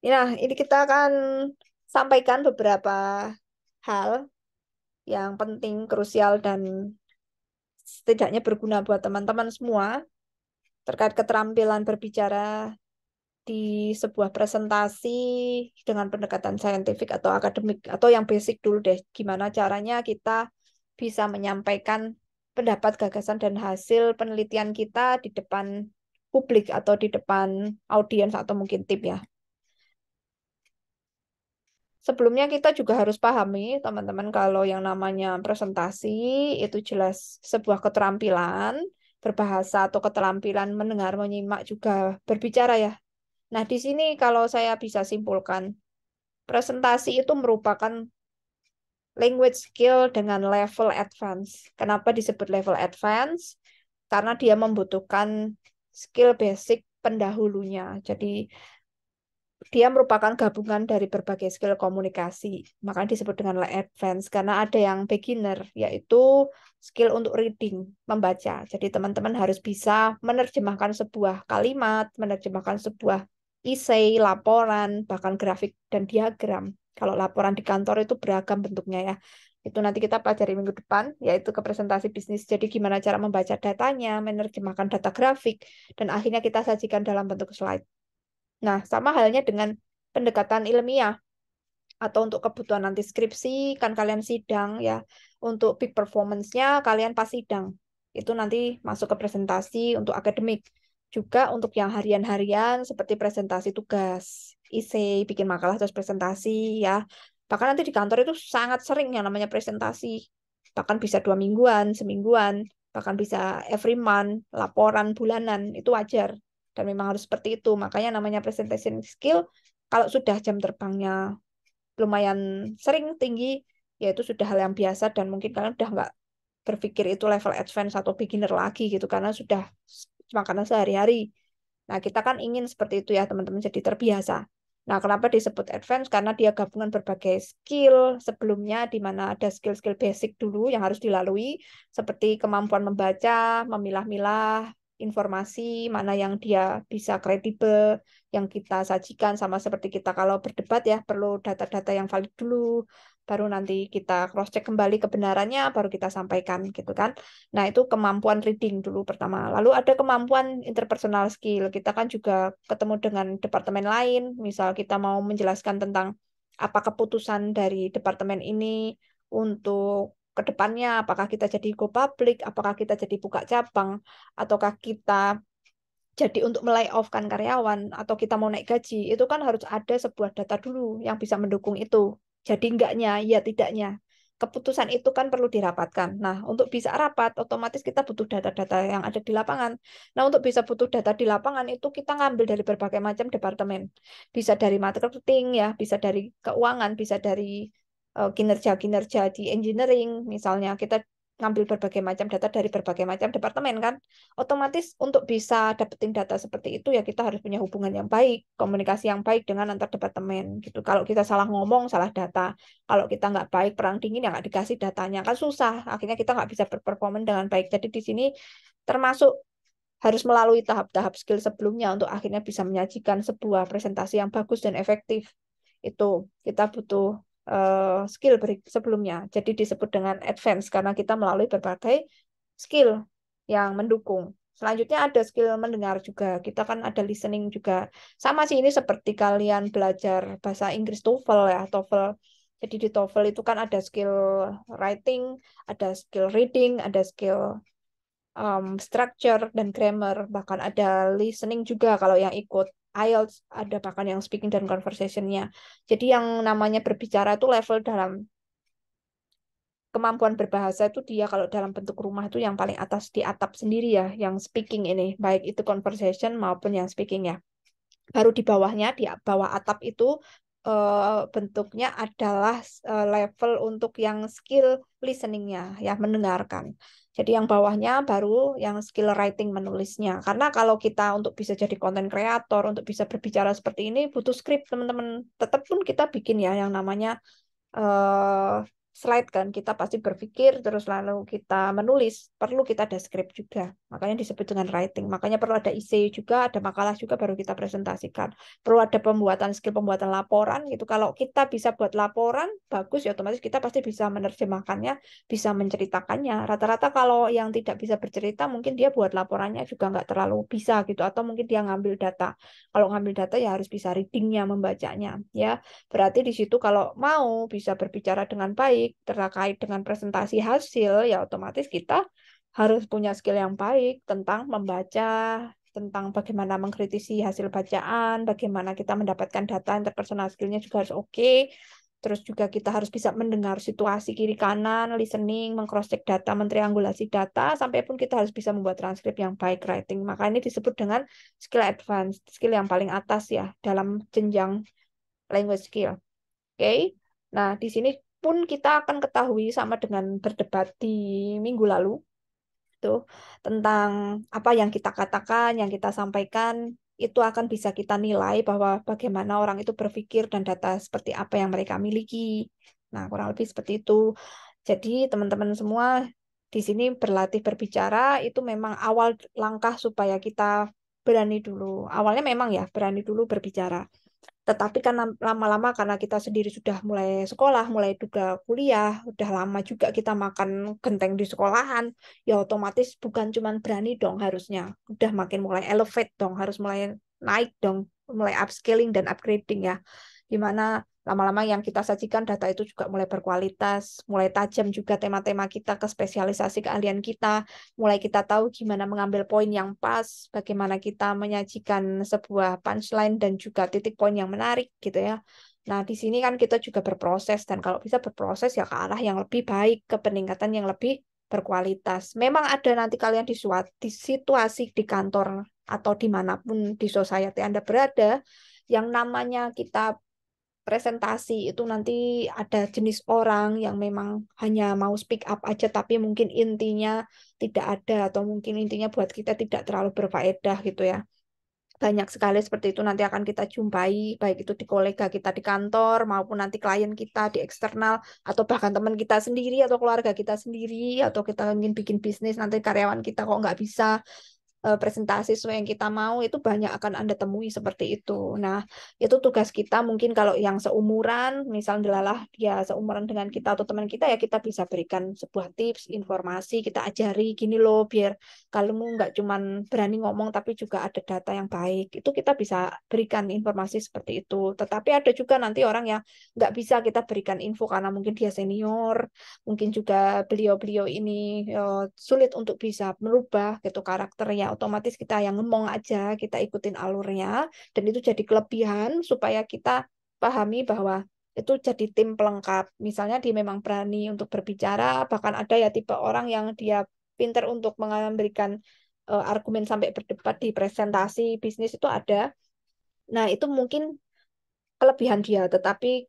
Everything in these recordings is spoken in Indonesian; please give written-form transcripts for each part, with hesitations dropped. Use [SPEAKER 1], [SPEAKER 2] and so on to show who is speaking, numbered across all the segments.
[SPEAKER 1] Nah, ini kita akan sampaikan beberapa hal yang penting, krusial, dan setidaknya berguna buat teman-teman semua terkait keterampilan berbicara di sebuah presentasi dengan pendekatan saintifik atau akademik, atau yang basic dulu deh, gimana caranya kita bisa menyampaikan pendapat, gagasan, dan hasil penelitian kita di depan publik atau di depan audiens atau mungkin tim ya. Sebelumnya kita juga harus pahami, teman-teman, kalau yang namanya presentasi itu jelas sebuah keterampilan berbahasa atau keterampilan mendengar, menyimak, juga berbicara ya. Nah, di sini kalau saya bisa simpulkan, presentasi itu merupakan language skill dengan level advance. Kenapa disebut level advance? Karena dia membutuhkan skill basic pendahulunya. Jadi dia merupakan gabungan dari berbagai skill komunikasi. Makanya disebut dengan advance karena ada yang beginner, yaitu skill untuk reading, membaca. Jadi teman-teman harus bisa menerjemahkan sebuah kalimat, menerjemahkan sebuah essay, laporan, bahkan grafik dan diagram. Kalau laporan di kantor itu beragam bentuknya ya. Itu nanti kita pelajari minggu depan, yaitu ke presentasi bisnis. Jadi gimana cara membaca datanya, menerjemahkan data grafik, dan akhirnya kita sajikan dalam bentuk slide. Nah, sama halnya dengan pendekatan ilmiah atau untuk kebutuhan nanti skripsi, kan kalian sidang ya. Untuk peak performance-nya kalian pas sidang. Itu nanti masuk ke presentasi untuk akademik. Juga untuk yang harian-harian seperti presentasi tugas, essay, bikin makalah terus presentasi ya. Bahkan nanti di kantor itu sangat sering yang namanya presentasi. Bahkan bisa 2 mingguan, semingguan, bahkan bisa every month, laporan bulanan, itu wajar. Dan memang harus seperti itu. Makanya namanya presentation skill, kalau sudah jam terbangnya lumayan sering tinggi, ya itu sudah hal yang biasa dan mungkin kalian udah nggak berpikir itu level advance atau beginner lagi gitu karena sudah makanan sehari-hari. Nah, kita kan ingin seperti itu ya teman-teman jadi terbiasa. Nah, kenapa disebut advance? Karena dia gabungan berbagai skill sebelumnya di mana ada skill-skill basic dulu yang harus dilalui seperti kemampuan membaca, memilah-milah informasi, mana yang dia bisa kredibel, yang kita sajikan sama seperti kita kalau berdebat ya perlu data-data yang valid dulu, baru nanti kita cross-check kembali kebenarannya, baru kita sampaikan gitu kan. Nah, itu kemampuan reading dulu pertama. Lalu ada kemampuan interpersonal skill. Kita kan juga ketemu dengan departemen lain. Misal kita mau menjelaskan tentang apa keputusan dari departemen ini untuk ke depannya, apakah kita jadi go public, apakah kita jadi buka cabang, ataukah kita jadi untuk melay off kan karyawan, atau kita mau naik gaji, itu kan harus ada sebuah data dulu yang bisa mendukung itu. Jadi enggaknya, ya tidaknya. Keputusan itu kan perlu dirapatkan. Nah, untuk bisa rapat, otomatis kita butuh data-data yang ada di lapangan. Nah, untuk bisa butuh data di lapangan itu kita ngambil dari berbagai macam departemen. Bisa dari marketing ya, bisa dari keuangan, bisa dari kinerja-kinerja di engineering. Misalnya kita ngambil berbagai macam data dari berbagai macam departemen kan. Otomatis untuk bisa dapetin data seperti itu ya kita harus punya hubungan yang baik, komunikasi yang baik dengan antar departemen gitu. Kalau kita salah ngomong, salah data. Kalau kita nggak baik, perang dingin ya nggak dikasih datanya kan susah. Akhirnya kita nggak bisa berperforma dengan baik. Jadi di sini termasuk harus melalui tahap-tahap skill sebelumnya untuk akhirnya bisa menyajikan sebuah presentasi yang bagus dan efektif. Itu kita butuh skill sebelumnya. Jadi disebut dengan advance karena kita melalui berbagai skill yang mendukung. Selanjutnya ada skill mendengar juga. Kita kan ada listening juga. Sama sih ini seperti kalian belajar bahasa Inggris TOEFL ya, TOEFL. Jadi di TOEFL itu kan ada skill writing, ada skill reading, ada skill structure dan grammar, bahkan ada listening juga kalau yang ikut IELTS, ada bahkan yang speaking dan conversation-nya. Jadi yang namanya berbicara itu level dalam kemampuan berbahasa itu dia kalau dalam bentuk rumah itu yang paling atas di atap sendiri ya, yang speaking ini, baik itu conversation maupun yang speaking ya. Baru di bawahnya, di bawah atap itu bentuknya adalah level untuk yang skill listeningnya, ya mendengarkan. Jadi yang bawahnya baru yang skill writing menulisnya. Karena kalau kita untuk bisa jadi content creator, untuk bisa berbicara seperti ini butuh script teman-teman. Tetap pun kita bikin ya yang namanya slide kan, kita pasti berpikir terus lalu kita menulis, perlu kita ada script juga. Makanya disebut dengan writing. Makanya perlu ada essay juga, ada makalah juga baru kita presentasikan. Perlu ada skill pembuatan laporan gitu. Kalau kita bisa buat laporan bagus ya otomatis kita pasti bisa menerjemahkannya, bisa menceritakannya. Rata-rata kalau yang tidak bisa bercerita mungkin dia buat laporannya juga nggak terlalu bisa gitu atau mungkin dia ngambil data. Kalau ngambil data ya harus bisa readingnya, membacanya ya. Berarti di situ kalau mau bisa berbicara dengan baik terkait dengan presentasi hasil, ya otomatis kita harus punya skill yang baik tentang membaca, tentang bagaimana mengkritisi hasil bacaan, bagaimana kita mendapatkan data interpersonal skillnya juga harus oke. Terus juga kita harus bisa mendengar situasi kiri kanan, listening, mengcrosscheck data, mentriangulasi data, sampai pun kita harus bisa membuat transkrip yang baik writing. Maka ini disebut dengan skill advance, skill yang paling atas ya dalam jenjang language skill. Oke. Nah, di sini pun kita akan ketahui sama dengan berdebat di minggu lalu tuh tentang apa yang kita katakan, yang kita sampaikan itu akan bisa kita nilai bahwa bagaimana orang itu berpikir dan data seperti apa yang mereka miliki. Nah, kurang lebih seperti itu. Jadi, teman-teman semua di sini berlatih berbicara itu memang awal langkah supaya kita berani dulu. Awalnya memang ya berani dulu berbicara. Tetapi kan lama-lama karena kita sendiri sudah mulai sekolah, mulai juga kuliah, udah lama juga kita makan genteng di sekolahan, ya otomatis bukan cuman berani dong harusnya. Udah makin mulai elevate dong, harus mulai naik dong, mulai upscaling dan upgrading ya. Dimana lama-lama yang kita sajikan data itu juga mulai berkualitas, mulai tajam juga tema-tema kita ke spesialisasi keahlian kita, mulai kita tahu gimana mengambil poin yang pas, bagaimana kita menyajikan sebuah punchline dan juga titik poin yang menarik gitu ya. Nah, di sini kan kita juga berproses dan kalau bisa berproses ya ke arah yang lebih baik, ke peningkatan yang lebih berkualitas. Memang ada nanti kalian di situasi di kantor atau dimanapun di society Anda berada, yang namanya kita presentasi itu nanti ada jenis orang yang memang hanya mau speak up aja tapi mungkin intinya tidak ada atau mungkin intinya buat kita tidak terlalu berfaedah gitu ya. Banyak sekali seperti itu nanti akan kita jumpai baik itu di kolega kita di kantor maupun nanti klien kita di eksternal atau bahkan teman kita sendiri atau keluarga kita sendiri atau kita ingin bikin bisnis nanti karyawan kita kok nggak bisa presentasi sesuai yang kita mau itu banyak akan Anda temui seperti itu. Nah, itu tugas kita mungkin kalau yang seumuran, misal delalah dia seumuran dengan kita atau teman kita ya kita bisa berikan sebuah tips, informasi, kita ajari gini loh biar kamu nggak cuman berani ngomong tapi juga ada data yang baik. Itu kita bisa berikan informasi seperti itu. Tetapi ada juga nanti orang yang nggak bisa kita berikan info karena mungkin dia senior, mungkin juga beliau-beliau ini sulit untuk bisa merubah gitu karakternya. Otomatis kita yang ngomong aja, kita ikutin alurnya, dan itu jadi kelebihan supaya kita pahami bahwa itu jadi tim pelengkap. Misalnya dia memang berani untuk berbicara, bahkan ada ya tipe orang yang dia pinter untuk memberikan argumen sampai berdebat di presentasi bisnis itu ada. Nah, itu mungkin kelebihan dia, tetapi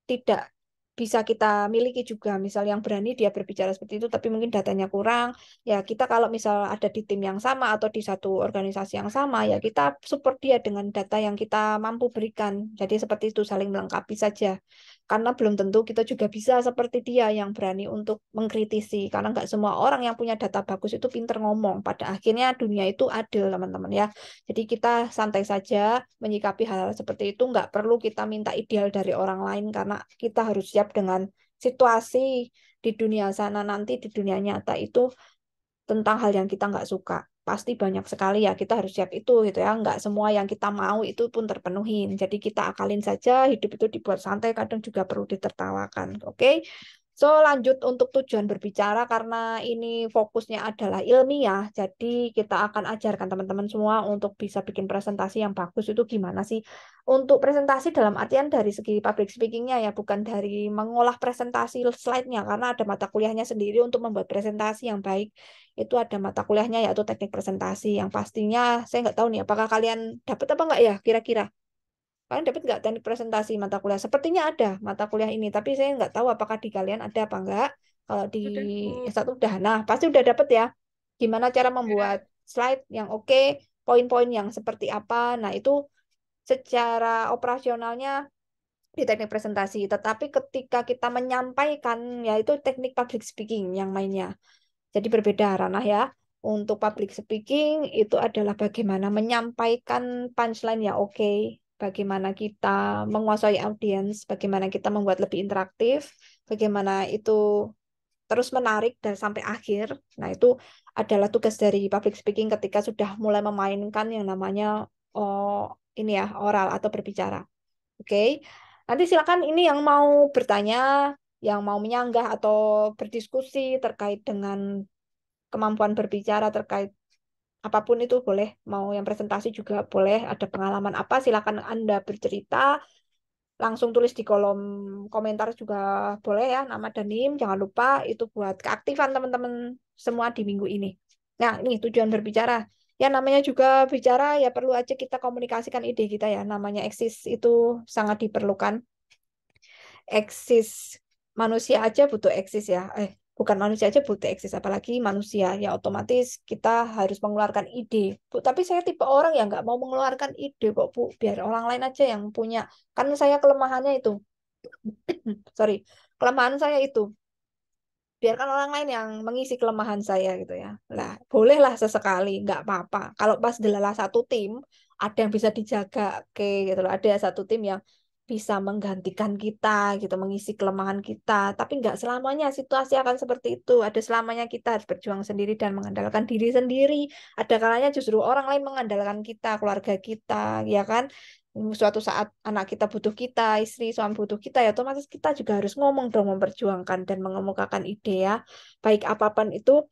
[SPEAKER 1] tidak bisa kita miliki juga. Misal yang berani dia berbicara seperti itu, tapi mungkin datanya kurang. Ya kita kalau misal ada di tim yang sama atau di satu organisasi yang sama, ya kita support dia dengan data yang kita mampu berikan. Jadi seperti itu saling melengkapi saja. Karena belum tentu kita juga bisa seperti dia yang berani untuk mengkritisi. Karena nggak semua orang yang punya data bagus itu pinter ngomong. Pada akhirnya dunia itu adil, teman-teman ya. Jadi kita santai saja menyikapi hal-hal seperti itu. Nggak perlu kita minta ideal dari orang lain karena kita harus siap dengan situasi di dunia sana nanti, di dunia nyata itu tentang hal yang kita nggak suka. Pasti banyak sekali ya, kita harus siap itu gitu ya. Nggak semua yang kita mau itu pun terpenuhin. Jadi kita akalin saja, hidup itu dibuat santai, kadang juga perlu ditertawakan. Oke? So, lanjut untuk tujuan berbicara karena ini fokusnya adalah ilmiah. Jadi kita akan ajarkan teman-teman semua untuk bisa bikin presentasi yang bagus itu gimana sih. Untuk presentasi dalam artian dari segi public speakingnya ya, bukan dari mengolah presentasi slide-nya. Karena ada mata kuliahnya sendiri untuk membuat presentasi yang baik. Itu ada mata kuliahnya yaitu teknik presentasi. Yang pastinya saya nggak tahu nih apakah kalian dapat apa nggak ya kira-kira. Kalian dapat nggak teknik presentasi mata kuliah? Sepertinya ada mata kuliah ini, tapi saya nggak tahu apakah di kalian ada apa enggak. Kalau di
[SPEAKER 2] Udah, Bu.
[SPEAKER 1] S1 udah, nah pasti udah dapat ya. Gimana cara membuat
[SPEAKER 2] Ya.
[SPEAKER 1] slide yang oke, poin-poin yang seperti apa. Nah itu secara operasionalnya di teknik presentasi. Tetapi ketika kita menyampaikan, ya itu teknik public speaking yang mainnya. Jadi berbeda ranah ya. Untuk public speaking itu adalah bagaimana menyampaikan punchline ya oke. Bagaimana kita menguasai audiens, bagaimana kita membuat lebih interaktif, bagaimana itu terus menarik dan sampai akhir. Nah, itu adalah tugas dari public speaking ketika sudah mulai memainkan yang namanya ini ya, oral atau berbicara. Oke. Nanti silakan ini yang mau bertanya, yang mau menyanggah atau berdiskusi terkait dengan kemampuan berbicara terkait apapun itu boleh. Mau yang presentasi juga boleh. Ada pengalaman apa? Silakan Anda bercerita. Langsung tulis di kolom komentar juga boleh ya, nama dan NIM. Jangan lupa itu buat keaktifan teman-teman semua di minggu ini. Nah, ini tujuan berbicara. Ya, namanya juga bicara, ya perlu aja kita komunikasikan ide kita ya. Namanya eksis itu sangat diperlukan. Eksis manusia aja butuh eksis ya. Bukan manusia aja butuh eksis, apalagi manusia. Ya otomatis kita harus mengeluarkan ide. Bu, tapi saya tipe orang yang nggak mau mengeluarkan ide kok, Bu. Biar orang lain aja yang punya. Kan saya kelemahannya itu. Sorry, kelemahan saya itu biarkan orang lain yang mengisi kelemahan saya gitu ya. Lah, bolehlah sesekali, nggak apa-apa. Kalau pas adalah satu tim, ada yang bisa dijaga, oke gitu loh. Ada satu tim yang bisa menggantikan kita gitu, mengisi kelemahan kita. Tapi nggak selamanya situasi akan seperti itu. Ada selamanya kita harus berjuang sendiri dan mengandalkan diri sendiri. Ada kalanya justru orang lain mengandalkan kita, keluarga kita, ya kan? Suatu saat anak kita butuh kita, istri, suami butuh kita, ya otomatis kita juga harus ngomong dong, memperjuangkan dan mengemukakan ide ya. Baik apapun itu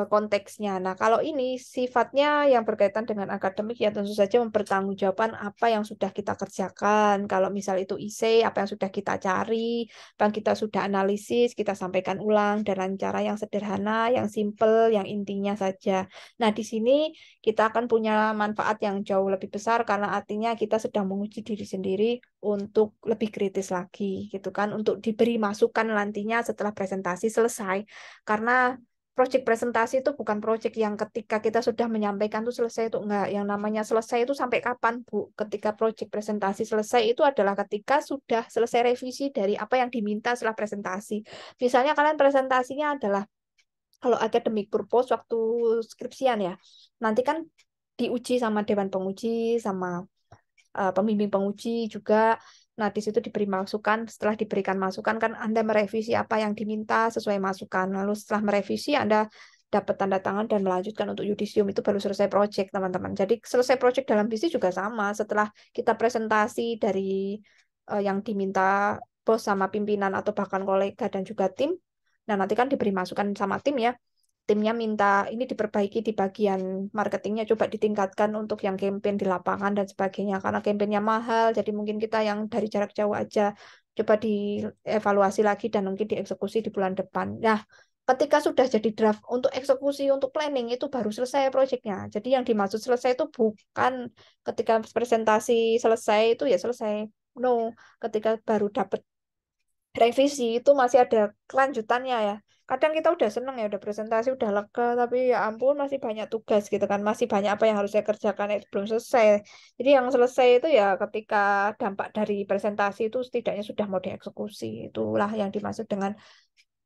[SPEAKER 1] konteksnya. Nah, kalau ini sifatnya yang berkaitan dengan akademik ya tentu saja mempertanggungjawabkan apa yang sudah kita kerjakan. Kalau misal itu essay, apa yang sudah kita cari, apa yang kita sudah analisis, kita sampaikan ulang dengan cara yang sederhana, yang simple, yang intinya saja. Nah, di sini kita akan punya manfaat yang jauh lebih besar karena artinya kita sedang menguji diri sendiri untuk lebih kritis lagi gitu kan, untuk diberi masukan nantinya setelah presentasi selesai. Karena proyek presentasi itu bukan proyek yang ketika kita sudah menyampaikan itu selesai, itu enggak. Yang namanya selesai itu sampai kapan, Bu? Ketika proyek presentasi selesai itu adalah ketika sudah selesai revisi dari apa yang diminta setelah presentasi. Misalnya kalian presentasinya adalah kalau academic purpose waktu skripsian ya, nanti kan diuji sama dewan penguji, sama pembimbing penguji juga. Nah, di situ diberi masukan. Setelah diberikan masukan, kan Anda merevisi apa yang diminta sesuai masukan. Lalu setelah merevisi, Anda dapat tanda tangan dan melanjutkan untuk yudisium. Itu baru selesai project, teman-teman. Jadi, selesai project dalam bisnis juga sama. Setelah kita presentasi dari yang diminta bos sama pimpinan atau bahkan kolega dan juga tim, nah nanti kan diberi masukan sama tim ya, timnya minta ini diperbaiki di bagian marketingnya, coba ditingkatkan untuk yang campaign di lapangan dan sebagainya karena campaignnya mahal, jadi mungkin kita yang dari jarak jauh aja coba dievaluasi lagi dan mungkin dieksekusi di bulan depan. Nah, ketika sudah jadi draft untuk eksekusi untuk planning itu baru selesai proyeknya. Jadi yang dimaksud selesai itu bukan ketika presentasi selesai itu ya selesai. No, ketika baru dapat revisi itu masih ada kelanjutannya ya. Kadang kita udah seneng ya, udah presentasi, udah lega, tapi ya ampun masih banyak tugas gitu kan, masih banyak apa yang harus saya kerjakan itu belum selesai. Jadi yang selesai itu ya ketika dampak dari presentasi itu setidaknya sudah mau dieksekusi. Itulah yang dimaksud dengan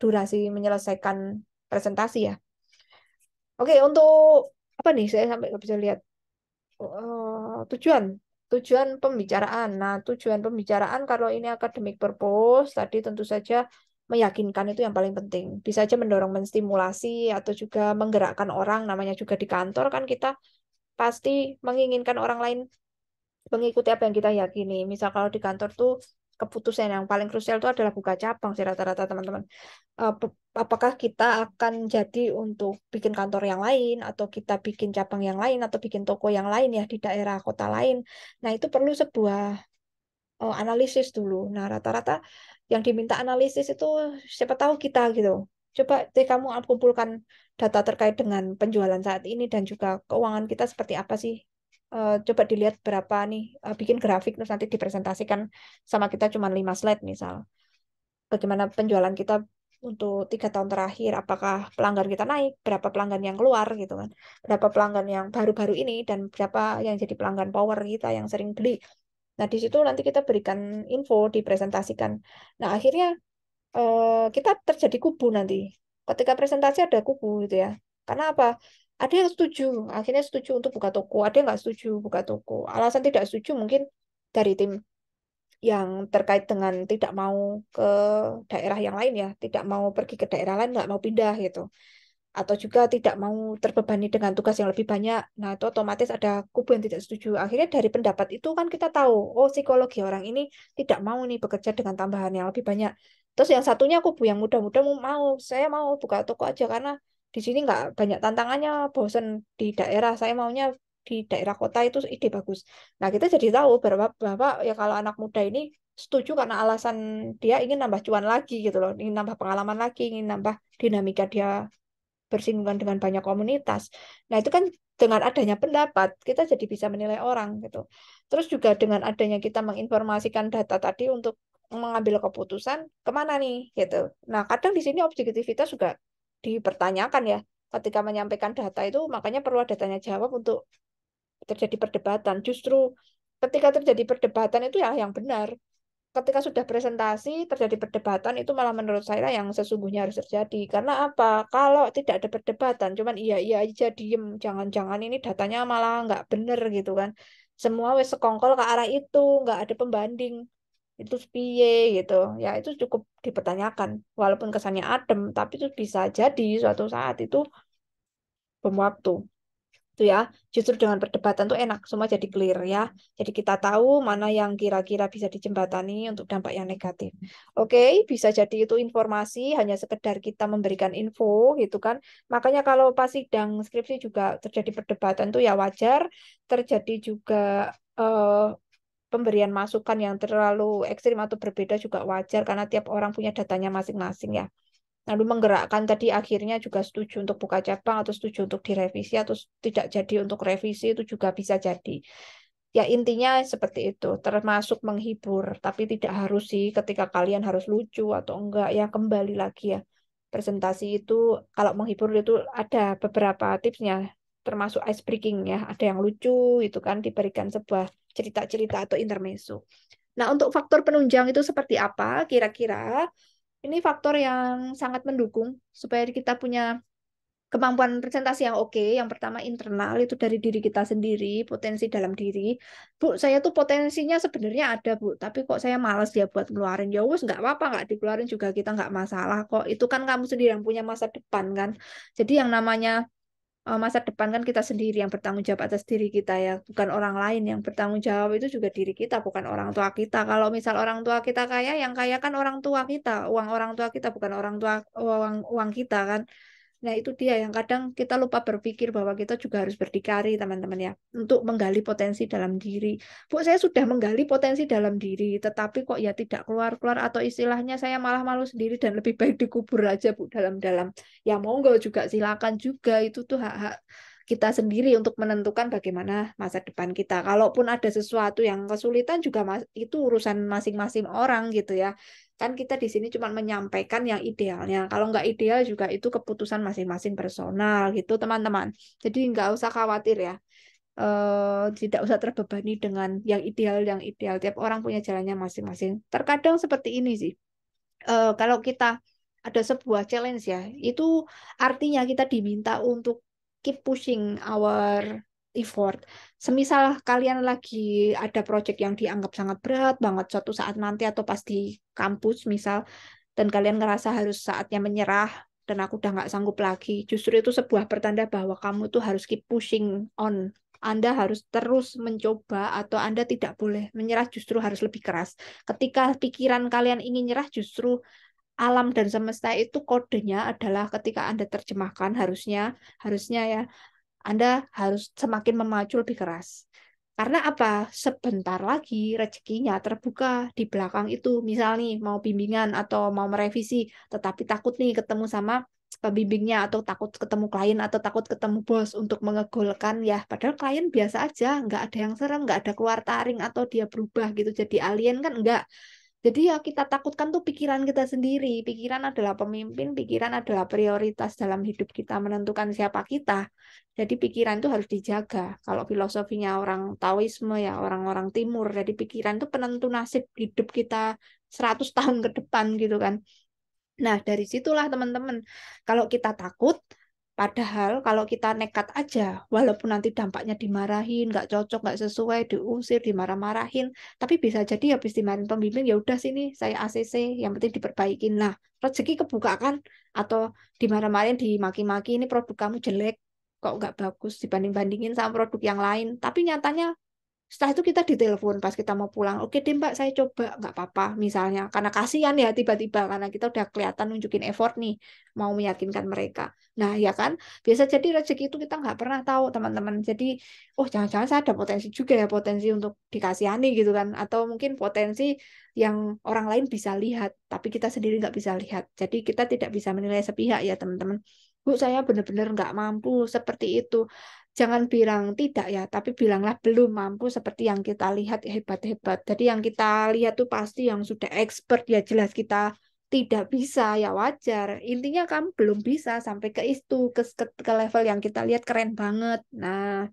[SPEAKER 1] durasi menyelesaikan presentasi ya. Oke, untuk apa nih? Saya sampai nggak bisa lihat. Tujuan tujuan pembicaraan. Nah, tujuan pembicaraan kalau ini academic purpose tadi tentu saja meyakinkan itu yang paling penting. Bisa aja mendorong, menstimulasi atau juga menggerakkan orang. Namanya juga di kantor kan kita pasti menginginkan orang lain mengikuti apa yang kita yakini. Misal kalau di kantor tuh keputusan yang paling krusial itu adalah buka cabang sih rata-rata teman-teman. Apakah kita akan jadi untuk bikin kantor yang lain atau kita bikin cabang yang lain atau bikin toko yang lain ya di daerah kota lain. Nah, itu perlu sebuah analisis dulu. Nah, rata-rata yang diminta analisis itu siapa tahu kita gitu. Coba deh kamu kumpulkan data terkait dengan penjualan saat ini dan juga keuangan kita seperti apa sih. Coba dilihat berapa nih, bikin grafik terus nanti dipresentasikan sama kita cuma 5 slide misal. Bagaimana penjualan kita untuk 3 tahun terakhir, apakah pelanggan kita naik, berapa pelanggan yang keluar gitu kan, berapa pelanggan yang baru-baru ini dan berapa yang jadi pelanggan power kita yang sering beli. Nah, di situ nanti kita berikan info, dipresentasikan. Nah, akhirnya kita terjadi kubu nanti. Ketika presentasi ada kubu gitu ya. Karena apa? Ada yang setuju, akhirnya setuju untuk buka toko. Ada yang nggak setuju buka toko. Alasan tidak setuju mungkin dari tim yang terkait dengan tidak mau ke daerah yang lain ya, tidak mau pergi ke daerah lain, nggak mau pindah gitu. Atau juga tidak mau terbebani dengan tugas yang lebih banyak. Nah, itu otomatis ada kubu yang tidak setuju. Akhirnya dari pendapat itu kan kita tahu, oh psikologi orang ini tidak mau nih bekerja dengan tambahan yang lebih banyak. Terus yang satunya kubu yang muda-muda mau, saya mau buka toko aja karena di sini nggak banyak tantangannya, bosen di daerah. Saya maunya di daerah kota itu ide bagus. Nah, kita jadi tahu bahwa ya kalau anak muda ini setuju karena alasan dia ingin nambah cuan lagi gitu loh, ingin nambah pengalaman lagi, ingin nambah dinamika dia bersinggungan dengan banyak komunitas. Nah, itu kan dengan adanya pendapat, kita jadi bisa menilai orang gitu. Terus juga dengan adanya kita menginformasikan data tadi untuk mengambil keputusan kemana nih gitu. Nah, kadang di sini objektivitas juga dipertanyakan ya. Ketika menyampaikan data itu, makanya perlu ada tanya jawab untuk terjadi perdebatan. Justru ketika terjadi perdebatan itu yang benar, ketika sudah presentasi terjadi perdebatan itu malah menurut saya yang sesungguhnya harus terjadi. Karena apa? Kalau tidak ada perdebatan, cuman iya iya aja diem, jangan-jangan ini datanya malah nggak bener gitu kan. Semua wes sekongkol ke arah itu, nggak ada pembanding. Itu piye gitu. Ya itu cukup dipertanyakan. Walaupun kesannya adem, tapi itu bisa jadi suatu saat itu bom waktu itu ya. Justru dengan perdebatan tuh enak, semua jadi clear ya. Jadi kita tahu mana yang kira-kira bisa dijembatani untuk dampak yang negatif. Oke, bisa jadi itu informasi hanya sekedar kita memberikan info gitu kan. Makanya kalau pas sidang skripsi juga terjadi perdebatan tuh ya wajar, terjadi juga eh, pemberian masukan yang terlalu ekstrim atau berbeda juga wajar karena tiap orang punya datanya masing-masing ya. Lalu menggerakkan tadi akhirnya juga setuju untuk buka cabang atau setuju untuk direvisi atau tidak jadi untuk revisi itu juga bisa jadi. Ya intinya seperti itu, termasuk menghibur, tapi tidak harus sih ketika kalian harus lucu atau enggak ya kembali lagi ya. Presentasi itu kalau menghibur itu ada beberapa tipsnya, termasuk ice breaking ya. Ada yang lucu itu kan diberikan sebuah cerita-cerita atau intermezzo. Nah, untuk faktor penunjang itu seperti apa kira-kira? Ini faktor yang sangat mendukung supaya kita punya kemampuan presentasi yang oke. Yang pertama internal itu dari diri kita sendiri, potensi dalam diri. Bu, saya tuh potensinya sebenarnya ada, Bu, tapi kok saya malas ya buat ngeluarin. Ya wes nggak apa-apa, nggak dikeluarin juga kita nggak masalah kok. Itu kan kamu sendiri yang punya masa depan kan. Jadi yang namanya masa depan kan kita sendiri yang bertanggung jawab atas diri kita ya, bukan orang lain yang bertanggung jawab itu juga diri kita, bukan orang tua kita. Kalau misal orang tua kita kaya, yang kaya kan orang tua kita, uang orang tua kita bukan orang tua uang uang kita kan. Nah, itu dia yang kadang kita lupa berpikir bahwa kita juga harus berdikari, teman-teman ya, untuk menggali potensi dalam diri. Bu, saya sudah menggali potensi dalam diri, tetapi kok ya tidak keluar-keluar atau istilahnya saya malah malu sendiri dan lebih baik dikubur aja, Bu, dalam-dalam. Ya monggo juga silakan juga itu tuh hak-hak kita sendiri untuk menentukan bagaimana masa depan kita. Kalaupun ada sesuatu yang kesulitan juga itu urusan masing-masing orang gitu ya. Kan kita di sini cuma menyampaikan yang idealnya. Kalau nggak ideal juga itu keputusan masing-masing personal gitu, teman-teman. Jadi nggak usah khawatir ya. Tidak usah terbebani dengan yang ideal, yang ideal. Tiap orang punya jalannya masing-masing. Terkadang seperti ini sih. Kalau kita ada sebuah challenge ya, itu artinya kita diminta untuk keep pushing our effort. Semisal kalian lagi ada project yang dianggap sangat berat banget suatu saat nanti atau pas di kampus misal, dan kalian ngerasa harus saatnya menyerah dan aku udah nggak sanggup lagi. Justru itu sebuah pertanda bahwa kamu tuh harus keep pushing on. Anda harus terus mencoba atau Anda tidak boleh menyerah, justru harus lebih keras. Ketika pikiran kalian ingin nyerah, justru alam dan semesta itu kodenya adalah ketika Anda terjemahkan harusnya harusnya ya Anda harus semakin memacu lebih keras. Karena apa? Sebentar lagi rezekinya terbuka di belakang itu. Misal nih mau bimbingan atau mau merevisi, tetapi takut nih ketemu sama pembimbingnya atau takut ketemu klien atau takut ketemu bos untuk mengegolkan ya. Padahal klien biasa aja, nggak ada yang serem, nggak ada keluar taring atau dia berubah gitu jadi alien kan enggak. Jadi ya kita takutkan tuh pikiran kita sendiri. Pikiran adalah pemimpin, pikiran adalah prioritas dalam hidup kita menentukan siapa kita. Jadi pikiran itu harus dijaga. Kalau filosofinya orang Taoisme ya orang-orang Timur, jadi pikiran itu penentu nasib hidup kita 100 tahun ke depan gitu kan. Nah, dari situlah teman-teman, kalau kita takut, padahal kalau kita nekat aja, walaupun nanti dampaknya dimarahin, nggak cocok, nggak sesuai, diusir, dimarah-marahin, tapi bisa jadi habis dimarahin pembimbing, ya udah sini saya ACC, yang penting diperbaikin. Nah, rezeki kebuka kan, atau dimarah-marahin, dimaki-maki, ini produk kamu jelek, kok nggak bagus dibanding-bandingin sama produk yang lain. Tapi nyatanya setelah itu kita ditelepon pas kita mau pulang. Oke deh Mbak, saya coba. Nggak apa-apa misalnya. Karena kasihan ya tiba-tiba. Karena kita udah kelihatan nunjukin effort nih. Mau meyakinkan mereka. Nah ya kan. Biasa jadi rezeki itu kita nggak pernah tahu teman-teman. Jadi oh jangan-jangan saya ada potensi juga ya. Potensi untuk dikasihani gitu kan. Atau mungkin potensi yang orang lain bisa lihat. Tapi kita sendiri nggak bisa lihat. Jadi kita tidak bisa menilai sepihak ya teman-teman. Bu, saya benar-benar nggak mampu seperti itu. Jangan bilang tidak ya, tapi bilanglah belum mampu seperti yang kita lihat hebat-hebat. Jadi yang kita lihat tuh pasti yang sudah expert ya jelas kita tidak bisa ya wajar. Intinya kamu belum bisa sampai ke itu ke level yang kita lihat keren banget. Nah,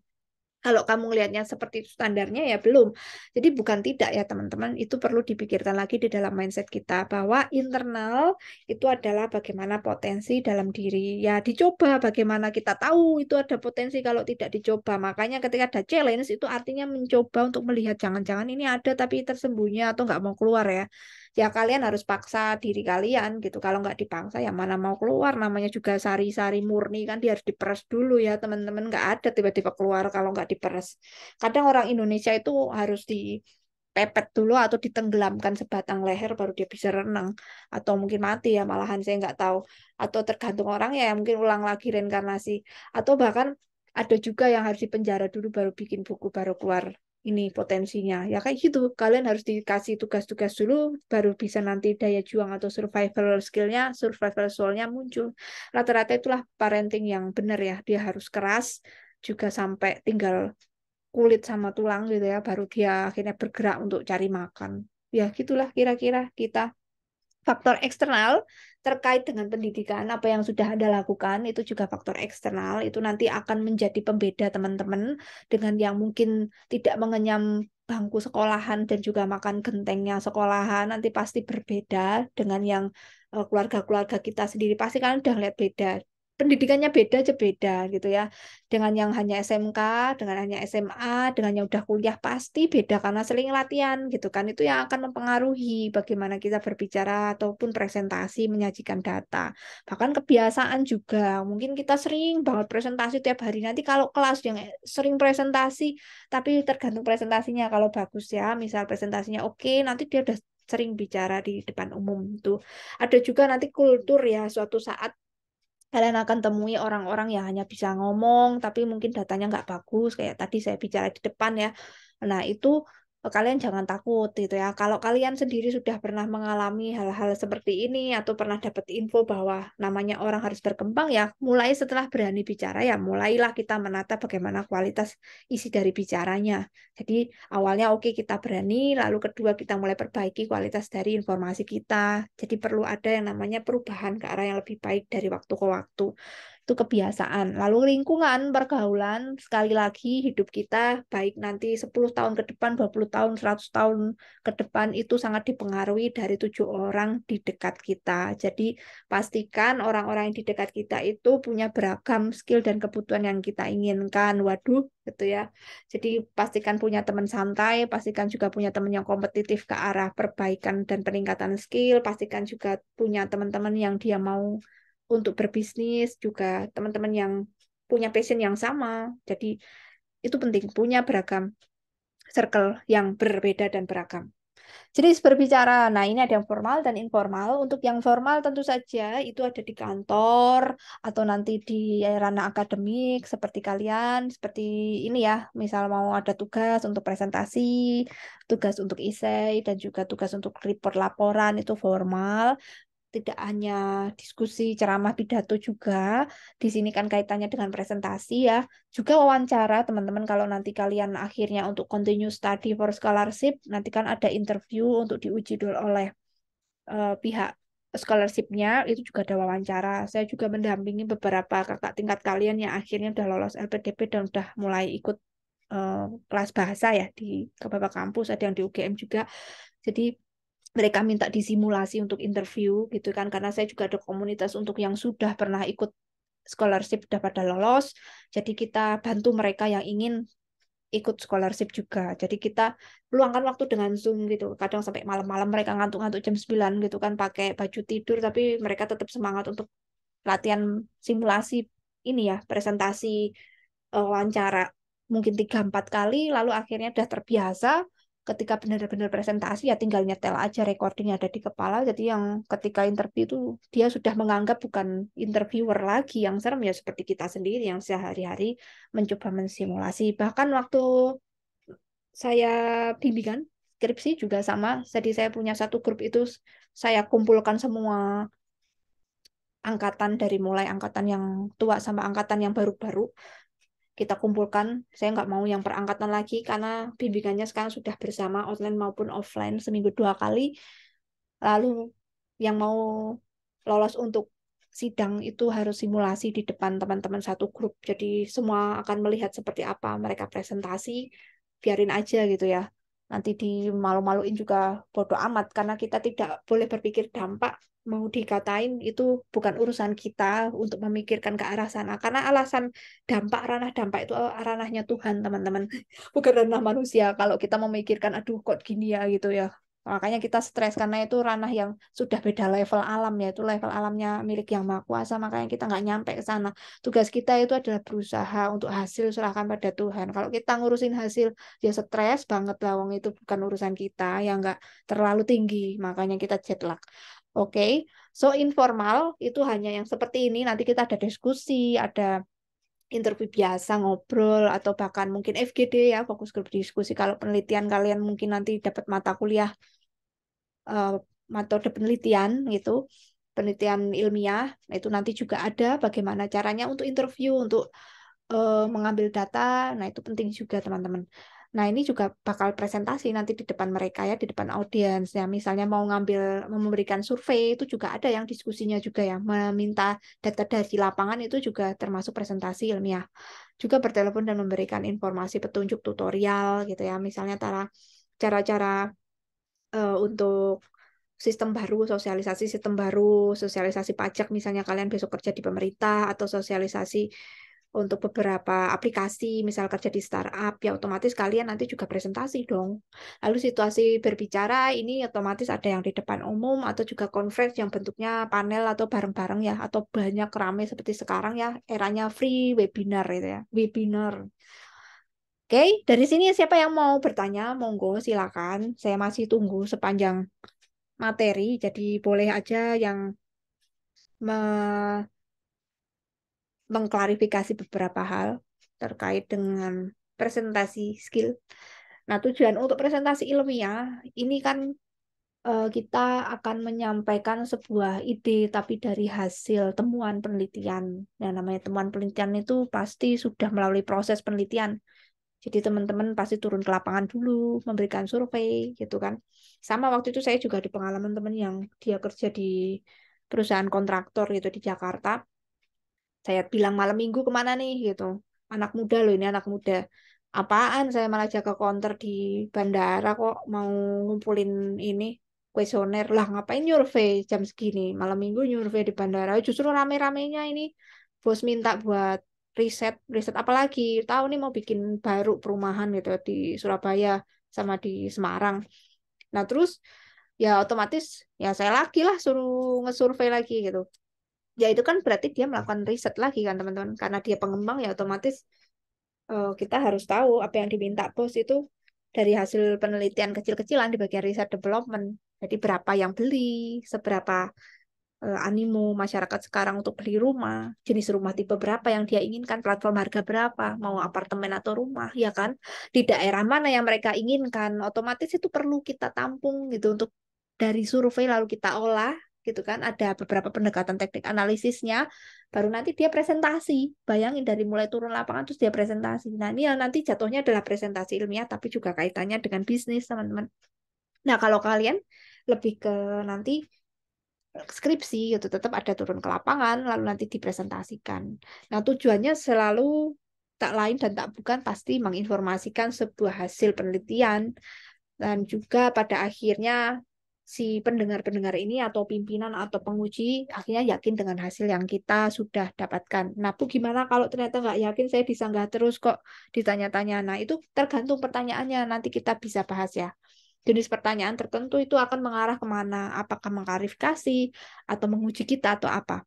[SPEAKER 1] kalau kamu ngelihatnya seperti itu standarnya ya belum. Jadi bukan tidak ya teman-teman, itu perlu dipikirkan lagi di dalam mindset kita bahwa internal itu adalah bagaimana potensi dalam diri. Ya dicoba bagaimana kita tahu itu ada potensi kalau tidak dicoba. Makanya ketika ada challenge itu artinya mencoba untuk melihat jangan-jangan ini ada tapi tersembunyi atau nggak mau keluar ya. Ya kalian harus paksa diri kalian gitu. Kalau nggak dipaksa ya mana mau keluar. Namanya juga sari-sari murni kan dia harus diperas dulu ya teman-teman. Nggak ada tiba-tiba keluar kalau nggak diperas. Kadang orang Indonesia itu harus dipepet dulu atau ditenggelamkan sebatang leher baru dia bisa renang. Atau mungkin mati ya malahan saya nggak tahu. Atau tergantung orang ya mungkin ulang lagi reinkarnasi. Atau bahkan ada juga yang harus dipenjara dulu baru bikin buku baru keluar ini potensinya. Ya kayak gitu. Kalian harus dikasih tugas-tugas dulu, baru bisa nanti daya juang atau survival skill-nya, survival soul-nya muncul. Rata-rata itulah parenting yang benar ya. Dia harus keras, juga sampai tinggal kulit sama tulang gitu ya, baru dia akhirnya bergerak untuk cari makan. Ya gitulah kira-kira kita faktor eksternal terkait dengan pendidikan, apa yang sudah Anda lakukan, itu juga faktor eksternal, itu nanti akan menjadi pembeda teman-teman dengan yang mungkin tidak mengenyam bangku sekolahan dan juga makan gentengnya sekolahan, nanti pasti berbeda dengan yang keluarga-keluarga kita sendiri, pasti kan udah lihat beda. Pendidikannya beda aja beda gitu ya. Dengan yang hanya SMK, dengan hanya SMA, dengan yang udah kuliah pasti beda karena sering latihan gitu kan. Itu yang akan mempengaruhi bagaimana kita berbicara ataupun presentasi menyajikan data. Bahkan kebiasaan juga. Mungkin kita sering banget presentasi tiap hari. Nanti kalau kelas yang sering presentasi, tapi tergantung presentasinya. Kalau bagus ya, misal presentasinya oke, nanti dia udah sering bicara di depan umum tuh. Ada juga nanti kultur ya, suatu saat kalian akan temui orang-orang yang hanya bisa ngomong, tapi mungkin datanya nggak bagus, kayak tadi saya bicara di depan ya. Nah, itu kalian jangan takut gitu ya. Kalau kalian sendiri sudah pernah mengalami hal-hal seperti ini atau pernah dapat info bahwa namanya orang harus berkembang ya, mulai setelah berani bicara ya, mulailah kita menata bagaimana kualitas isi dari bicaranya. Jadi awalnya oke kita berani, lalu kedua kita mulai perbaiki kualitas dari informasi kita. Jadi perlu ada yang namanya perubahan ke arah yang lebih baik dari waktu ke waktu. Itu kebiasaan. Lalu lingkungan, pergaulan, sekali lagi hidup kita baik nanti 10 tahun ke depan, 20 tahun, 100 tahun ke depan itu sangat dipengaruhi dari 7 orang di dekat kita. Jadi pastikan orang-orang yang di dekat kita itu punya beragam skill dan kebutuhan yang kita inginkan. Waduh, gitu ya. Jadi pastikan punya teman santai, pastikan juga punya teman yang kompetitif ke arah perbaikan dan peningkatan skill, pastikan juga punya teman-teman yang dia mau untuk berbisnis, juga teman-teman yang punya passion yang sama. Jadi itu penting, punya beragam circle yang berbeda dan beragam. Jadi berbicara, nah ini ada yang formal dan informal. Untuk yang formal tentu saja itu ada di kantor atau nanti di ranah akademik seperti kalian, seperti ini ya, misal mau ada tugas untuk presentasi, tugas untuk esai, dan juga tugas untuk report laporan itu formal. tidak hanya diskusi, ceramah, pidato juga. Di sini kan kaitannya dengan presentasi ya. Juga wawancara teman-teman kalau nanti kalian akhirnya untuk continue study for scholarship, nanti kan ada interview untuk diuji dulu oleh pihak scholarship-nya, itu juga ada wawancara. Saya juga mendampingi beberapa kakak tingkat kalian yang akhirnya udah lolos LPDP dan udah mulai ikut eh, kelas bahasa ya di beberapa kampus, ada yang di UGM juga. Jadi mereka minta disimulasi untuk interview gitu kan, karena saya juga ada komunitas untuk yang sudah pernah ikut scholarship udah pada lolos. Jadi kita bantu mereka yang ingin ikut scholarship juga. Jadi kita luangkan waktu dengan Zoom gitu. Kadang sampai malam-malam mereka ngantuk-ngantuk jam 9 gitu kan pakai baju tidur tapi mereka tetap semangat untuk latihan simulasi ini ya, presentasi wawancara mungkin 3-4 kali lalu akhirnya udah terbiasa ketika benar-benar presentasi ya tinggal nyetel aja recordingnya ada di kepala jadi yang ketika interview itu dia sudah menganggap bukan interviewer lagi yang serem ya seperti kita sendiri yang sehari-hari mencoba mensimulasi bahkan waktu saya bimbingan skripsi juga sama jadi saya punya satu grup itu saya kumpulkan semua angkatan dari mulai angkatan yang tua sama angkatan yang baru-baru kita kumpulkan. Saya nggak mau yang perangkatan lagi karena bimbingannya sekarang sudah bersama online maupun offline seminggu 2 kali. Lalu yang mau lolos untuk sidang itu harus simulasi di depan teman-teman satu grup. Jadi semua akan melihat seperti apa mereka presentasi. Biarin aja gitu ya. Nanti dimalu-maluin juga bodoh amat karena kita tidak boleh berpikir dampak mau dikatain itu bukan urusan kita untuk memikirkan ke arah sana karena alasan ranah dampak itu ranahnya Tuhan teman-teman bukan ranah manusia kalau kita memikirkan aduh kok gini ya gitu ya makanya kita stres karena itu ranah yang sudah beda level alam ya itu level alamnya milik yang maha kuasa makanya kita nggak nyampe ke sana tugas kita itu adalah berusaha untuk hasil serahkan pada Tuhan kalau kita ngurusin hasil ya stres banget lah wong itu bukan urusan kita yang nggak terlalu tinggi makanya kita jet lag. Oke, so informal itu hanya yang seperti ini. Nanti kita ada diskusi, ada interview biasa, ngobrol, atau bahkan mungkin FGD ya, fokus grup diskusi. Kalau penelitian kalian mungkin nanti dapat mata kuliah, eh, metode penelitian gitu, penelitian ilmiah. Nah, itu nanti juga ada bagaimana caranya untuk interview, untuk mengambil data. Nah, itu penting juga teman-teman. Nah, ini juga bakal presentasi nanti di depan mereka ya, di depan audiens. Ya, misalnya mau ngambil, memberikan survei, itu juga ada yang diskusinya juga ya. Meminta data dari lapangan itu juga termasuk presentasi ilmiah. Juga bertelepon dan memberikan informasi petunjuk tutorial gitu ya. Misalnya cara-cara untuk sistem baru, sosialisasi sistem baru, sosialisasi pajak, misalnya kalian besok kerja di pemerintah, atau sosialisasi untuk beberapa aplikasi, misal kerja di startup, ya otomatis kalian nanti juga presentasi dong. Lalu situasi berbicara ini otomatis ada yang di depan umum, atau juga conference yang bentuknya panel atau bareng-bareng ya, atau banyak rame seperti sekarang ya, eranya free webinar itu ya, webinar. Oke, dari sini siapa yang mau bertanya, monggo silakan. Saya masih tunggu sepanjang materi, jadi boleh aja yang me- mengklarifikasi beberapa hal terkait dengan presentasi skill. Nah, tujuan untuk presentasi ilmiah ini kan kita akan menyampaikan sebuah ide tapi dari hasil temuan penelitian. Nah, namanya temuan penelitian itu pasti sudah melalui proses penelitian. Jadi teman-teman pasti turun ke lapangan dulu, memberikan survei gitu kan. Sama waktu itu saya juga ada pengalaman teman yang dia kerja di perusahaan kontraktor gitu di Jakarta. Saya bilang malam minggu kemana nih gitu. Anak muda loh ini anak muda. Apaan saya malah jaga konter di bandara kok mau ngumpulin ini kuesioner. Lah ngapain nyurvei jam segini? Malam minggu nyurvei di bandara. Justru rame-ramenya ini bos minta buat riset. Riset apa lagi? Tahu nih mau bikin baru perumahan gitu di Surabaya sama di Semarang. Nah terus ya otomatis ya saya lagi lah suruh ngesurvei lagi gitu ya itu kan berarti dia melakukan riset lagi kan teman-teman karena dia pengembang ya otomatis kita harus tahu apa yang diminta bos itu dari hasil penelitian kecil-kecilan di bagian riset development jadi berapa yang beli seberapa animo masyarakat sekarang untuk beli rumah jenis rumah tipe berapa yang dia inginkan platform harga berapa mau apartemen atau rumah ya kan di daerah mana yang mereka inginkan otomatis itu perlu kita tampung gitu untuk dari survei lalu kita olah gitu kan. Ada beberapa pendekatan teknik analisisnya, baru nanti dia presentasi. Bayangin dari mulai turun lapangan terus dia presentasi. Nah, ini yang nanti jatuhnya adalah presentasi ilmiah, tapi juga kaitannya dengan bisnis, teman-teman. Nah, kalau kalian lebih ke nanti skripsi gitu, tetap ada turun ke lapangan, lalu nanti dipresentasikan. Nah, tujuannya selalu tak lain dan tak bukan pasti menginformasikan sebuah hasil penelitian dan juga pada akhirnya si pendengar-pendengar ini atau pimpinan atau penguji akhirnya yakin dengan hasil yang kita sudah dapatkan. Nah, Bu, gimana kalau ternyata nggak yakin, saya disanggah terus kok ditanya-tanya. Nah, itu tergantung pertanyaannya, nanti kita bisa bahas ya. Jenis pertanyaan tertentu itu akan mengarah kemana, apakah mengklarifikasi atau menguji kita atau apa.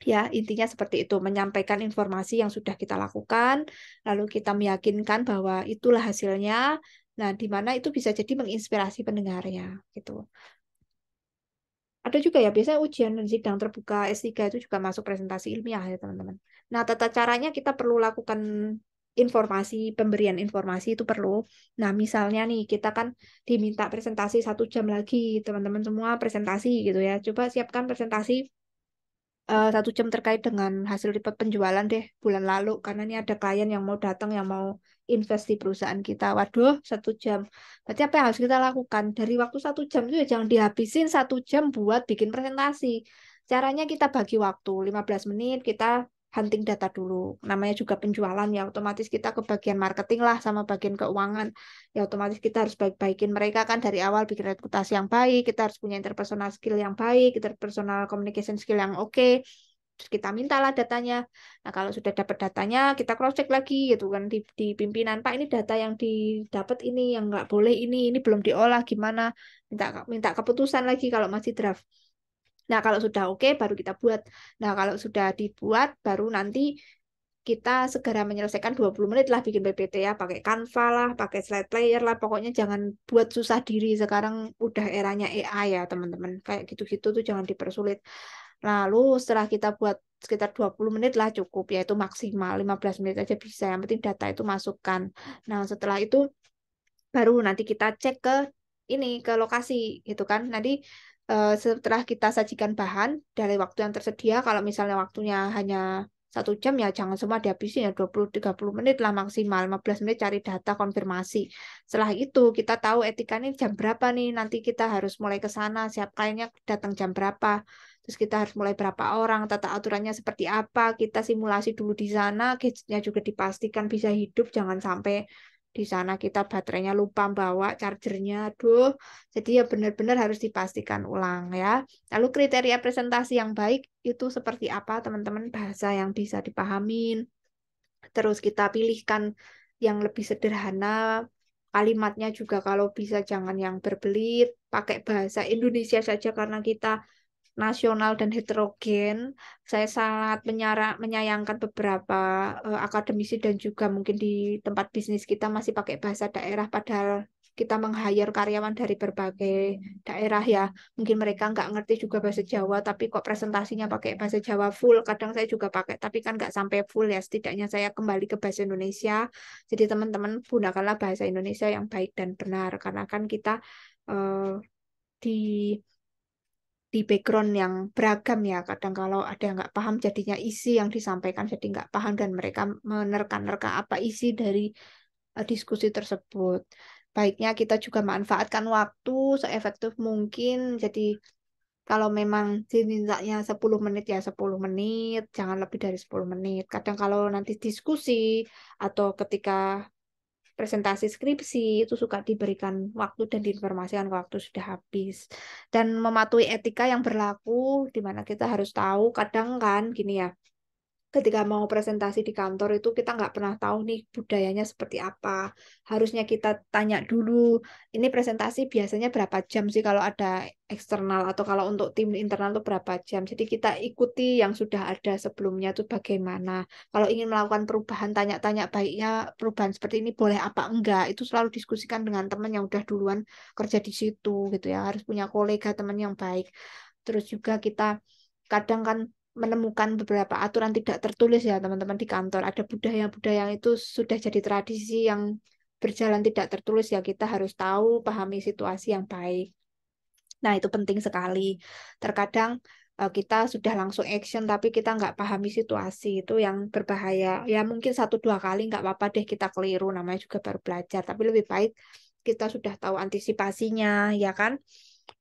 [SPEAKER 1] Ya, intinya seperti itu, menyampaikan informasi yang sudah kita lakukan, lalu kita meyakinkan bahwa itulah hasilnya. Nah, di mana itu bisa jadi menginspirasi pendengarnya, gitu. Ada juga ya, biasanya ujian dan sidang terbuka S3 itu juga masuk presentasi ilmiah ya, teman-teman. Nah, tata caranya kita perlu lakukan informasi, pemberian informasi itu perlu. Nah, misalnya nih, kita kan diminta presentasi 1 jam lagi, teman-teman semua presentasi gitu ya. Coba siapkan presentasi 1 jam terkait dengan hasil report penjualan deh bulan lalu karena ini ada klien yang mau datang yang mau invest di perusahaan kita. Waduh, 1 jam. Berarti apa yang harus kita lakukan? Dari waktu 1 jam itu ya jangan dihabisin 1 jam buat bikin presentasi. Caranya kita bagi waktu 15 menit kita hunting data dulu. Namanya juga penjualan ya otomatis kita ke bagian marketing lah sama bagian keuangan. Ya otomatis kita harus baik-baikin mereka kan dari awal bikin reputasi yang baik, kita harus punya interpersonal skill yang baik, interpersonal communication skill yang oke. Terus kita mintalah datanya. Nah, kalau sudah dapat datanya, kita cross check lagi gitu kan di pimpinan. Pak, ini data yang didapat ini yang nggak boleh ini belum diolah gimana? Minta minta keputusan lagi kalau masih draft. Nah, kalau sudah oke baru kita buat. Nah, kalau sudah dibuat baru nanti kita segera menyelesaikan 20 menit lah bikin PPT ya, pakai Canva lah, pakai slide player lah, pokoknya jangan buat susah diri. Sekarang udah eranya AI ya, teman-teman. Kayak gitu-gitu tuh jangan dipersulit. Lalu setelah kita buat sekitar 20 menit lah cukup, yaitu maksimal 15 menit aja bisa. Yang penting data itu masukkan. Nah, setelah itu baru nanti kita cek ke ini ke lokasi gitu kan. Nanti setelah kita sajikan bahan dari waktu yang tersedia, kalau misalnya waktunya hanya 1 jam ya jangan semua dihabisin ya 20-30 menit lah maksimal 15 menit cari data konfirmasi. Setelah itu kita tahu etika ini jam berapa nih nanti kita harus mulai ke sana siap kliennya datang jam berapa. Terus kita harus mulai berapa orang, tata aturannya seperti apa, kita simulasi dulu di sana, gadgetnya juga dipastikan bisa hidup, jangan sampai di sana kita baterainya lupa bawa chargernya, aduh. Jadi ya benar-benar harus dipastikan ulang ya. Lalu kriteria presentasi yang baik itu seperti apa, teman-teman? Bahasa yang bisa dipahamin. Terus kita pilihkan yang lebih sederhana, kalimatnya juga kalau bisa jangan yang berbelit, pakai bahasa Indonesia saja karena kita nasional dan heterogen. Saya sangat menyayangkan beberapa akademisi dan juga mungkin di tempat bisnis kita masih pakai bahasa daerah, padahal kita meng-hire karyawan dari berbagai daerah ya. Mungkin mereka nggak ngerti juga bahasa Jawa, tapi kok presentasinya pakai bahasa Jawa full. Kadang saya juga pakai, tapi kan nggak sampai full ya. Setidaknya saya kembali ke bahasa Indonesia. Jadi teman-teman gunakanlah bahasa Indonesia yang baik dan benar, karena kan kita di background yang beragam ya. Kadang kalau ada yang nggak paham jadinya isi yang disampaikan jadi nggak paham dan mereka menerka-nerka apa isi dari diskusi tersebut. Baiknya kita juga manfaatkan waktu seefektif mungkin. Jadi kalau memang dimintanya 10 menit ya 10 menit, jangan lebih dari 10 menit. Kadang kalau nanti diskusi atau ketika presentasi skripsi itu suka diberikan waktu dan diinformasikan waktu sudah habis dan mematuhi etika yang berlaku di mana kita harus tahu kadang kan gini ya ketika mau presentasi di kantor itu kita nggak pernah tahu nih budayanya seperti apa. Harusnya kita tanya dulu, ini presentasi biasanya berapa jam sih kalau ada eksternal atau kalau untuk tim internal itu berapa jam. Jadi kita ikuti yang sudah ada sebelumnya itu bagaimana. Kalau ingin melakukan perubahan, tanya-tanya baiknya perubahan seperti ini boleh apa enggak. Itu selalu diskusikan dengan teman yang udah duluan kerja di situ gitu ya. Harus punya kolega teman yang baik. Terus juga kita kadang kan menemukan beberapa aturan tidak tertulis ya teman-teman di kantor. Ada budaya-budaya yang itu sudah jadi tradisi yang berjalan tidak tertulis ya kita harus tahu, pahami situasi yang baik. Nah, itu penting sekali. Terkadang kita sudah langsung action, tapi kita nggak pahami situasi itu yang berbahaya. Ya mungkin 1-2 kali nggak apa-apa deh kita keliru, namanya juga baru belajar. Tapi lebih baik kita sudah tahu antisipasinya, ya kan?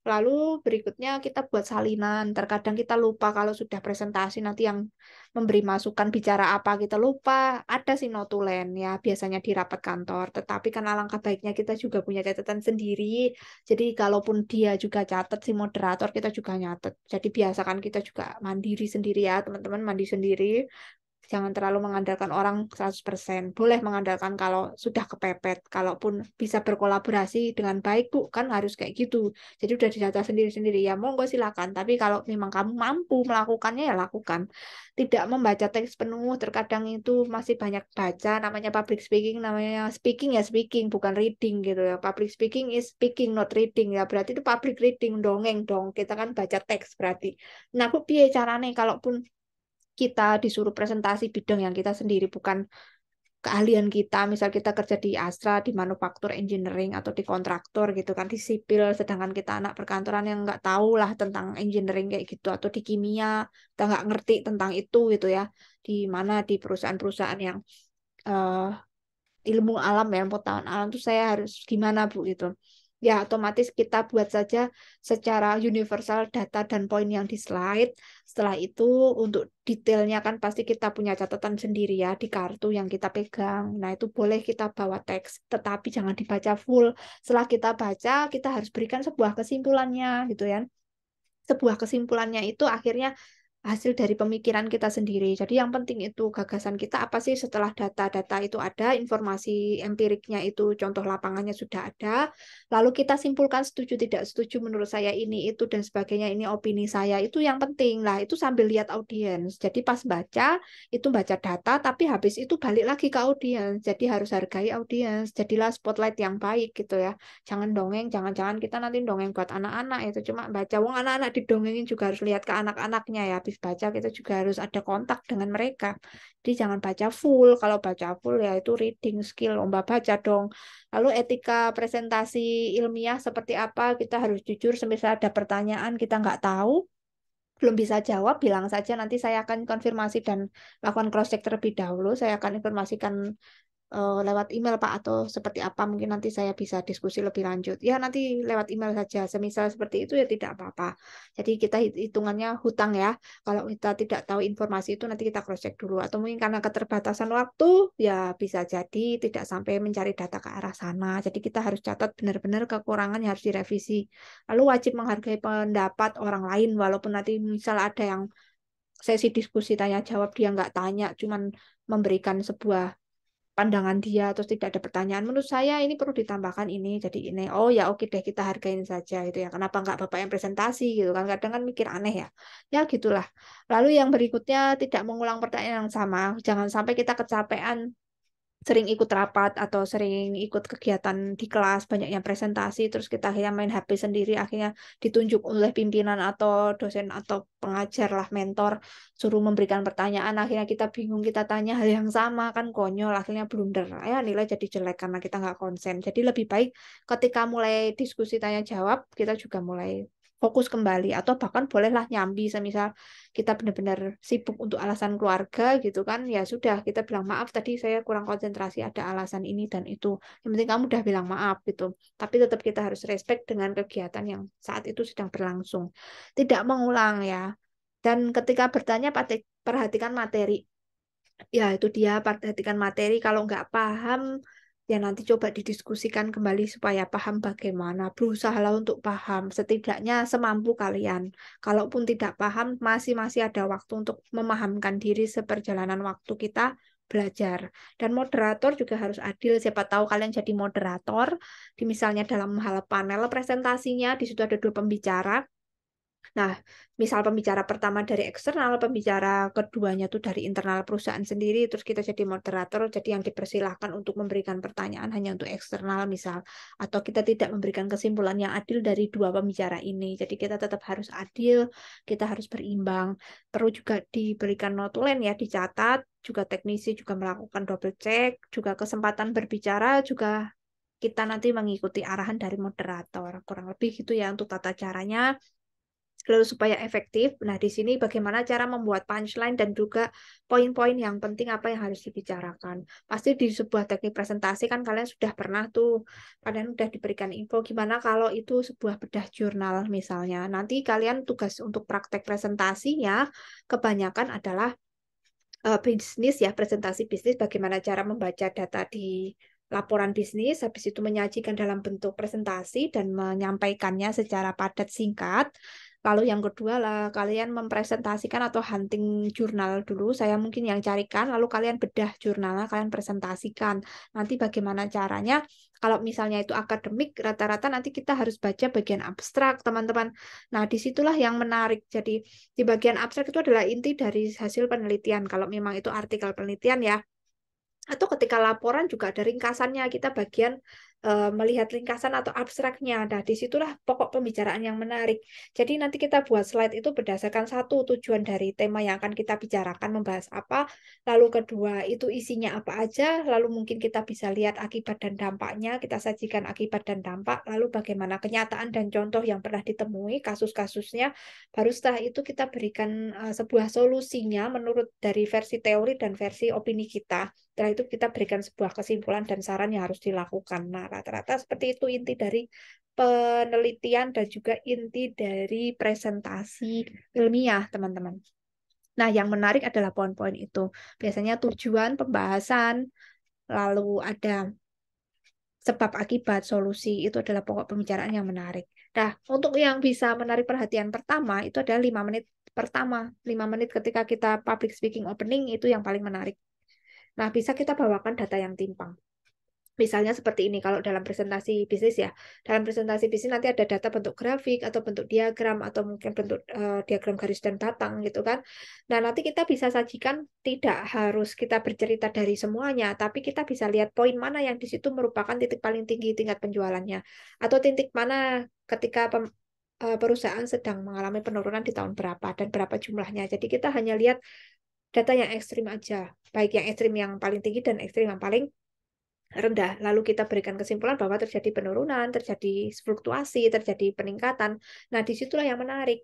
[SPEAKER 1] Lalu berikutnya kita buat salinan. Terkadang kita lupa kalau sudah presentasi nanti yang memberi masukan bicara apa kita lupa. Ada sih notulen ya biasanya di rapat kantor. Tetapi kan alangkah baiknya kita juga punya catatan sendiri. Jadi kalaupun dia juga catat si moderator kita juga nyatet. Jadi biasakan kita juga mandiri sendiri ya teman-teman, mandi sendiri. Jangan terlalu mengandalkan orang 100%. Boleh mengandalkan kalau sudah kepepet. Kalaupun bisa berkolaborasi dengan baik, Bu, kan harus kayak gitu. Jadi udah didata sendiri-sendiri. Ya monggo silakan. Tapi kalau memang kamu mampu melakukannya, ya lakukan. Tidak membaca teks penuh, terkadang itu masih banyak baca. Namanya public speaking, namanya speaking ya speaking, bukan reading gitu ya. Public speaking is speaking, not reading ya. Berarti itu public reading, dongeng dong. Kita kan baca teks berarti. Nah, aku piye caranya kalaupun kita disuruh presentasi bidang yang kita sendiri bukan keahlian kita, misal kita kerja di Astra, di manufaktur engineering atau di kontraktor gitu kan, di sipil, sedangkan kita anak perkantoran yang nggak tahu lah tentang engineering kayak gitu, atau di kimia, kita nggak ngerti tentang itu gitu ya, di mana di perusahaan-perusahaan yang eh, ilmu alam ya, pengetahuan alam itu saya harus gimana Bu gitu. Ya, otomatis kita buat saja secara universal data dan poin yang di slide. Setelah itu untuk detailnya kan pasti kita punya catatan sendiri ya di kartu yang kita pegang. Nah, itu boleh kita bawa teks, tetapi jangan dibaca full. Setelah kita baca, kita harus berikan sebuah kesimpulannya gitu ya. Sebuah kesimpulannya itu akhirnya hasil dari pemikiran kita sendiri. Jadi yang penting itu gagasan kita apa sih setelah data-data itu ada, informasi empiriknya itu, contoh lapangannya sudah ada, lalu kita simpulkan setuju tidak setuju menurut saya ini itu dan sebagainya, ini opini saya, itu yang penting lah, itu sambil lihat audiens. Jadi pas baca itu baca data tapi habis itu balik lagi ke audiens. Jadi harus hargai audiens. Jadilah spotlight yang baik gitu ya. Jangan dongeng, jangan-jangan kita nanti dongeng buat anak-anak itu cuma baca. Wong anak-anak didongengin juga harus lihat ke anak-anaknya ya. Habis baca kita juga harus ada kontak dengan mereka. Jadi jangan baca full. Kalau baca full ya itu reading skill, lomba baca dong. Lalu etika presentasi ilmiah seperti apa? Kita harus jujur. Semisal ada pertanyaan kita nggak tahu, belum bisa jawab, bilang saja nanti saya akan konfirmasi dan lakukan cross check terlebih dahulu. Saya akan informasikan lewat email Pak atau seperti apa mungkin nanti saya bisa diskusi lebih lanjut. Ya nanti lewat email saja. Semisal seperti itu ya tidak apa-apa. Jadi kita hitungannya hutang ya. Kalau kita tidak tahu informasi itu nanti kita cross check dulu atau mungkin karena keterbatasan waktu ya bisa jadi tidak sampai mencari data ke arah sana. Jadi kita harus catat benar-benar kekurangan yang harus direvisi. Lalu wajib menghargai pendapat orang lain walaupun nanti misal ada yang sesi diskusi tanya jawab dia nggak tanya, cuman memberikan sebuah pandangan dia terus tidak ada pertanyaan menurut saya ini perlu ditambahkan ini jadi ini oh ya oke deh kita hargain saja itu ya kenapa nggak bapak yang presentasi gitu kan kadang kan mikir aneh ya ya gitulah lalu yang berikutnya tidak mengulang pertanyaan yang sama jangan sampai kita kecapean sering ikut rapat atau sering ikut kegiatan di kelas banyak yang presentasi terus kita akhirnya main HP sendiri akhirnya ditunjuk oleh pimpinan atau dosen atau pengajar lah mentor suruh memberikan pertanyaan akhirnya kita bingung kita tanya hal yang sama kan konyol akhirnya blunder ya nilai jadi jelek karena kita nggak konsen jadi lebih baik ketika mulai diskusi tanya jawab kita juga mulai fokus kembali atau bahkan bolehlah nyambi semisal kita benar-benar sibuk untuk alasan keluarga gitu kan ya sudah kita bilang maaf tadi saya kurang konsentrasi ada alasan ini dan itu yang penting kamu udah bilang maaf gitu tapi tetap kita harus respect dengan kegiatan yang saat itu sedang berlangsung tidak mengulang ya dan ketika bertanya perhatikan materi ya itu dia perhatikan materi kalau nggak paham ya nanti coba didiskusikan kembali supaya paham bagaimana berusahalah untuk paham setidaknya semampu kalian kalaupun tidak paham masih ada waktu untuk memahamkan diri seperjalanan waktu kita belajar dan moderator juga harus adil siapa tahu kalian jadi moderator di misalnya dalam hal panel presentasinya di situ ada 2 pembicara. Nah, misal pembicara pertama dari eksternal, pembicara keduanya tuh dari internal perusahaan sendiri, terus kita jadi moderator, jadi yang dipersilahkan untuk memberikan pertanyaan hanya untuk eksternal misal, atau kita tidak memberikan kesimpulan yang adil dari 2 pembicara ini. Jadi kita tetap harus adil, kita harus berimbang. Perlu juga diberikan notulen ya, dicatat, juga teknisi juga melakukan double check, juga kesempatan berbicara juga kita nanti mengikuti arahan dari moderator. Kurang lebih gitu ya untuk tata caranya. Lalu supaya efektif, nah di sini bagaimana cara membuat punchline dan juga poin-poin yang penting apa yang harus dibicarakan. Pasti di sebuah teknik presentasi kan kalian sudah pernah tuh, kalian sudah diberikan info gimana kalau itu sebuah bedah jurnal misalnya. Nanti kalian tugas untuk praktek presentasinya kebanyakan adalah bisnis ya, presentasi bisnis, bagaimana cara membaca data di laporan bisnis, habis itu menyajikan dalam bentuk presentasi dan menyampaikannya secara padat singkat. Lalu yang kedua lah, kalian mempresentasikan atau hunting jurnal dulu, saya mungkin yang carikan, lalu kalian bedah jurnalnya, kalian presentasikan. Nanti bagaimana caranya, kalau misalnya itu akademik, rata-rata nanti kita harus baca bagian abstrak, teman-teman. Nah, disitulah yang menarik. Jadi, di bagian abstrak itu adalah inti dari hasil penelitian. Kalau memang itu artikel penelitian ya, atau ketika laporan juga ada ringkasannya, kita bagian melihat ringkasan atau abstraknya. Nah, disitulah pokok pembicaraan yang menarik. Jadi nanti kita buat slide itu berdasarkan satu, tujuan dari tema yang akan kita bicarakan, membahas apa, lalu kedua itu isinya apa aja, lalu mungkin kita bisa lihat akibat dan dampaknya, kita sajikan akibat dan dampak, lalu bagaimana kenyataan dan contoh yang pernah ditemui, kasus-kasusnya, baru setelah itu kita berikan sebuah solusinya menurut dari versi teori dan versi opini kita. Setelah itu kita berikan sebuah kesimpulan dan saran yang harus dilakukan. Nah, rata-rata seperti itu inti dari penelitian dan juga inti dari presentasi ilmiah, teman-teman. Nah, yang menarik adalah poin-poin itu. Biasanya tujuan pembahasan, lalu ada sebab akibat solusi, itu adalah pokok pembicaraan yang menarik. Nah, untuk yang bisa menarik perhatian pertama, itu adalah 5 menit pertama. 5 menit ketika kita public speaking opening, itu yang paling menarik. Nah, bisa kita bawakan data yang timpang. Misalnya seperti ini, kalau dalam presentasi bisnis ya, dalam presentasi bisnis nanti ada data bentuk grafik atau bentuk diagram atau mungkin bentuk diagram garis dan batang gitu kan. Nah, nanti kita bisa sajikan tidak harus kita bercerita dari semuanya, tapi kita bisa lihat poin mana yang di situ merupakan titik paling tinggi tingkat penjualannya atau titik mana ketika perusahaan sedang mengalami penurunan di tahun berapa dan berapa jumlahnya. Jadi kita hanya lihat data yang ekstrim aja, baik yang ekstrim yang paling tinggi dan ekstrim yang paling rendah. Lalu kita berikan kesimpulan bahwa terjadi penurunan, terjadi fluktuasi, terjadi peningkatan. Nah, disitulah yang menarik.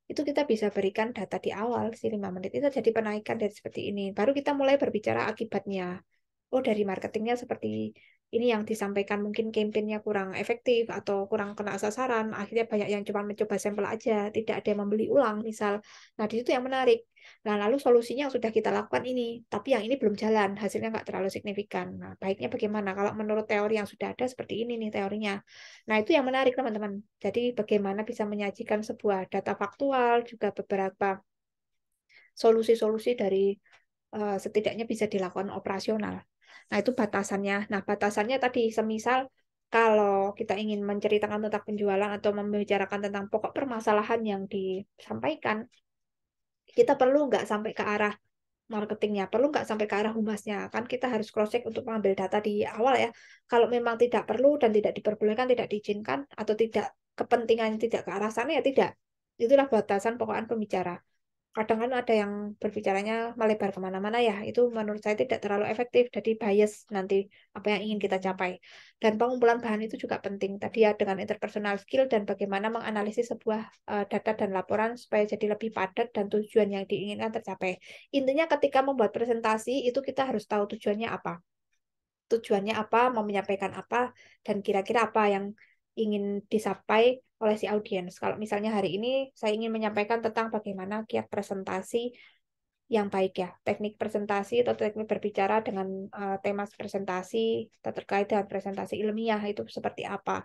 [SPEAKER 1] Itu kita bisa berikan data di awal, si 5 menit itu terjadi penaikan dari seperti ini. Baru kita mulai berbicara akibatnya. Oh, dari marketingnya seperti ini yang disampaikan mungkin kampanyenya kurang efektif atau kurang kena sasaran. Akhirnya banyak yang cuma mencoba sampel aja, tidak ada yang membeli ulang, misal. Nah, di situ yang menarik. Nah, lalu solusinya yang sudah kita lakukan ini, tapi yang ini belum jalan, hasilnya nggak terlalu signifikan. Nah, baiknya bagaimana? Kalau menurut teori yang sudah ada seperti ini nih teorinya. Nah, itu yang menarik, teman-teman. Jadi, bagaimana bisa menyajikan sebuah data faktual, juga beberapa solusi-solusi dari setidaknya bisa dilakukan operasional. Nah, itu batasannya. Nah, batasannya tadi, semisal kalau kita ingin menceritakan tentang penjualan atau membicarakan tentang pokok permasalahan yang disampaikan, kita perlu nggak sampai ke arah marketingnya, perlu nggak sampai ke arah humasnya. Kan kita harus cross-check untuk mengambil data di awal ya. Kalau memang tidak perlu dan tidak diperbolehkan, tidak diizinkan, atau tidak kepentingan tidak ke arah sana, ya tidak. Itulah batasan pokokan pembicara. Kadang kan ada yang berbicaranya melebar kemana-mana ya, itu menurut saya tidak terlalu efektif, jadi bias nanti apa yang ingin kita capai. Dan pengumpulan bahan itu juga penting, tadi ya dengan interpersonal skill dan bagaimana menganalisis sebuah data dan laporan supaya jadi lebih padat dan tujuan yang diinginkan tercapai. Intinya ketika membuat presentasi itu kita harus tahu tujuannya apa. Tujuannya apa, mau menyampaikan apa, dan kira-kira apa yang ingin disapai oleh si audiens. Kalau misalnya hari ini saya ingin menyampaikan tentang bagaimana kiat presentasi yang baik ya, teknik presentasi atau teknik berbicara dengan tema presentasi terkait dengan presentasi ilmiah itu seperti apa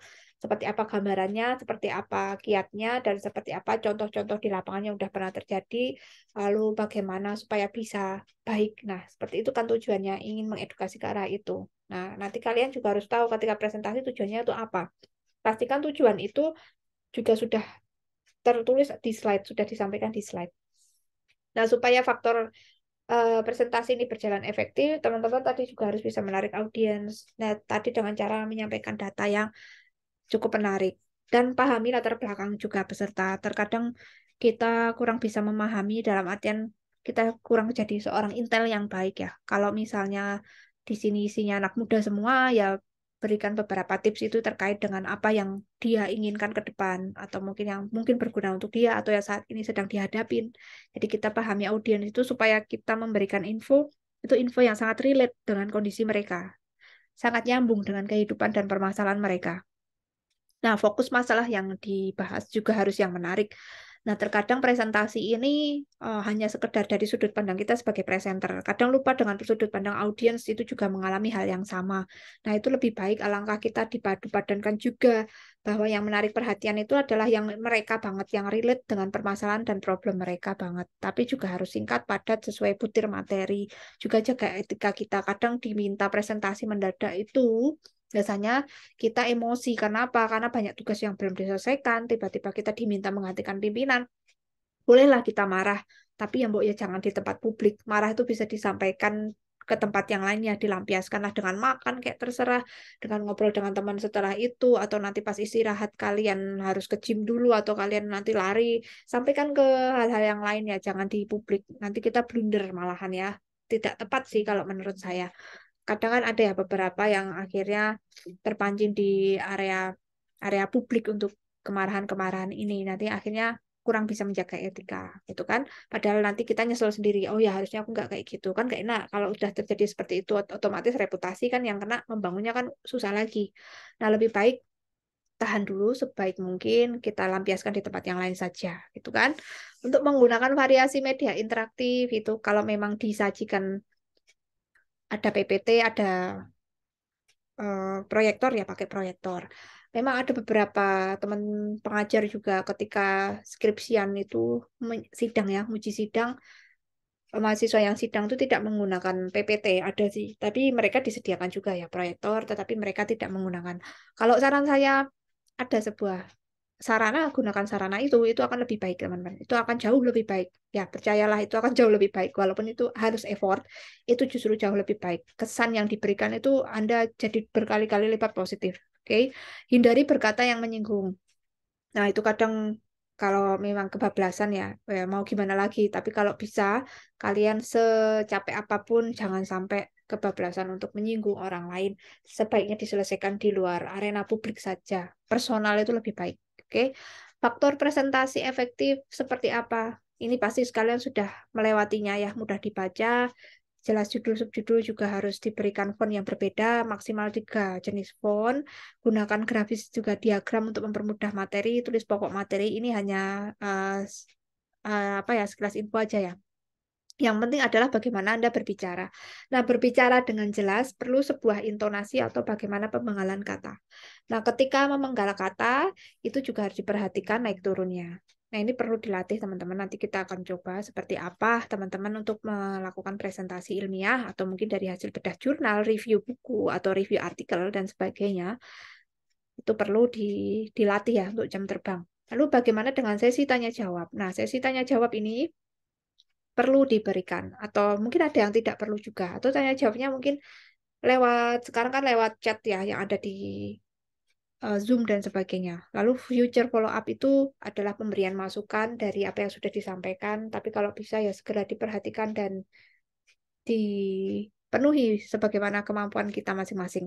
[SPEAKER 1] gambarannya, seperti apa kiatnya, dan seperti apa contoh-contoh di lapangan yang sudah pernah terjadi, lalu bagaimana supaya bisa baik. Nah, seperti itu kan tujuannya, ingin mengedukasi ke arah itu. Nah, nanti kalian juga harus tahu ketika presentasi tujuannya itu apa. Pastikan tujuan itu juga sudah tertulis di slide, sudah disampaikan di slide. Nah, supaya faktor presentasi ini berjalan efektif, teman-teman tadi juga harus bisa menarik audiens. Nah, tadi dengan cara menyampaikan data yang cukup menarik dan pahami latar belakang juga peserta. Terkadang kita kurang bisa memahami dalam artian kita kurang jadi seorang intel yang baik ya. Kalau misalnya di sini isinya anak muda semua, ya berikan beberapa tips itu terkait dengan apa yang dia inginkan ke depan atau mungkin yang mungkin berguna untuk dia atau yang saat ini sedang dihadapin. Jadi kita pahami audiens itu supaya kita memberikan info yang sangat relate dengan kondisi mereka, sangat nyambung dengan kehidupan dan permasalahan mereka. Nah, fokus masalah yang dibahas juga harus yang menarik. Nah, terkadang presentasi ini hanya sekedar dari sudut pandang kita sebagai presenter. Kadang lupa dengan sudut pandang audiens itu juga mengalami hal yang sama. Nah, itu lebih baik alangkah kita dipadu-padankan juga bahwa yang menarik perhatian itu adalah yang mereka banget, yang relate dengan permasalahan dan problem mereka banget. Tapi juga harus singkat, padat, sesuai butir materi. Juga jaga etika kita. Kadang diminta presentasi mendadak itu biasanya kita emosi. Karena apa? Karena banyak tugas yang belum diselesaikan, tiba-tiba kita diminta menggantikan pimpinan. Bolehlah kita marah, tapi ya mbok ya jangan di tempat publik. Marah itu bisa disampaikan ke tempat yang lainnya, dilampiaskanlah dengan makan kayak terserah, dengan ngobrol dengan teman setelah itu, atau nanti pas istirahat kalian harus ke gym dulu, atau kalian nanti lari, sampaikan ke hal-hal yang lain ya, jangan di publik. Nanti kita blunder malahan ya. Tidak tepat sih kalau menurut saya. Kadang kan ada ya beberapa yang akhirnya terpancing di area area publik untuk kemarahan-kemarahan ini. Nanti akhirnya kurang bisa menjaga etika, gitu kan? Padahal nanti kita nyesel sendiri. Oh ya harusnya aku nggak kayak gitu kan, nggak enak. Kalau udah terjadi seperti itu, otomatis reputasi kan yang kena, membangunnya kan susah lagi. Nah lebih baik tahan dulu sebaik mungkin, kita lampiaskan di tempat yang lain saja, gitu kan? Untuk menggunakan variasi media interaktif itu, kalau memang disajikan ada PPT, ada proyektor ya pakai proyektor. Memang ada beberapa teman pengajar juga ketika skripsian itu sidang ya, uji sidang, mahasiswa yang sidang itu tidak menggunakan PPT, ada sih. Tapi mereka disediakan juga ya proyektor, tetapi mereka tidak menggunakan. Kalau saran saya ada sebuah sarana, gunakan sarana itu akan lebih baik teman-teman, itu akan jauh lebih baik ya, percayalah itu akan jauh lebih baik, walaupun itu harus effort, itu justru jauh lebih baik, kesan yang diberikan itu Anda jadi berkali-kali lipat positif. Oke, hindari berkata yang menyinggung. Nah itu kadang kalau memang kebablasan ya, ya mau gimana lagi, tapi kalau bisa kalian secapek apapun jangan sampai kebablasan untuk menyinggung orang lain, sebaiknya diselesaikan di luar arena publik saja, personal itu lebih baik. Oke, faktor presentasi efektif seperti apa? Ini pasti sekalian sudah melewatinya ya, mudah dibaca, jelas judul subjudul, juga harus diberikan font yang berbeda, maksimal 3 jenis font. Gunakan grafis juga diagram untuk mempermudah materi. Tulis pokok materi ini hanya apa ya, sekilas info aja ya. Yang penting adalah bagaimana Anda berbicara. Nah, berbicara dengan jelas perlu sebuah intonasi atau bagaimana pemenggalan kata. Nah, ketika memenggal kata, itu juga harus diperhatikan naik turunnya. Nah, ini perlu dilatih teman-teman. Nanti kita akan coba seperti apa teman-teman untuk melakukan presentasi ilmiah atau mungkin dari hasil bedah jurnal, review buku, atau review artikel, dan sebagainya. Itu perlu dilatih ya untuk jam terbang. Lalu bagaimana dengan sesi tanya jawab? Nah, sesi tanya jawab ini perlu diberikan atau mungkin ada yang tidak perlu juga, atau tanya jawabnya mungkin lewat, sekarang kan lewat chat ya yang ada di Zoom dan sebagainya. Lalu future follow up itu adalah pemberian masukan dari apa yang sudah disampaikan, tapi kalau bisa ya segera diperhatikan dan dipenuhi sebagaimana kemampuan kita masing-masing.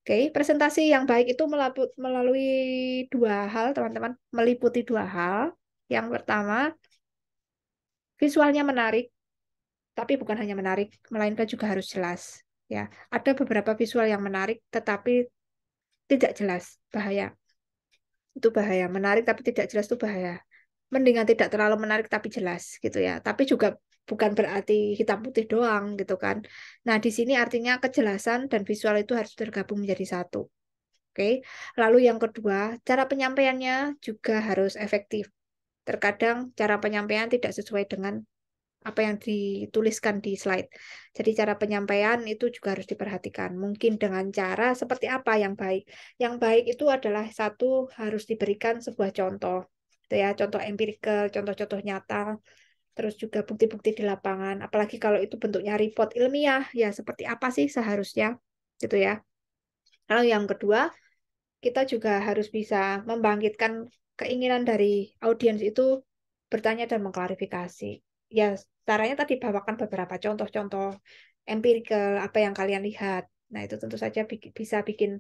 [SPEAKER 1] Oke, presentasi yang baik itu melalui dua hal, teman-teman, meliputi dua hal. Yang pertama, visualnya menarik, tapi bukan hanya menarik, melainkan juga harus jelas. Ya, ada beberapa visual yang menarik, tetapi tidak jelas, bahaya. Itu bahaya. Menarik tapi tidak jelas itu bahaya. Mendingan tidak terlalu menarik tapi jelas gitu ya. Tapi juga bukan berarti hitam putih doang gitu kan. Nah, di sini artinya kejelasan dan visual itu harus tergabung menjadi satu. Oke. Lalu yang kedua, cara penyampaiannya juga harus efektif. Terkadang cara penyampaian tidak sesuai dengan apa yang dituliskan di slide. Jadi cara penyampaian itu juga harus diperhatikan. Mungkin dengan cara seperti apa yang baik. Yang baik itu adalah satu, harus diberikan sebuah contoh. Itu ya, contoh empirikal, contoh-contoh nyata, terus juga bukti-bukti di lapangan. Apalagi kalau itu bentuknya report ilmiah, ya seperti apa sih seharusnya, gitu ya. Lalu yang kedua, kita juga harus bisa membangkitkan keinginan dari audiens itu bertanya dan mengklarifikasi. Ya, caranya tadi bawakan beberapa contoh-contoh empirikal apa yang kalian lihat. Nah, itu tentu saja bisa bikin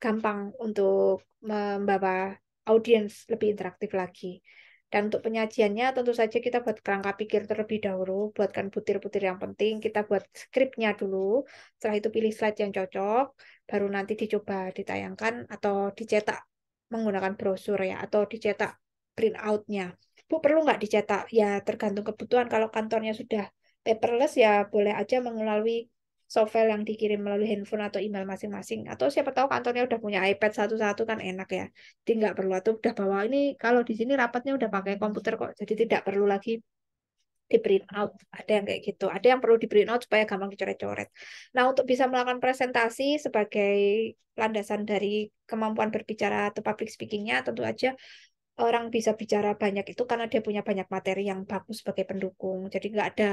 [SPEAKER 1] gampang untuk membawa audiens lebih interaktif lagi. Dan untuk penyajiannya tentu saja kita buat kerangka pikir terlebih dahulu, buatkan butir-butir yang penting, kita buat skripnya dulu, setelah itu pilih slide yang cocok, baru nanti dicoba ditayangkan atau dicetak menggunakan brosur ya, atau dicetak print out-nya. Bu, perlu nggak dicetak? Ya tergantung kebutuhan, kalau kantornya sudah paperless ya boleh aja melalui software yang dikirim melalui handphone atau email masing-masing. Atau siapa tahu kantornya udah punya iPad satu-satu kan enak ya. Jadi nggak perlu atau udah bawa ini kalau di sini rapatnya udah pakai komputer kok. Jadi tidak perlu lagi di print out. Ada yang kayak gitu. Ada yang perlu di print out supaya gampang dicoret-coret. Nah, untuk bisa melakukan presentasi sebagai landasan dari kemampuan berbicara atau public speakingnya tentu aja orang bisa bicara banyak itu karena dia punya banyak materi yang bagus sebagai pendukung. Jadi nggak ada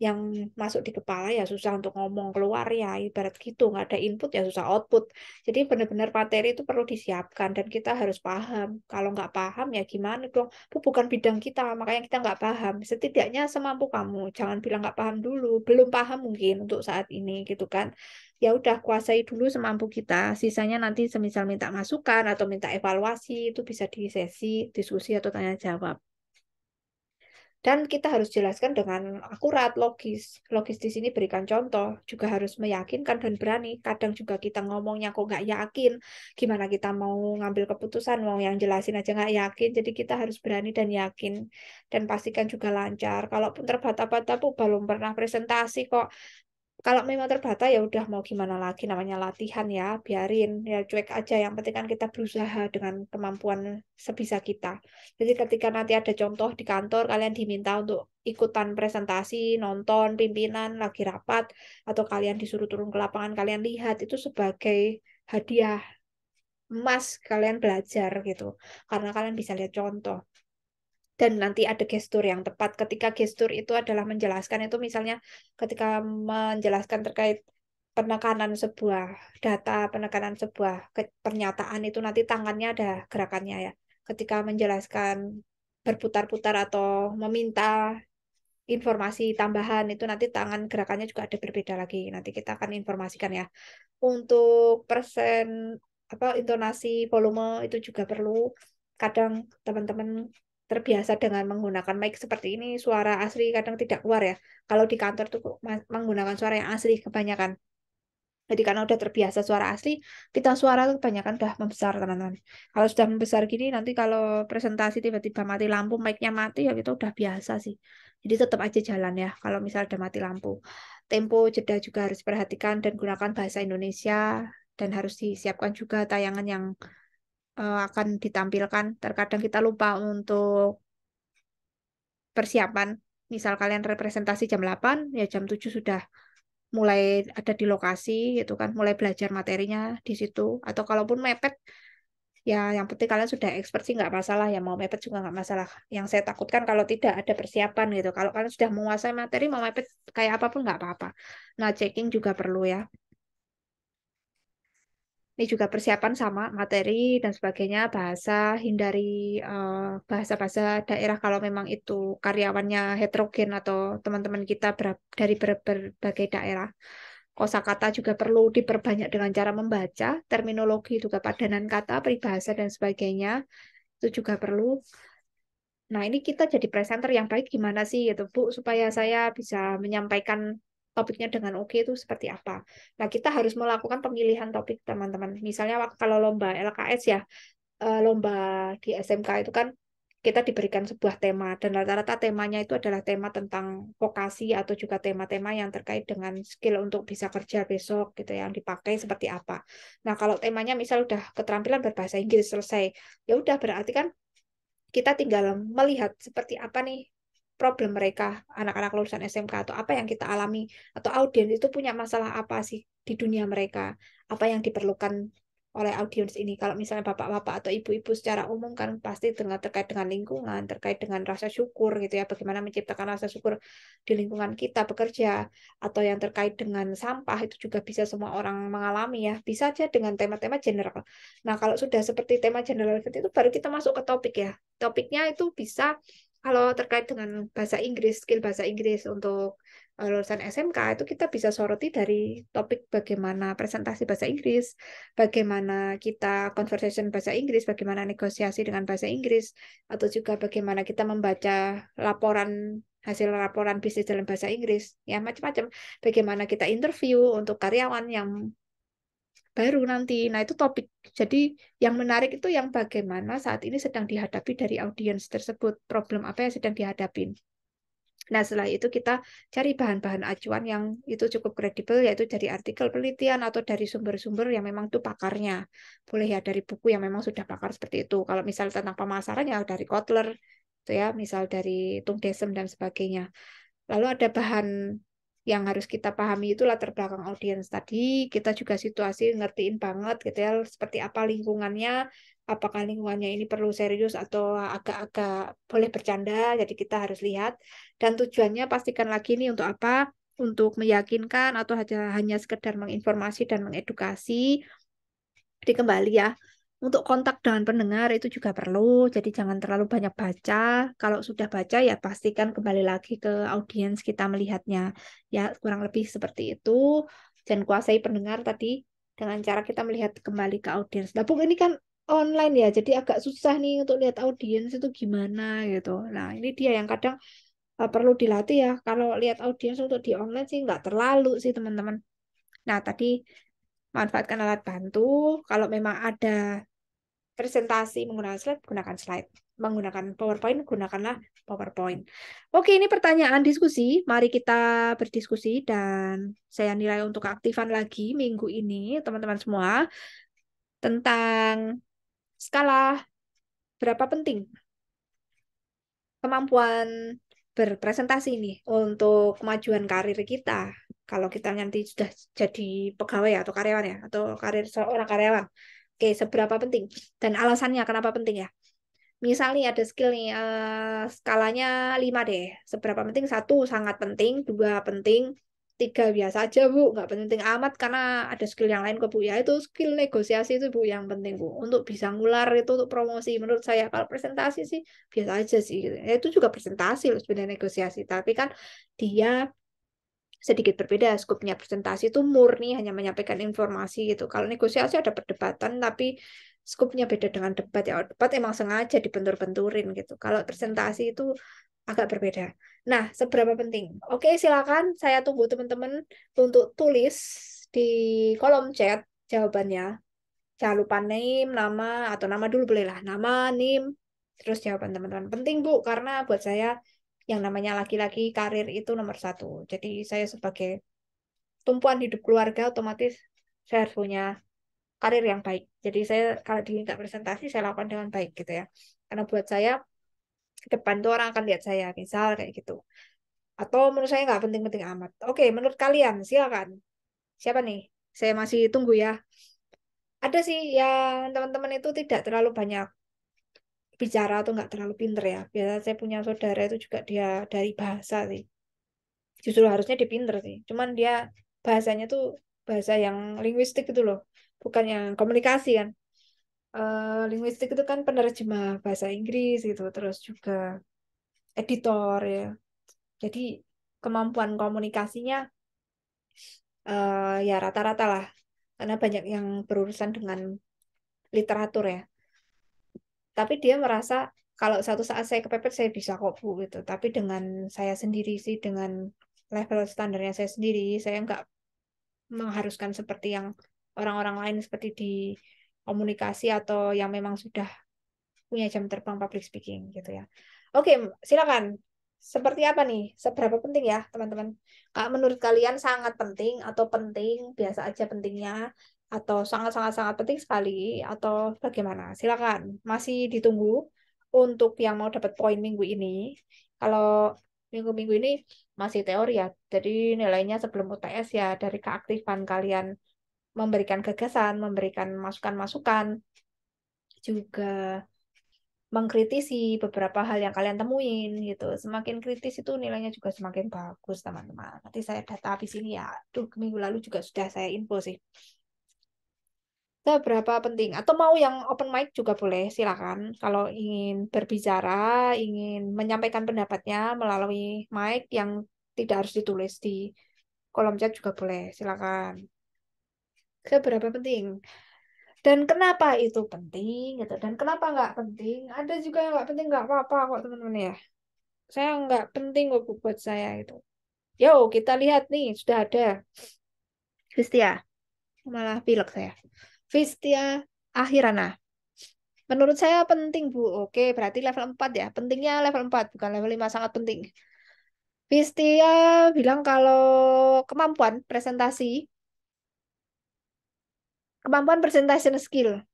[SPEAKER 1] yang masuk di kepala ya susah untuk ngomong keluar ya ibarat gitu. Nggak ada input ya susah output. Jadi benar-benar materi itu perlu disiapkan dan kita harus paham. Kalau nggak paham ya gimana dong? Itu bukan bidang kita, makanya kita nggak paham. Setidaknya semampu kamu. Jangan bilang nggak paham dulu. Belum paham mungkin untuk saat ini gitu kan. Ya udah kuasai dulu semampu kita. Sisanya nanti semisal minta masukan atau minta evaluasi itu bisa di sesi diskusi atau tanya jawab. Dan kita harus jelaskan dengan akurat, logis. Logis di sini berikan contoh, juga harus meyakinkan dan berani. Kadang juga kita ngomongnya kok nggak yakin, gimana kita mau ngambil keputusan, mau yang jelasin aja nggak yakin. Jadi kita harus berani dan yakin. Dan pastikan juga lancar. Kalaupun terbata-bata, Bu, belum pernah presentasi kok. Kalau memang terbata ya udah mau gimana lagi namanya latihan ya, biarin ya cuek aja. Yang penting kan kita berusaha dengan kemampuan sebisa kita. Jadi ketika nanti ada contoh di kantor kalian diminta untuk ikutan presentasi, nonton pimpinan lagi rapat atau kalian disuruh turun ke lapangan kalian lihat itu sebagai hadiah emas kalian belajar gitu. Karena kalian bisa lihat contoh dan nanti ada gestur yang tepat. Ketika gestur itu adalah menjelaskan itu misalnya ketika menjelaskan terkait penekanan sebuah data, penekanan sebuah pernyataan itu nanti tangannya ada gerakannya ya. Ketika menjelaskan berputar-putar atau meminta informasi tambahan itu nanti tangan gerakannya juga ada berbeda lagi. Nanti kita akan informasikan ya. Untuk persen apa intonasi volume itu juga perlu. Kadang teman-teman terbiasa dengan menggunakan mic seperti ini, suara asli kadang tidak keluar ya. Kalau di kantor tuh menggunakan suara yang asli kebanyakan. Jadi karena udah terbiasa suara asli, pita suara tuh kebanyakan udah membesar teman-teman. Kalau sudah membesar gini, nanti kalau presentasi tiba-tiba mati lampu, mic-nya mati ya itu udah biasa sih. Jadi tetap aja jalan ya kalau misal udah mati lampu. Tempo jeda juga harus perhatikan dan gunakan bahasa Indonesia dan harus disiapkan juga tayangan yang akan ditampilkan. Terkadang kita lupa untuk persiapan. Misal kalian representasi jam 8, ya jam 7 sudah mulai ada di lokasi gitu kan, mulai belajar materinya di situ. Atau kalaupun mepet, ya yang penting kalian sudah expert sih nggak masalah, ya mau mepet juga nggak masalah. Yang saya takutkan kalau tidak ada persiapan gitu. Kalau kalian sudah menguasai materi, mau mepet kayak apapun nggak apa-apa. Nah, checking juga perlu ya. Ini juga persiapan sama materi dan sebagainya, bahasa, hindari bahasa-bahasa daerah kalau memang itu karyawannya heterogen atau teman-teman kita dari berbagai daerah. Kosakata juga perlu diperbanyak dengan cara membaca, terminologi juga padanan kata, peribahasa dan sebagainya. Itu juga perlu. Nah, ini kita jadi presenter yang baik gimana sih gitu, Bu, supaya saya bisa menyampaikan topiknya dengan oke itu seperti apa. Nah, kita harus melakukan pemilihan topik, teman-teman. Misalnya kalau lomba LKS ya, lomba di SMK itu kan kita diberikan sebuah tema dan rata-rata temanya itu adalah tema tentang vokasi atau juga tema-tema yang terkait dengan skill untuk bisa kerja besok gitu yang dipakai seperti apa. Nah, kalau temanya misal udah keterampilan berbahasa Inggris selesai, ya udah berarti kan kita tinggal melihat seperti apa nih problem mereka, anak-anak lulusan SMK atau apa yang kita alami, atau audiens itu punya masalah apa sih di dunia mereka, apa yang diperlukan oleh audiens ini. Kalau misalnya bapak-bapak atau ibu-ibu secara umum kan pasti terkait dengan lingkungan, terkait dengan rasa syukur gitu ya, bagaimana menciptakan rasa syukur di lingkungan kita bekerja, atau yang terkait dengan sampah itu juga bisa semua orang mengalami ya, bisa aja dengan tema-tema general. Nah, kalau sudah seperti tema general itu baru kita masuk ke topik ya. Topiknya itu bisa kalau terkait dengan bahasa Inggris, skill bahasa Inggris untuk lulusan SMK itu kita bisa soroti dari topik bagaimana presentasi bahasa Inggris, bagaimana kita conversation bahasa Inggris, bagaimana negosiasi dengan bahasa Inggris, atau juga bagaimana kita membaca laporan hasil laporan bisnis dalam bahasa Inggris, ya macam-macam. Bagaimana kita interview untuk karyawan yang baru nanti. Nah, itu topik. Jadi yang menarik itu yang bagaimana saat ini sedang dihadapi dari audiens tersebut, problem apa yang sedang dihadapin. Nah, setelah itu kita cari bahan-bahan acuan yang itu cukup kredibel, yaitu dari artikel penelitian atau dari sumber-sumber yang memang itu pakarnya. Boleh ya dari buku yang memang sudah pakar seperti itu. Kalau misal tentang pemasaran ya dari Kotler, itu ya, misal dari Tung Desem dan sebagainya. Lalu ada bahan yang harus kita pahami itu latar belakang audiens tadi, kita juga situasi ngertiin banget gitu ya, seperti apa lingkungannya, apakah lingkungannya ini perlu serius atau agak-agak boleh bercanda, jadi kita harus lihat. Dan tujuannya pastikan lagi nih untuk apa? Untuk meyakinkan atau hanya sekedar menginformasi dan mengedukasi. Jadi kembali ya, untuk kontak dengan pendengar itu juga perlu, jadi jangan terlalu banyak baca. Kalau sudah baca ya pastikan kembali lagi ke audiens kita melihatnya. Ya kurang lebih seperti itu. Dan kuasai pendengar tadi dengan cara kita melihat kembali ke audiens. Nah, Bu, ini kan online ya, jadi agak susah nih untuk lihat audiens itu gimana gitu. Nah, ini dia yang kadang perlu dilatih ya. Kalau lihat audiens untuk di online sih nggak terlalu sih teman-teman. Nah, tadi manfaatkan alat bantu. Kalau memang ada presentasi menggunakan slide, gunakan slide. Menggunakan PowerPoint, gunakanlah PowerPoint. Oke, ini pertanyaan diskusi. Mari kita berdiskusi dan saya nilai untuk keaktifan lagi minggu ini, teman-teman semua, tentang skala berapa penting kemampuan berpresentasi nih untuk kemajuan karir kita. Kalau kita nanti sudah jadi pegawai atau karyawan ya, atau karir seorang karyawan. Oke, seberapa penting? Dan alasannya kenapa penting ya? Misal nih ada skill nih, skalanya 5 deh. Seberapa penting? Satu, sangat penting. Dua, penting. Tiga, biasa aja, Bu. Nggak penting amat karena ada skill yang lain kok, Bu. Ya, itu skill negosiasi itu, Bu, yang penting, Bu. Untuk bisa ngular itu untuk promosi. Menurut saya, kalau presentasi sih biasa aja sih. Gitu. Ya, itu juga presentasi loh sebenarnya negosiasi. Tapi kan dia sedikit berbeda. Skupnya presentasi itu murni hanya menyampaikan informasi gitu. Kalau negosiasi ada perdebatan, tapi skupnya beda dengan debat ya. Debat emang sengaja dibentur-benturin gitu. Kalau presentasi itu agak berbeda. Nah, seberapa penting? Oke, silakan saya tunggu teman-teman untuk tulis di kolom chat jawabannya. Jangan lupa name, nama, atau nama dulu boleh lah. Nama, name, terus jawaban teman-teman. Penting, Bu, karena buat saya yang namanya laki-laki karir itu nomor satu. Jadi saya sebagai tumpuan hidup keluarga otomatis saya harus punya karir yang baik. Jadi saya kalau diminta presentasi saya lakukan dengan baik gitu ya. Karena buat saya ke depan tuh orang akan lihat saya misal kayak gitu. Atau menurut saya nggak penting-penting amat. Oke, menurut kalian silakan. Siapa nih? Saya masih tunggu ya. Ada sih yang teman-teman itu tidak terlalu banyak bicara atau nggak terlalu pinter ya. Biasa saya punya saudara itu juga dia dari bahasa sih. Justru harusnya dipinter sih. Cuman dia bahasanya tuh bahasa yang linguistik itu loh. Bukan yang komunikasi kan. Linguistik itu kan penerjemah bahasa Inggris gitu. Terus juga editor ya. Jadi kemampuan komunikasinya ya rata-rata lah. Karena banyak yang berurusan dengan literatur ya. Tapi dia merasa kalau satu saat saya kepepet saya bisa kok Bu gitu. Tapi dengan saya sendiri sih dengan level standarnya saya sendiri, saya nggak mengharuskan seperti yang orang-orang lain seperti di komunikasi atau yang memang sudah punya jam terbang public speaking gitu ya. Oke, silakan. Seperti apa nih? Seberapa penting ya, teman-teman? Kak, menurut kalian sangat penting atau penting, biasa aja pentingnya, atau sangat-sangat-sangat penting sekali, atau bagaimana? Silakan. Masih ditunggu untuk yang mau dapat poin minggu ini. Kalau minggu-minggu ini masih teori ya, jadi nilainya sebelum UTS ya dari keaktifan kalian memberikan gagasan, memberikan masukan-masukan, juga mengkritisi beberapa hal yang kalian temuin gitu. Semakin kritis itu nilainya juga semakin bagus, teman-teman. Nanti saya data habis ini ya. Tuh, minggu lalu juga sudah saya info sih. Seberapa penting? Atau mau yang open mic juga boleh, silakan. Kalau ingin berbicara, ingin menyampaikan pendapatnya melalui mic yang Tidak harus ditulis di kolom chat juga boleh, silakan. Seberapa penting? Dan kenapa itu penting gitu? Dan kenapa nggak penting? Ada juga yang nggak penting, nggak apa-apa kok teman-teman ya. Saya nggak penting kok buat saya itu. Yo, kita lihat nih, sudah ada. Vistia, malah pilek saya. Vistia Akhirana. Menurut saya penting, Bu. Oke, berarti level 4 ya. Pentingnya level 4 bukan level 5 sangat penting. Vistia bilang kalau kemampuan presentasi, kemampuan presentation skill.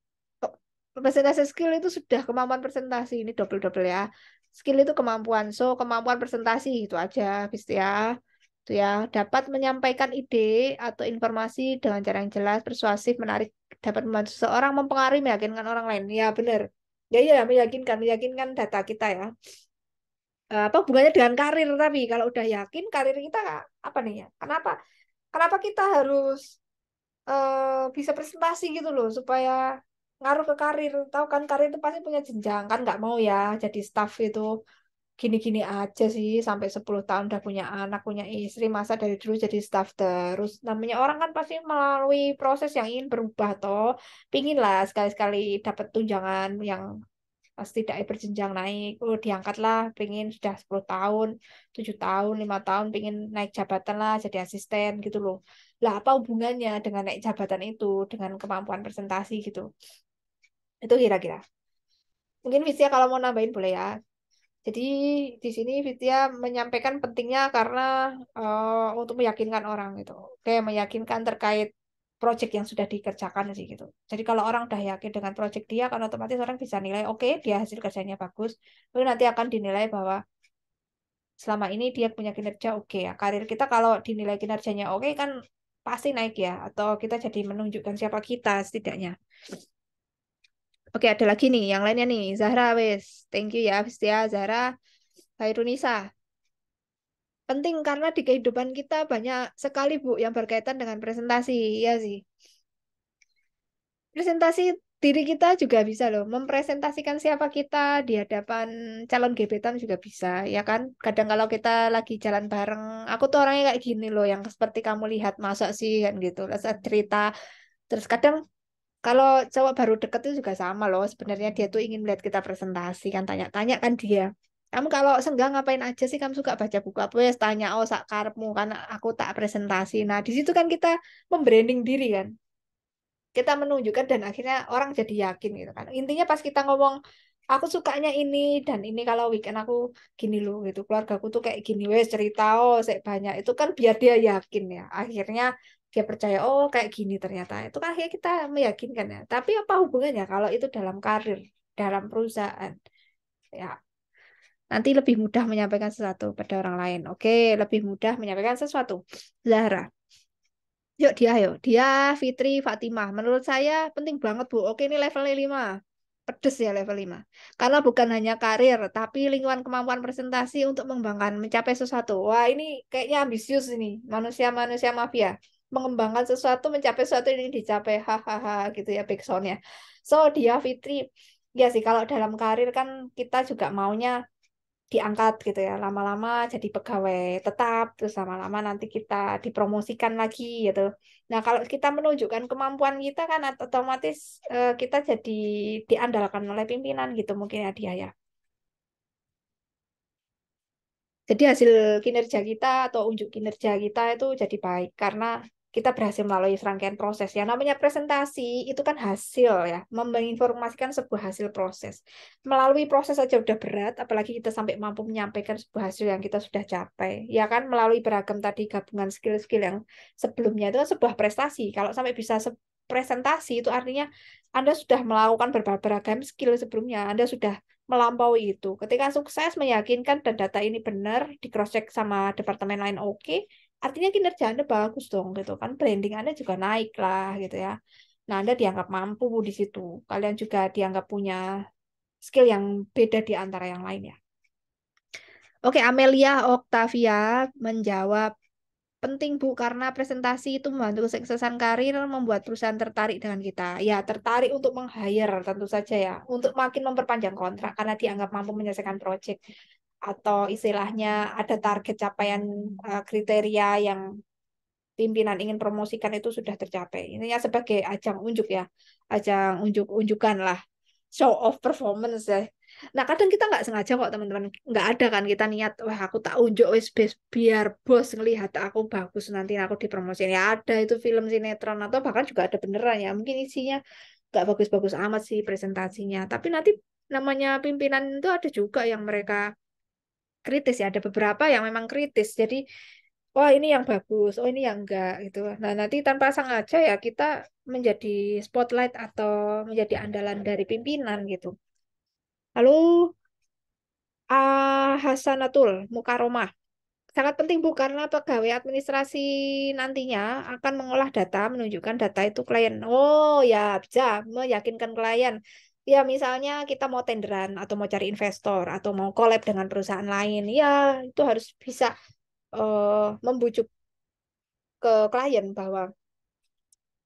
[SPEAKER 1] Presentasi skill itu sudah kemampuan presentasi. Ini double-double ya. Skill itu kemampuan. So, kemampuan presentasi itu aja, Vistia. Itu ya, dapat menyampaikan ide atau informasi dengan cara yang jelas, persuasif, menarik, dapat membantu seseorang mempengaruhi, meyakinkan orang lain. Ya, benar. Ya, ya, meyakinkan, meyakinkan data kita ya. Apa hubungannya dengan karir tapi kalau udah yakin karir kita apa nih ya? Kenapa? Kenapa kita harus bisa presentasi gitu loh supaya ngaruh ke karir. Tahu kan karir itu pasti punya jenjang kan nggak mau ya jadi staff itu gini-gini aja sih sampai 10 tahun udah punya anak, punya istri, masa dari dulu jadi staff terus. Namanya orang kan pasti melalui proses yang ingin berubah toh. Pingin lah sekali-sekali dapat tunjangan yang setidaknya berjenjang naik. Oh, diangkat lah, pengen sudah 10 tahun, 7 tahun, 5 tahun, pengen naik jabatan lah, jadi asisten gitu loh. Lah, apa hubungannya dengan naik jabatan itu, dengan kemampuan presentasi gitu? Itu kira-kira. Mungkin Visya kalau mau nambahin boleh ya. Jadi di sini Vidya menyampaikan pentingnya karena untuk meyakinkan orang gitu. Oke, meyakinkan terkait proyek yang sudah dikerjakan sih gitu. Jadi kalau orang udah yakin dengan proyek dia, kan otomatis orang bisa nilai, oke, dia hasil kerjanya bagus. Lalu nanti akan dinilai bahwa selama ini dia punya kinerja oke ya. Karir kita kalau dinilai kinerjanya oke kan pasti naik ya. Atau kita jadi menunjukkan siapa kita setidaknya. Oke, ada lagi nih, yang lainnya nih. Zahra, wes. Thank you ya, Vistia, Zahra. Hairunisa. Penting karena di kehidupan kita banyak sekali Bu yang berkaitan dengan presentasi. Ya sih. Presentasi diri kita juga bisa loh. Mempresentasikan siapa kita di hadapan calon gebetan juga bisa. Ya kan? Kadang kalau kita lagi jalan bareng. Aku tuh orangnya kayak gini loh. Yang seperti kamu lihat. Masa sih kan gitu. Terus cerita. Terus kadang kalau cowok baru deket itu juga sama loh. Sebenarnya dia tuh ingin melihat kita presentasi kan. Tanya-tanya kan dia. Kamu kalau senggang ngapain aja sih? Kamu suka baca buku apa ya? Tanya, oh sak karepmu kan aku tak presentasi. Nah, di situ kan kita membranding diri kan. Kita menunjukkan dan akhirnya orang jadi yakin gitu kan. Intinya pas kita ngomong aku sukanya ini dan ini kalau weekend aku gini loh gitu. Keluargaku tuh kayak gini wes cerita oh saya banyak. Itu kan biar dia yakin ya. Akhirnya dia percaya oh kayak gini ternyata. Itu kan akhirnya kita meyakinkan ya. Tapi apa hubungannya kalau itu dalam karir, dalam perusahaan? Ya, nanti lebih mudah menyampaikan sesuatu pada orang lain. Oke, lebih mudah menyampaikan sesuatu. Zahra. Yuk dia, yuk. Dia Fitri Fatimah. Menurut saya penting banget, Bu. Oke, ini levelnya 5. Pedes ya level 5. Karena bukan hanya karir, tapi lingkungan kemampuan presentasi untuk mengembangkan, mencapai sesuatu. Wah, ini kayaknya ambisius ini. Manusia-manusia mafia. Mengembangkan sesuatu, mencapai sesuatu ini dicapai. Hahaha, gitu ya backsoundnya. So, dia Fitri. Ya sih, kalau dalam karir kan kita juga maunya diangkat gitu ya lama-lama jadi pegawai tetap terus lama-lama nanti kita dipromosikan lagi gitu. Nah kalau kita menunjukkan kemampuan kita kan otomatis kita jadi diandalkan oleh pimpinan gitu mungkin ya dia ya. Jadi hasil kinerja kita atau unjuk kinerja kita itu jadi baik karena kita berhasil melalui serangkaian proses. Yang namanya presentasi itu kan hasil ya, menginformasikan sebuah hasil proses. Melalui proses saja udah berat, apalagi kita sampai mampu menyampaikan sebuah hasil yang kita sudah capai. Ya kan melalui beragam tadi gabungan skill-skill yang sebelumnya itu kan sebuah prestasi. Kalau sampai bisa presentasi itu artinya Anda sudah melakukan beragam skill sebelumnya. Anda sudah melampaui itu. Ketika sukses meyakinkan dan data ini benar, di cross check sama departemen lain oke, artinya kinerja Anda bagus dong gitu kan. Branding Anda juga naik lah gitu ya. Nah, Anda dianggap mampu di situ. Kalian juga dianggap punya skill yang beda di antara yang lain ya. Oke, Amelia Octavia menjawab penting Bu karena presentasi itu membantu kesuksesan karir, membuat perusahaan tertarik dengan kita. Ya, tertarik untuk meng-hire tentu saja ya, untuk makin memperpanjang kontrak karena dianggap mampu menyelesaikan proyek. atau istilahnya ada target capaian kriteria yang pimpinan ingin promosikan itu sudah tercapai. Intinya sebagai ajang unjuk ya, ajang unjuk-unjukan lah, show of performance ya. Nah kadang kita nggak sengaja kok teman-teman, nggak ada kan kita niat, wah aku tak unjuk wes biar bos ngelihat aku bagus nanti aku dipromosiin. Ya ada itu film sinetron atau bahkan juga ada beneran ya, mungkin isinya nggak bagus-bagus amat sih presentasinya, tapi nanti namanya pimpinan itu ada juga yang mereka kritis ya, ada beberapa yang memang kritis. Jadi wah ini yang bagus, oh ini yang enggak gitu. Nah nanti tanpa sengaja ya kita menjadi spotlight atau menjadi andalan dari pimpinan gitu. Lalu Hasanatul Mukaromah sangat penting Bu karena pegawai administrasi nantinya akan mengolah data, menunjukkan data itu klien. Oh ya bisa meyakinkan klien. Ya misalnya kita mau tenderan atau mau cari investor atau mau collab dengan perusahaan lain, ya itu harus bisa membujuk ke klien bahwa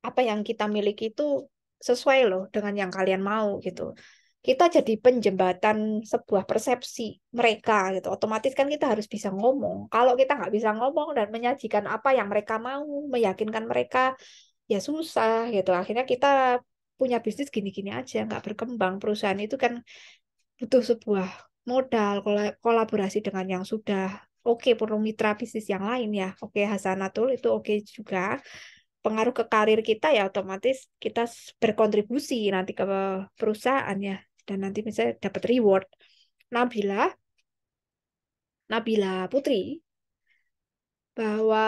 [SPEAKER 1] apa yang kita miliki itu sesuai loh dengan yang kalian mau gitu. Kita jadi penjembatan sebuah persepsi mereka gitu. Otomatis kan kita harus bisa ngomong. Kalau kita nggak bisa ngomong dan menyajikan apa yang mereka mau, meyakinkan mereka, ya susah gitu. Akhirnya kita punya bisnis gini-gini aja, nggak berkembang. Perusahaan itu kan butuh sebuah modal, kolaborasi dengan yang sudah oke, perlu mitra bisnis yang lain ya. Oke, Hasanatul itu oke juga. Pengaruh ke karir kita ya otomatis kita berkontribusi nanti ke perusahaan ya. Dan nanti misalnya dapat reward. Nabila, Nabila Putri, bahwa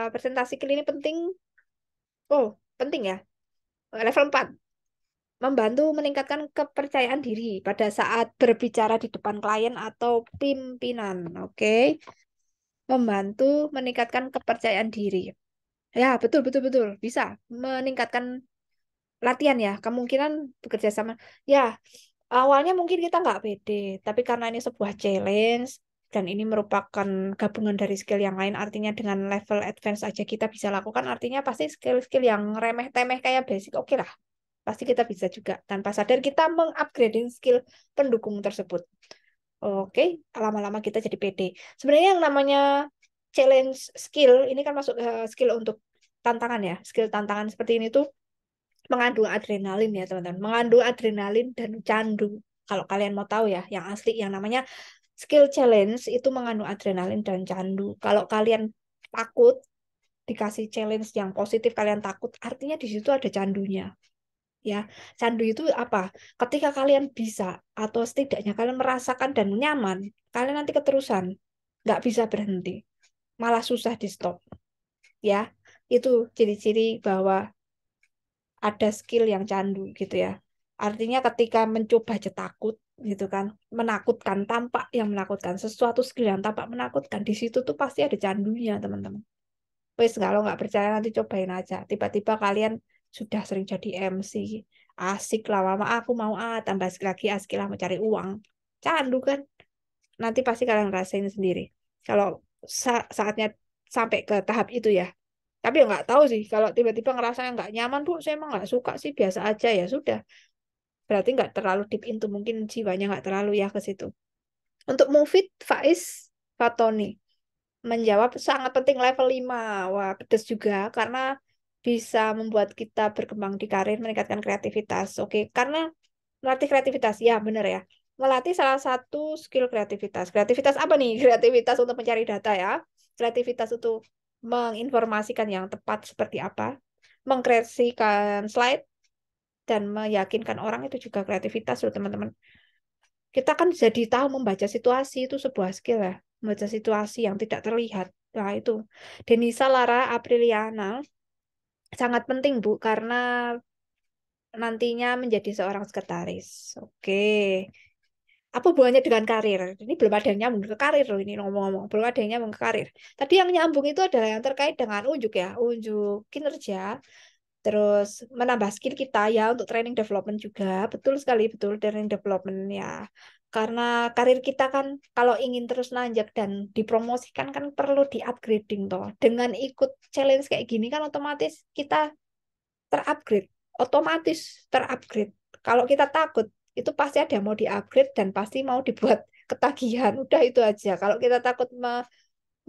[SPEAKER 1] presentasi skill ini penting. Oh, penting ya. Level 4 membantu meningkatkan kepercayaan diri pada saat berbicara di depan klien atau pimpinan. Oke, membantu meningkatkan kepercayaan diri. Ya, betul betul betul. Bisa meningkatkan latihan ya, kemungkinan bekerja sama. Ya, awalnya mungkin kita nggak pede, tapi karena ini sebuah challenge dan ini merupakan gabungan dari skill yang lain, artinya dengan level advance aja kita bisa lakukan, artinya pasti skill-skill yang remeh-temeh kayak basic, oke lah. Pasti kita bisa juga. Tanpa sadar kita mengupgrading skill pendukung tersebut. Oke, lama-lama kita jadi pede. Sebenarnya yang namanya challenge skill, ini kan masuk skill untuk tantangan ya. Skill tantangan seperti ini tuh mengandung adrenalin ya teman-teman. Mengandung adrenalin dan candu. Kalau kalian mau tahu ya, yang asli yang namanya skill challenge itu mengandung adrenalin dan candu. Kalau kalian takut dikasih challenge yang positif, kalian takut, artinya di situ ada candunya. Ya, candu itu apa? Ketika kalian bisa atau setidaknya kalian merasakan dan nyaman, kalian nanti keterusan, nggak bisa berhenti, malah susah di stop. Ya, itu ciri-ciri bahwa ada skill yang candu gitu ya. Artinya ketika mencoba aja takut gitu kan, menakutkan tampak yang menakutkan, sesuatu skill yang tampak menakutkan di situ tuh pasti ada candunya teman-teman. Wes kalau nggak percaya nanti cobain aja. Tiba-tiba kalian sudah sering jadi MC, asik lama-lama aku mau tambah skill lagi, asik lah mau cari uang. Candu kan? Nanti pasti kalian rasain sendiri. Kalau saatnya sampai ke tahap itu ya. Tapi ya nggak tahu sih, kalau tiba-tiba ngerasa nggak nyaman, Bu, saya emang nggak suka sih, biasa aja ya sudah. Berarti nggak terlalu deep into, mungkin jiwanya nggak terlalu ya ke situ. Untuk Mufid, Faiz, Fatoni menjawab sangat penting level 5. Wah, pedes juga karena bisa membuat kita berkembang di karir, meningkatkan kreativitas. Oke, karena melatih kreativitas, ya benar ya. Melatih salah satu skill kreativitas. Kreativitas apa nih? Kreativitas untuk mencari data ya. Kreativitas untuk menginformasikan yang tepat seperti apa. Mengkreasikan slide dan meyakinkan orang itu juga kreativitas loh teman-teman. Kita kan jadi tahu membaca situasi itu sebuah skill ya. Membaca situasi yang tidak terlihat. Nah itu. Denisa Lara Apriliana sangat penting Bu karena nantinya menjadi seorang sekretaris. Oke. Apa hubungannya dengan karir? Ini belum ada yang nyambung ke karir loh ini ngomong-ngomong. Belum ada yang nyambung ke karir. Tadi yang nyambung itu adalah yang terkait dengan unjuk ya. Unjuk kinerja. Terus menambah skill kita ya untuk training development juga. Betul sekali, betul training development ya. Karena karir kita kan kalau ingin terus nanjak dan dipromosikan kan perlu di-upgrading toh. Dengan ikut challenge kayak gini kan otomatis kita terupgrade. Otomatis terupgrade. Kalau kita takut, itu pasti ada yang mau di-upgrade dan pasti mau dibuat ketagihan. Udah itu aja. Kalau kita takut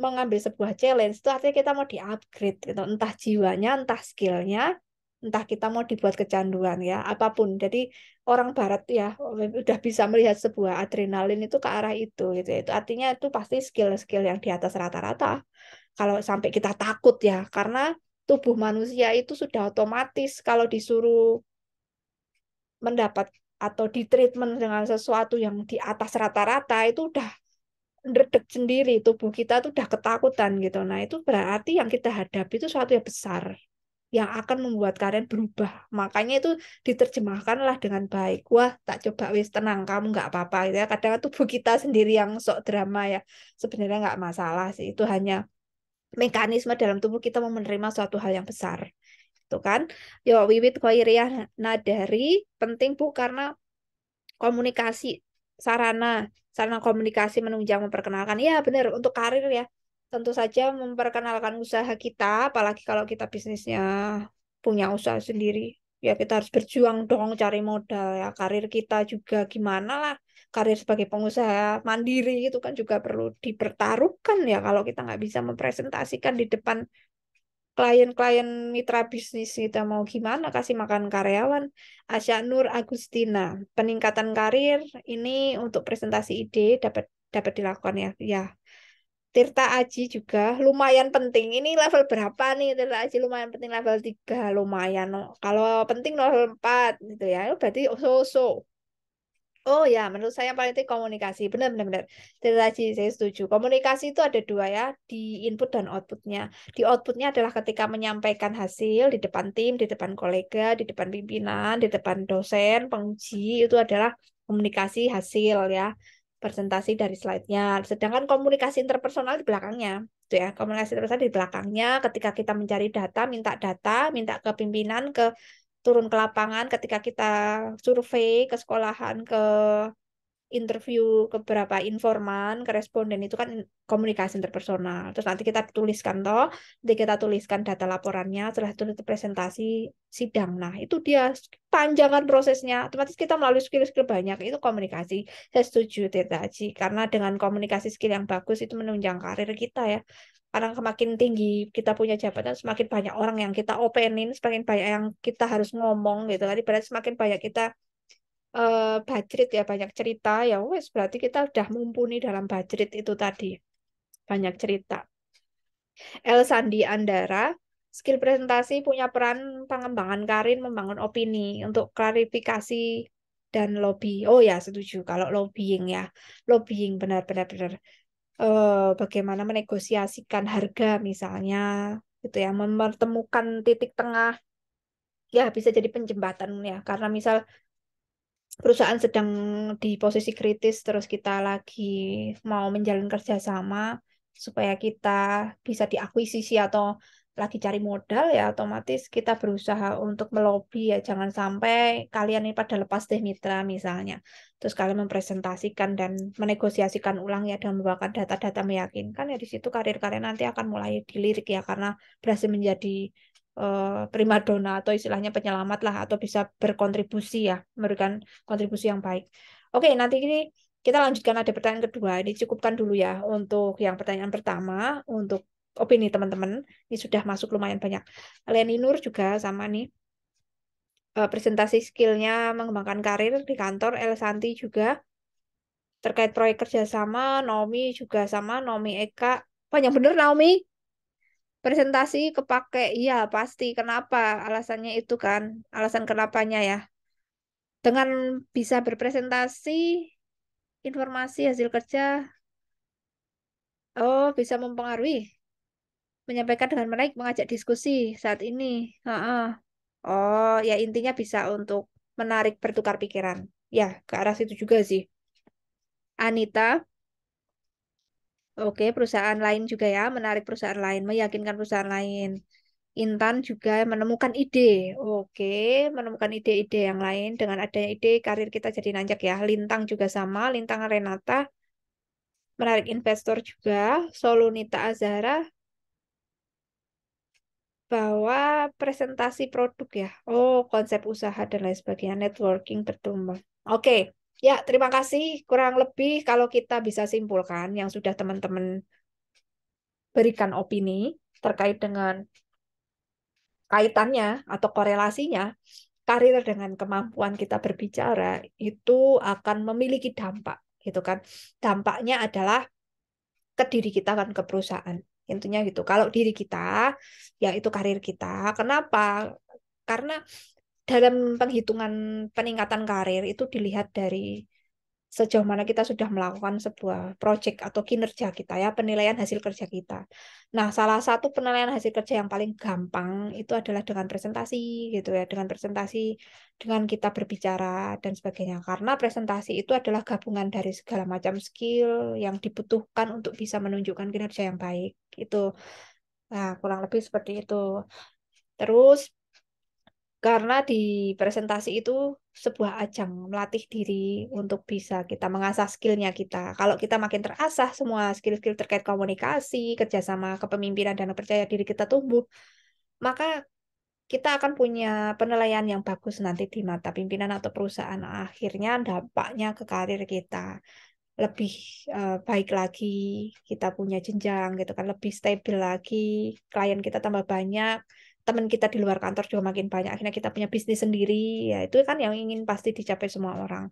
[SPEAKER 1] mengambil sebuah challenge, itu artinya kita mau di-upgrade gitu. Entah jiwanya, entah skillnya, entah kita mau dibuat kecanduan ya, apapun. Jadi orang Barat ya udah bisa melihat sebuah adrenalin itu ke arah itu gitu. Itu artinya itu pasti skill-skill yang di atas rata-rata. Kalau sampai kita takut ya, karena tubuh manusia itu sudah otomatis kalau disuruh mendapat atau di treatment dengan sesuatu yang di atas rata-rata itu udah ndredeg sendiri, tubuh kita tuh udah ketakutan gitu. Nah, itu berarti yang kita hadapi itu sesuatu yang besar yang akan membuat kalian berubah. Makanya itu diterjemahkanlah dengan baik. Wah, tak coba wis tenang, kamu nggak apa-apa gitu ya. Kadang tubuh kita sendiri yang sok drama ya. Sebenarnya nggak masalah sih. Itu hanya mekanisme dalam tubuh kita mau menerima suatu hal yang besar. Itu kan. Yo, wiwit khairiyah nadari penting Bu karena komunikasi sarana sarana komunikasi menunjang memperkenalkan ya benar untuk karir ya tentu saja memperkenalkan usaha kita apalagi kalau kita bisnisnya punya usaha sendiri ya kita harus berjuang dong cari modal ya karir kita juga gimana lah karir sebagai pengusaha mandiri itu kan juga perlu dipertaruhkan ya kalau kita nggak bisa mempresentasikan di depan klien-klien mitra bisnis kita mau gimana kasih makan karyawan. Asya Nur Agustina, peningkatan karir ini untuk presentasi ide dapat dapat dilakukan ya. Ya, Tirta Aji juga lumayan penting. Ini level berapa nih Tirta Aji lumayan penting level 3 lumayan. No. Kalau penting level 4 gitu ya. Itu berarti so-so. Oh ya, menurut saya yang paling penting komunikasi. Benar, benar, benar. Dari tadi saya setuju. Komunikasi itu ada dua ya, di input dan outputnya. Di outputnya adalah ketika menyampaikan hasil di depan tim, di depan kolega, di depan pimpinan, di depan dosen, penguji, itu adalah komunikasi hasil ya, presentasi dari slide-nya. Sedangkan komunikasi interpersonal di belakangnya. Itu ya, komunikasi interpersonal di belakangnya ketika kita mencari data, minta ke pimpinan, ke turun ke lapangan ketika kita survei ke sekolahan, ke interview ke beberapa informan, ke responden itu kan komunikasi interpersonal. Terus nanti kita tuliskan toh, nanti kita tuliskan data laporannya, setelah itu presentasi sidang. Nah, itu dia panjangan prosesnya. Otomatis kita melalui skill-skill banyak itu komunikasi. Saya setuju Tirta Haji, karena dengan komunikasi skill yang bagus itu menunjang karir kita ya. Karena semakin tinggi kita punya jabatan, semakin banyak orang yang kita openin, semakin banyak yang kita harus ngomong gitu kan. Berarti semakin banyak kita bajrit ya banyak cerita ya wes berarti kita udah mumpuni dalam bajrit itu tadi banyak cerita. El Sandi Andara skill presentasi punya peran pengembangan karir membangun opini untuk klarifikasi dan lobby. Oh ya setuju kalau lobbying ya lobbying benar-benar benar. Bagaimana menegosiasikan harga misalnya gitu ya mempertemukan titik tengah ya bisa jadi penjembatan ya karena misal perusahaan sedang di posisi kritis, terus kita lagi mau menjalin kerjasama supaya kita bisa diakuisisi atau lagi cari modal ya otomatis kita berusaha untuk melobi ya jangan sampai kalian ini pada lepas deh mitra misalnya. Terus kalian mempresentasikan dan menegosiasikan ulang ya dan membawakan data-data meyakinkan ya di situ karir kalian nanti akan mulai dilirik ya karena berhasil menjadi primadona atau istilahnya penyelamat lah atau bisa berkontribusi ya memberikan kontribusi yang baik. Oke, nanti ini kita lanjutkan ada pertanyaan kedua. Ini cukupkan dulu ya untuk yang pertanyaan pertama untuk opini teman-teman. Ini sudah masuk lumayan banyak. Leni Nur juga sama nih presentasi skillnya mengembangkan karir di kantor. El Santi juga terkait proyek kerjasama. Naomi juga sama. Naomi Eka. Banyak bener Naomi. Presentasi kepake. Iya pasti. Kenapa? Alasannya itu kan. Alasan kenapanya ya. Dengan bisa berpresentasi informasi hasil kerja, oh bisa mempengaruhi, menyampaikan dengan menarik, mengajak diskusi saat ini. Heeh. Oh, ya intinya bisa untuk menarik bertukar pikiran. Ya, ke arah situ juga sih. Anita, oke, perusahaan lain juga ya, menarik perusahaan lain, meyakinkan perusahaan lain. Intan juga menemukan ide. Oke, menemukan ide-ide yang lain. Dengan adanya ide, karir kita jadi nanjak ya. Lintang juga sama, Lintang Renata, menarik investor juga. Solunita Azhara, bahwa presentasi produk ya. Oh, konsep usaha dan lain sebagainya, networking bertumbuh. Oke. Ya, terima kasih. Kurang lebih kalau kita bisa simpulkan yang sudah teman-teman berikan opini terkait dengan kaitannya atau korelasinya, karir dengan kemampuan kita berbicara itu akan memiliki dampak, gitu kan. Dampaknya adalah ke diri kita kan ke perusahaan. Intinya gitu. Kalau diri kita, ya itu karir kita. Kenapa? Karena dalam penghitungan peningkatan karir itu dilihat dari sejauh mana kita sudah melakukan sebuah proyek atau kinerja kita ya, penilaian hasil kerja kita. Nah, salah satu penilaian hasil kerja yang paling gampang itu adalah dengan presentasi gitu ya, dengan presentasi, dengan kita berbicara dan sebagainya. Karena presentasi itu adalah gabungan dari segala macam skill yang dibutuhkan untuk bisa menunjukkan kinerja yang baik. Itu, nah, kurang lebih seperti itu. Terus karena di presentasi itu sebuah ajang melatih diri untuk bisa kita mengasah skillnya kita. Kalau kita makin terasah semua skill-skill terkait komunikasi, kerjasama, kepemimpinan, dan percaya diri kita tumbuh, maka kita akan punya penilaian yang bagus nanti di mata pimpinan atau perusahaan. Akhirnya dampaknya ke karir kita lebih baik lagi, kita punya jenjang gitu kan, lebih stabil lagi, klien kita tambah banyak, teman kita di luar kantor juga makin banyak, akhirnya kita punya bisnis sendiri, ya itu kan yang ingin pasti dicapai semua orang.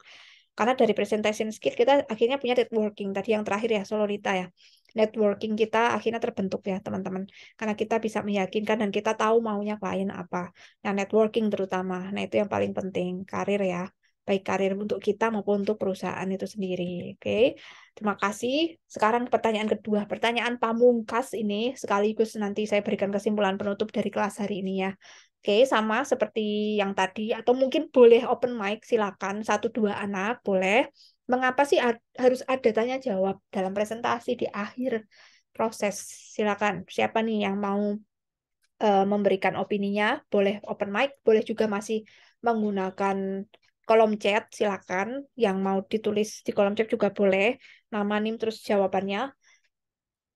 [SPEAKER 1] Karena dari presentation skill kita akhirnya punya networking, tadi yang terakhir ya, Solorita ya. Networking kita akhirnya terbentuk ya teman-teman. Karena kita bisa meyakinkan dan kita tahu maunya klien apa. Nah, networking terutama. Nah, itu yang paling penting, karir ya, baik karir untuk kita maupun untuk perusahaan itu sendiri. Oke, terima kasih. Sekarang pertanyaan kedua, pertanyaan pamungkas ini sekaligus nanti saya berikan kesimpulan penutup dari kelas hari ini ya. Oke, sama seperti yang tadi, atau mungkin boleh open mic, silakan satu dua anak boleh. Mengapa sih harus ada tanya jawab dalam presentasi di akhir proses? Silakan, siapa nih yang mau memberikan opininya, boleh open mic, boleh juga masih menggunakan kolom chat, silakan. Yang mau ditulis di kolom chat juga boleh, nama, NIM, terus jawabannya.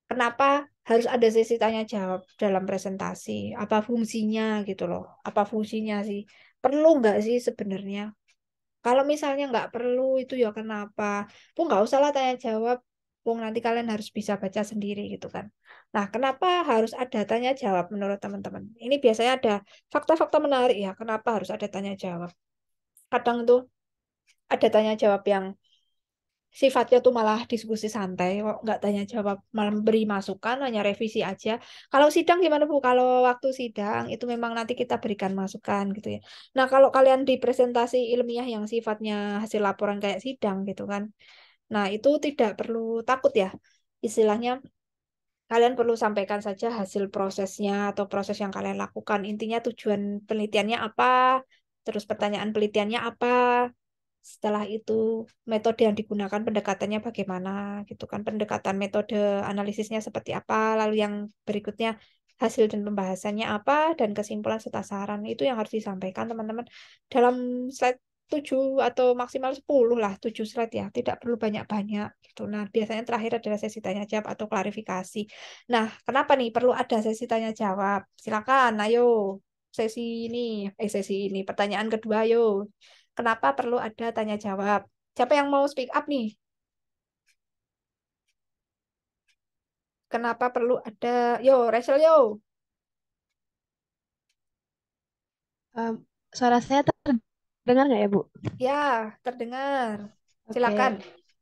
[SPEAKER 1] Kenapa harus ada sesi tanya jawab dalam presentasi? Apa fungsinya gitu loh? Apa fungsinya sih? Perlu nggak sih sebenarnya? Kalau misalnya nggak perlu itu ya kenapa? Pun nggak usah lah tanya jawab. Pun nanti kalian harus bisa baca sendiri gitu kan. Nah, kenapa harus ada tanya jawab menurut teman-teman? Ini biasanya ada fakta-fakta menarik ya. Kenapa harus ada tanya jawab? Kadang tuh ada tanya jawab yang sifatnya tuh malah diskusi santai, kok nggak tanya jawab, malah beri masukan, hanya revisi aja. Kalau sidang gimana Bu? Kalau waktu sidang itu memang nanti kita berikan masukan gitu ya. Nah, kalau kalian di presentasi ilmiah yang sifatnya hasil laporan kayak sidang gitu kan, nah itu tidak perlu takut ya. Istilahnya kalian perlu sampaikan saja hasil prosesnya atau proses yang kalian lakukan. Intinya tujuan penelitiannya apa, terus pertanyaan penelitiannya apa, setelah itu metode yang digunakan pendekatannya bagaimana gitu kan. Pendekatan metode analisisnya seperti apa. Lalu yang berikutnya hasil dan pembahasannya apa dan kesimpulan serta saran. Itu yang harus disampaikan teman-teman dalam slide 7 atau maksimal 10 lah, 7 slide ya. Tidak perlu banyak-banyak gitu. Nah, biasanya terakhir adalah sesi tanya jawab atau klarifikasi. Nah, kenapa nih perlu ada sesi tanya jawab? Silakan, ayo sesi ini, sesi ini pertanyaan kedua, ayo. Kenapa perlu ada tanya jawab? Siapa yang mau speak up nih? Kenapa perlu ada? Yo, Rachel, yo.
[SPEAKER 2] Em, Suara saya terdengar nggak ya, Bu?
[SPEAKER 1] Ya, terdengar.
[SPEAKER 2] Oke.
[SPEAKER 1] Silakan.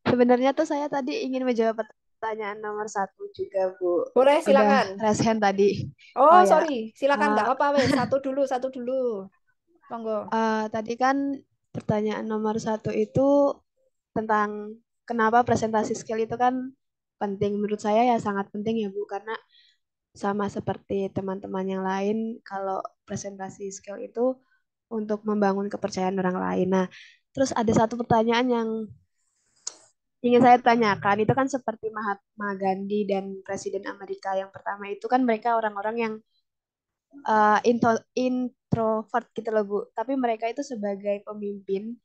[SPEAKER 2] Sebenarnya tuh saya tadi ingin menjawab pertanyaan nomor satu juga, Bu.
[SPEAKER 1] Boleh,
[SPEAKER 2] Udah
[SPEAKER 1] silakan.
[SPEAKER 2] raise hand tadi.
[SPEAKER 1] Oh,
[SPEAKER 2] Oh ya,
[SPEAKER 1] sorry. Silakan,
[SPEAKER 2] eh,
[SPEAKER 1] nggak apa-apa, wes. Satu dulu, satu dulu. Monggo.
[SPEAKER 2] tadi kan pertanyaan nomor satu itu tentang kenapa presentasi skill itu kan penting. Menurut saya ya sangat penting ya, Bu, karena sama seperti teman-teman yang lain, kalau presentasi skill itu untuk membangun kepercayaan orang lain. Nah, terus ada satu pertanyaan yang ingin saya tanyakan, itu kan seperti Mahatma Gandhi dan Presiden Amerika yang pertama itu kan mereka orang-orang yang introvert gitu loh Bu. Tapi mereka itu sebagai pemimpin,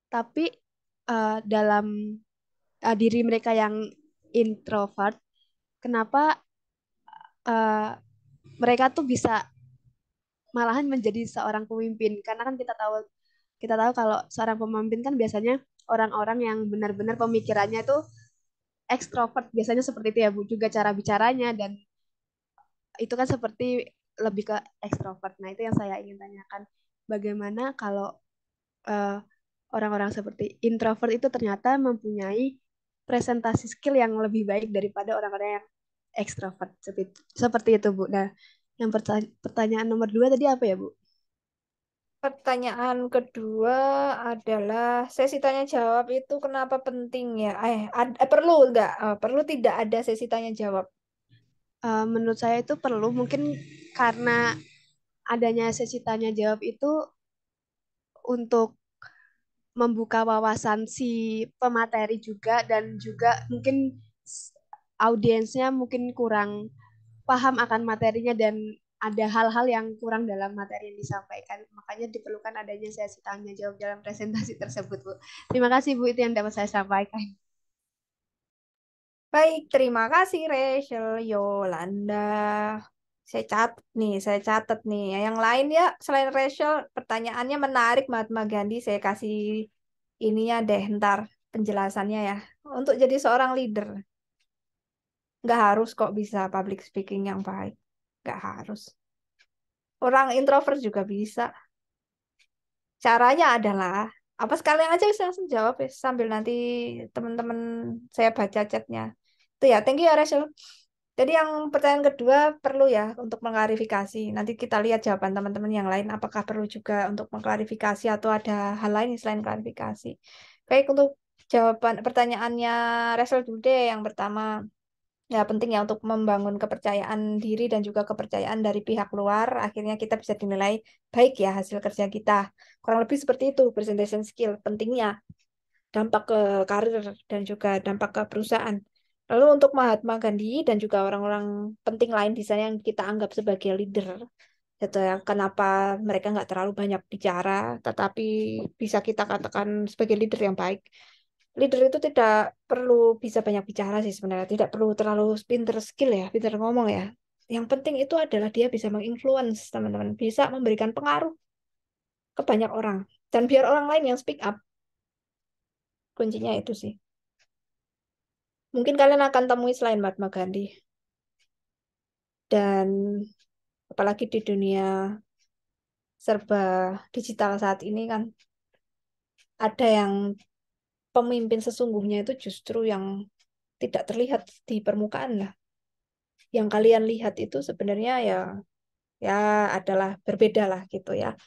[SPEAKER 2] tapi dalam diri mereka yang introvert, kenapa uh, mereka tuh bisa malahan menjadi seorang pemimpin? Karena kan kita tahu kalau seorang pemimpin kan biasanya orang-orang yang benar-benar pemikirannya tuh ekstrovert biasanya seperti itu ya Bu, juga cara bicaranya dan itu kan seperti lebih ke ekstrovert. Nah, itu yang saya ingin tanyakan. Bagaimana kalau eh, orang-orang seperti introvert itu ternyata mempunyai presentasi skill yang lebih baik daripada orang-orang yang ekstrovert seperti itu, Bu. Nah, yang pertanyaan nomor dua tadi apa ya, Bu?
[SPEAKER 1] Pertanyaan kedua adalah sesi tanya jawab itu kenapa penting ya? Perlu nggak? Perlu tidak ada sesi tanya jawab?
[SPEAKER 2] Menurut saya itu perlu mungkin karena adanya sesi tanya jawab itu untuk membuka wawasan si pemateri juga dan juga mungkin audiensnya mungkin kurang paham akan materinya dan ada hal-hal yang kurang dalam materi yang disampaikan. Makanya diperlukan adanya sesi tanya jawab dalam presentasi tersebut, Bu. Terima kasih, Bu, itu yang dapat saya sampaikan.
[SPEAKER 1] Baik, terima kasih Rachel Yolanda. Saya catat nih. Yang lain ya, selain Rachel, pertanyaannya menarik Mahatma Gandhi. Saya kasih ininya deh, ntar penjelasannya ya. Untuk jadi seorang leader, nggak harus kok bisa public speaking yang baik. Nggak harus. Orang introvert juga bisa. Caranya adalah, apa sekalian aja bisa langsung jawab ya, sambil nanti teman-teman saya baca chatnya. Itu ya, thank you ya Rachel. Jadi yang pertanyaan kedua perlu ya untuk mengklarifikasi. Nanti kita lihat jawaban teman-teman yang lain apakah perlu juga untuk mengklarifikasi atau ada hal lain selain klarifikasi. Baik, untuk jawaban pertanyaannya Rachel dulu deh yang pertama. Ya, penting ya untuk membangun kepercayaan diri dan juga kepercayaan dari pihak luar. Akhirnya kita bisa dinilai baik ya hasil kerja kita. Kurang lebih seperti itu presentation skill pentingnya, dampak ke karir dan juga dampak ke perusahaan. Lalu untuk Mahatma Gandhi dan juga orang-orang penting lain di sana yang kita anggap sebagai leader, gitu ya. Kenapa mereka nggak terlalu banyak bicara, tetapi bisa kita katakan sebagai leader yang baik. Leader itu tidak perlu bisa banyak bicara sih sebenarnya, tidak perlu terlalu pinter skill ya, pinter ngomong ya. Yang penting itu adalah dia bisa menginfluence teman-teman, bisa memberikan pengaruh ke banyak orang dan biar orang lain yang speak up. Kuncinya itu sih. Mungkin kalian akan temui selain Mahatma Gandhi dan apalagi di dunia serba digital saat ini kan ada yang pemimpin sesungguhnya itu justru yang tidak terlihat di permukaan lah. Yang kalian lihat itu sebenarnya ya ya adalah berbeda lah gitu ya.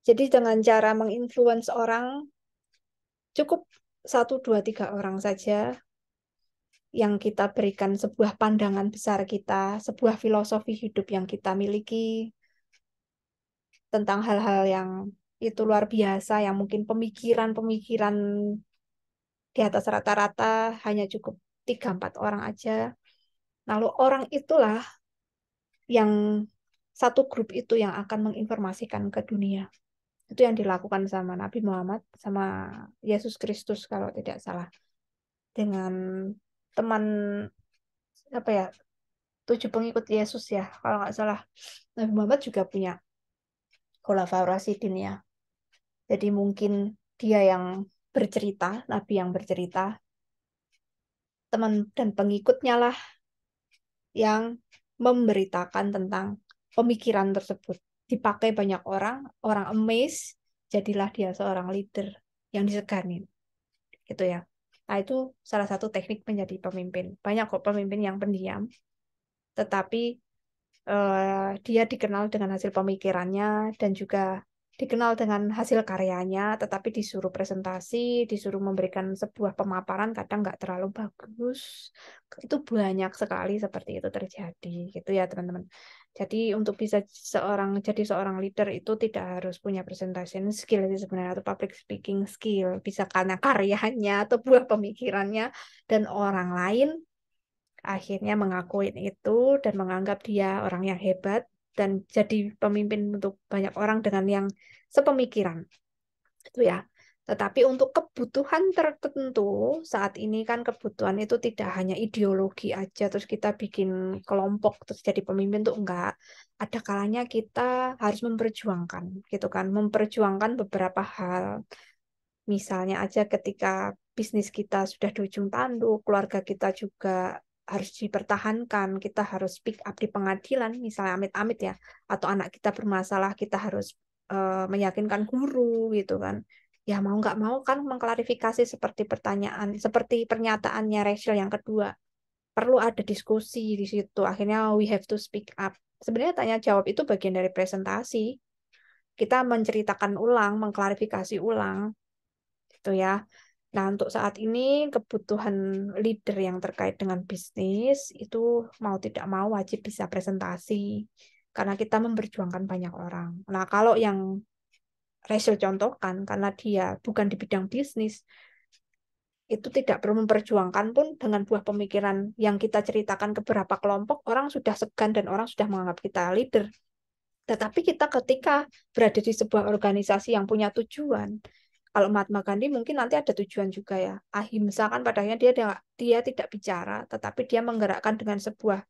[SPEAKER 1] Jadi dengan cara menginfluence orang cukup satu, dua, tiga orang saja yang kita berikan sebuah pandangan besar kita, sebuah filosofi hidup yang kita miliki tentang hal-hal yang itu luar biasa, yang mungkin pemikiran-pemikiran di atas rata-rata hanya cukup tiga, empat orang aja. Lalu orang itulah yang satu grup itu yang akan menginformasikan ke dunia. Itu yang dilakukan sama Nabi Muhammad, sama Yesus Kristus kalau tidak salah. Dengan teman apa ya, 7 pengikut Yesus ya, kalau nggak salah. Nabi Muhammad juga punya Khulafaur Rasyidin ya. Jadi mungkin dia yang bercerita, Nabi yang bercerita, teman dan pengikutnya lah yang memberitakan tentang pemikiran tersebut. Dipakai banyak orang, orang amazed, jadilah dia seorang leader yang disegani. Gitu ya. Nah, itu salah satu teknik menjadi pemimpin. Banyak kok pemimpin yang pendiam, tetapi dia dikenal dengan hasil pemikirannya dan juga dikenal dengan hasil karyanya, tetapi disuruh presentasi, disuruh memberikan sebuah pemaparan kadang nggak terlalu bagus. Itu banyak sekali seperti itu terjadi, gitu ya teman-teman. Jadi untuk bisa jadi seorang leader itu tidak harus punya presentation skill sih sebenarnya atau public speaking skill, bisa karena karyanya atau buah pemikirannya dan orang lain akhirnya mengakuin itu dan menganggap dia orang yang hebat dan jadi pemimpin untuk banyak orang dengan yang sepemikiran. Itu ya. Tetapi untuk kebutuhan tertentu, saat ini kan kebutuhan itu tidak hanya ideologi aja, terus kita bikin kelompok, terus jadi pemimpin tuh enggak. Ada kalanya kita harus memperjuangkan, gitu kan, memperjuangkan beberapa hal Misalnya aja ketika bisnis kita sudah di ujung tanduk, keluarga kita juga harus dipertahankan, kita harus speak up di pengadilan, misalnya amit-amit ya, atau anak kita bermasalah, kita harus meyakinkan guru gitu kan. Ya mau nggak mau kan mengklarifikasi seperti pertanyaan, seperti pernyataannya Rachel yang kedua. Perlu ada diskusi di situ. Akhirnya we have to speak up. Sebenarnya tanya jawab itu bagian dari presentasi. Kita menceritakan ulang, mengklarifikasi ulang, gitu ya. Nah, untuk saat ini kebutuhan leader yang terkait dengan bisnis itu mau tidak mau wajib bisa presentasi karena kita memperjuangkan banyak orang. Nah, kalau yang Rachel contohkan karena dia bukan di bidang bisnis, itu tidak perlu memperjuangkan pun dengan buah pemikiran yang kita ceritakan ke beberapa kelompok, orang sudah segan dan orang sudah menganggap kita leader. Tetapi kita ketika berada di sebuah organisasi yang punya tujuan, kalau Mahatma Gandhi mungkin nanti ada tujuan juga ya. Ahimsa kan padanya dia tidak bicara, tetapi dia menggerakkan dengan sebuah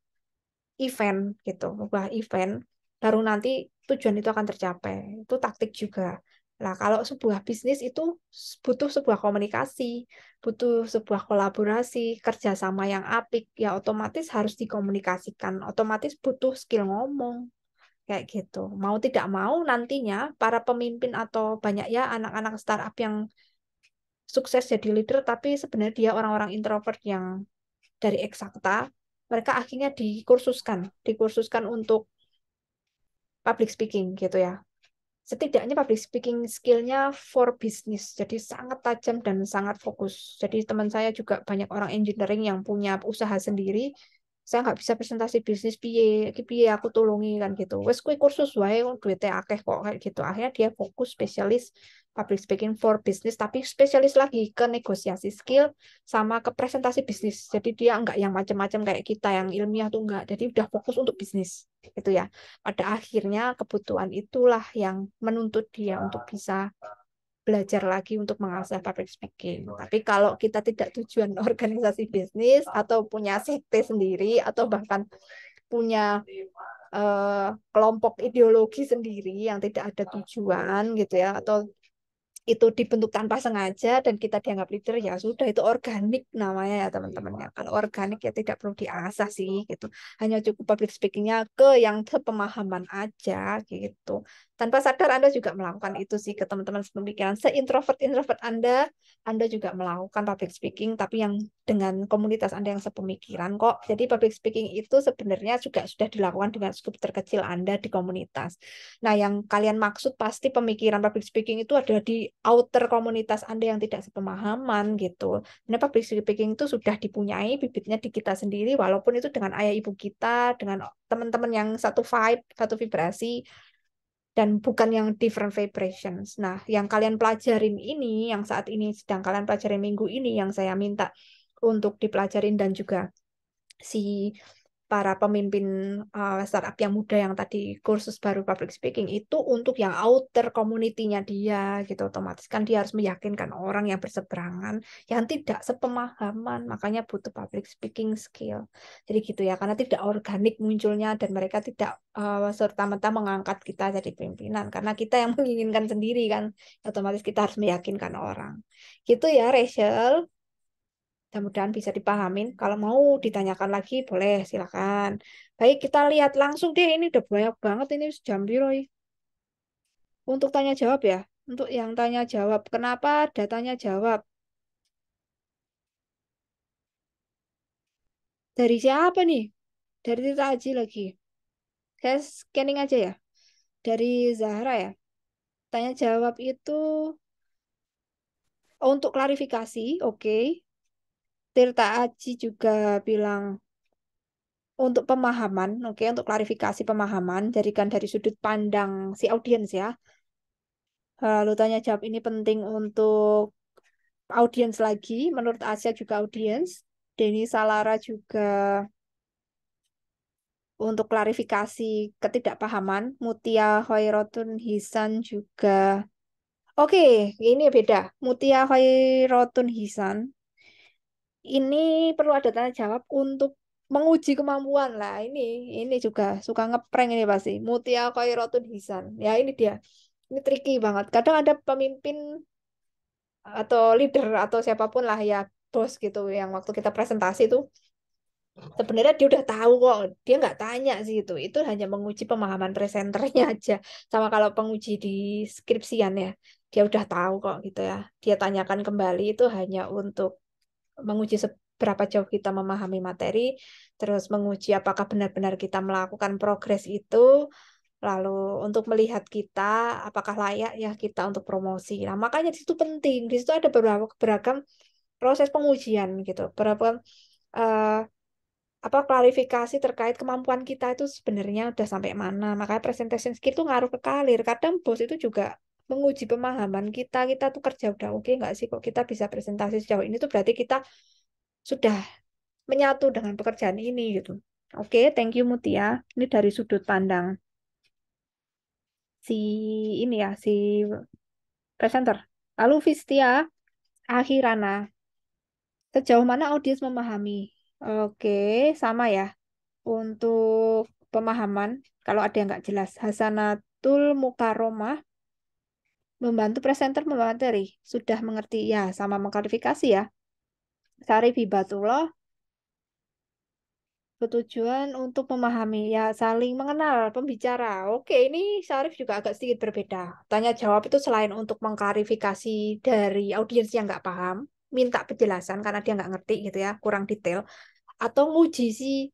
[SPEAKER 1] event gitu, sebuah event, baru nanti tujuan itu akan tercapai. Itu taktik juga. Nah, kalau sebuah bisnis itu butuh sebuah komunikasi, butuh sebuah kolaborasi, kerjasama yang apik, ya otomatis harus dikomunikasikan, otomatis butuh skill ngomong, kayak gitu. Mau tidak mau nantinya para pemimpin atau banyak ya anak-anak startup yang sukses jadi leader, tapi sebenarnya dia orang-orang introvert yang dari eksakta, mereka akhirnya dikursuskan untuk public speaking gitu ya. Setidaknya public speaking skill-nya for business, jadi sangat tajam dan sangat fokus. Jadi teman saya juga banyak orang engineering yang punya usaha sendiri. Saya nggak bisa presentasi bisnis piye, iki piye aku tulungi kan gitu. Wes kuwi kursus wae duitnya akeh kok kayak gitu. Akhirnya dia fokus spesialis public speaking for business, tapi spesialis lagi ke negosiasi skill sama ke presentasi bisnis. Jadi dia nggak yang macam-macam kayak kita yang ilmiah tuh nggak. Jadi udah fokus untuk bisnis gitu ya. Pada akhirnya kebutuhan itulah yang menuntut dia untuk bisa belajar lagi untuk mengasah public speaking. Tapi kalau kita tidak tujuan organisasi bisnis atau punya sekte sendiri atau bahkan punya kelompok ideologi sendiri yang tidak ada tujuan gitu ya atau itu dibentuk tanpa sengaja dan kita dianggap leader ya sudah itu organik namanya ya teman-teman ya. Kalau organik ya tidak perlu diasah sih gitu. Hanya cukup public speakingnya ke yang sepemahaman aja gitu. Tanpa sadar Anda juga melakukan itu sih ke teman-teman sepemikiran. Seintrovert-introvert Anda juga melakukan public speaking tapi yang dengan komunitas Anda yang sepemikiran kok. Jadi public speaking itu sebenarnya juga sudah dilakukan dengan skup terkecil Anda di komunitas. Nah, yang kalian maksud pasti pemikiran public speaking itu ada di outer komunitas Anda yang tidak sepemahaman gitu. Nah, public speaking itu sudah dipunyai bibitnya di kita sendiri, walaupun itu dengan ayah ibu kita, dengan teman-teman yang satu vibe, satu vibrasi, dan bukan yang different vibrations. Nah, yang kalian pelajarin ini, yang saat ini sedang kalian pelajarin minggu ini, yang saya minta untuk dipelajarin dan juga si para pemimpin startup yang muda yang tadi kursus baru public speaking itu untuk yang outer community-nya dia gitu otomatis kan dia harus meyakinkan orang yang berseberangan yang tidak sepemahaman makanya butuh public speaking skill jadi gitu ya karena tidak organik munculnya dan mereka tidak serta-merta mengangkat kita jadi pimpinan karena kita yang menginginkan sendiri kan otomatis kita harus meyakinkan orang gitu ya Rachel. Mudah-mudahan bisa dipahamin. Kalau mau ditanyakan lagi, boleh, silakan. Baik, kita lihat langsung deh. Ini udah banyak banget. Ini jam biru. Untuk tanya jawab ya. Untuk yang tanya jawab. Kenapa ada tanya jawab? Dari siapa nih? Dari Tita Aji lagi. Saya scanning aja ya. Dari Zahra ya. Tanya jawab itu oh, untuk klarifikasi. Oke. Tirta Aji juga bilang untuk pemahaman. Oke, untuk klarifikasi pemahaman. Jadikan dari sudut pandang si audiens ya. Lalu tanya jawab ini penting untuk audiens lagi, menurut Asia juga audiens. Denny Salara juga untuk klarifikasi ketidakpahaman. Mutia Hoirotun Hisan juga. Oke, ini beda. Mutia Hoirotun Hisan. Ini perlu ada tanya jawab untuk menguji kemampuan lah. Ini juga suka ngeprank ini pasti. Mutia Hoirotun Hisan. Ya ini dia. Ini tricky banget. Kadang ada pemimpin atau leader atau siapapun lah ya, bos gitu, yang waktu kita presentasi tuh sebenarnya dia udah tahu kok, dia nggak tanya sih itu hanya menguji pemahaman presenternya aja. Sama kalau penguji di skripsian ya, dia udah tahu kok gitu ya. Dia tanyakan kembali itu hanya untuk menguji seberapa jauh kita memahami materi, terus menguji apakah benar-benar kita melakukan progres itu, lalu untuk melihat kita apakah layak ya kita untuk promosi. Nah, makanya di situ penting, di situ ada beberapa beragam proses pengujian gitu, berapa eh, apa klarifikasi terkait kemampuan kita itu sebenarnya udah sampai mana. Makanya presentation skill itu ngaruh ke karir. Kadang bos itu juga menguji pemahaman kita. Kita tuh kerja udah oke nggak sih kok kita bisa presentasi sejauh ini tuh berarti kita sudah menyatu dengan pekerjaan ini gitu. Oke, thank you Mutia. Ini dari sudut pandang si ini ya, si presenter. Lalu Vistia Akhirana, sejauh mana audiens memahami? Oke, sama ya. Untuk pemahaman, kalau ada yang nggak jelas, Hasanatul Mukaromah membantu presenter memateri. Sudah mengerti ya, sama mengklarifikasi ya. Sarif Hibatullah bertujuan untuk memahami ya, saling mengenal pembicara. Oke, ini Sarif juga agak sedikit berbeda. Tanya jawab itu selain untuk mengklarifikasi dari audiens yang nggak paham, minta penjelasan karena dia nggak ngerti gitu ya, kurang detail, atau nguji si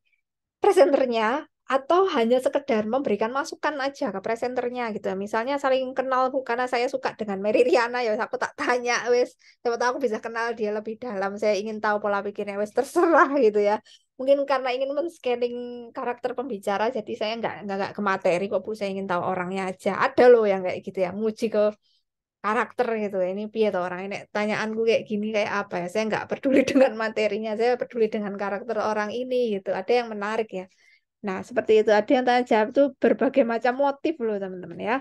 [SPEAKER 1] presenternya, atau hanya sekedar memberikan masukan aja ke presenternya gitu. Misalnya saling kenal Bu, karena saya suka dengan Mary Riana ya, wes aku tak tanya wes, siapa tahu aku bisa kenal dia lebih dalam. Saya ingin tahu pola pikirnya wes, terserah gitu ya. Mungkin karena ingin men-scanning karakter pembicara, jadi saya nggak ke materi kok Bu. Saya ingin tahu orangnya aja. Ada loh yang kayak gitu ya, nguji ke karakter gitu. Ini piye tuh orang ini, tanyaanku kayak gini kayak apa ya, saya nggak peduli dengan materinya, saya peduli dengan karakter orang ini gitu. Ada yang menarik ya. Nah, seperti itu. Ada yang tanya jawab tuh berbagai macam motif loh, teman-teman ya.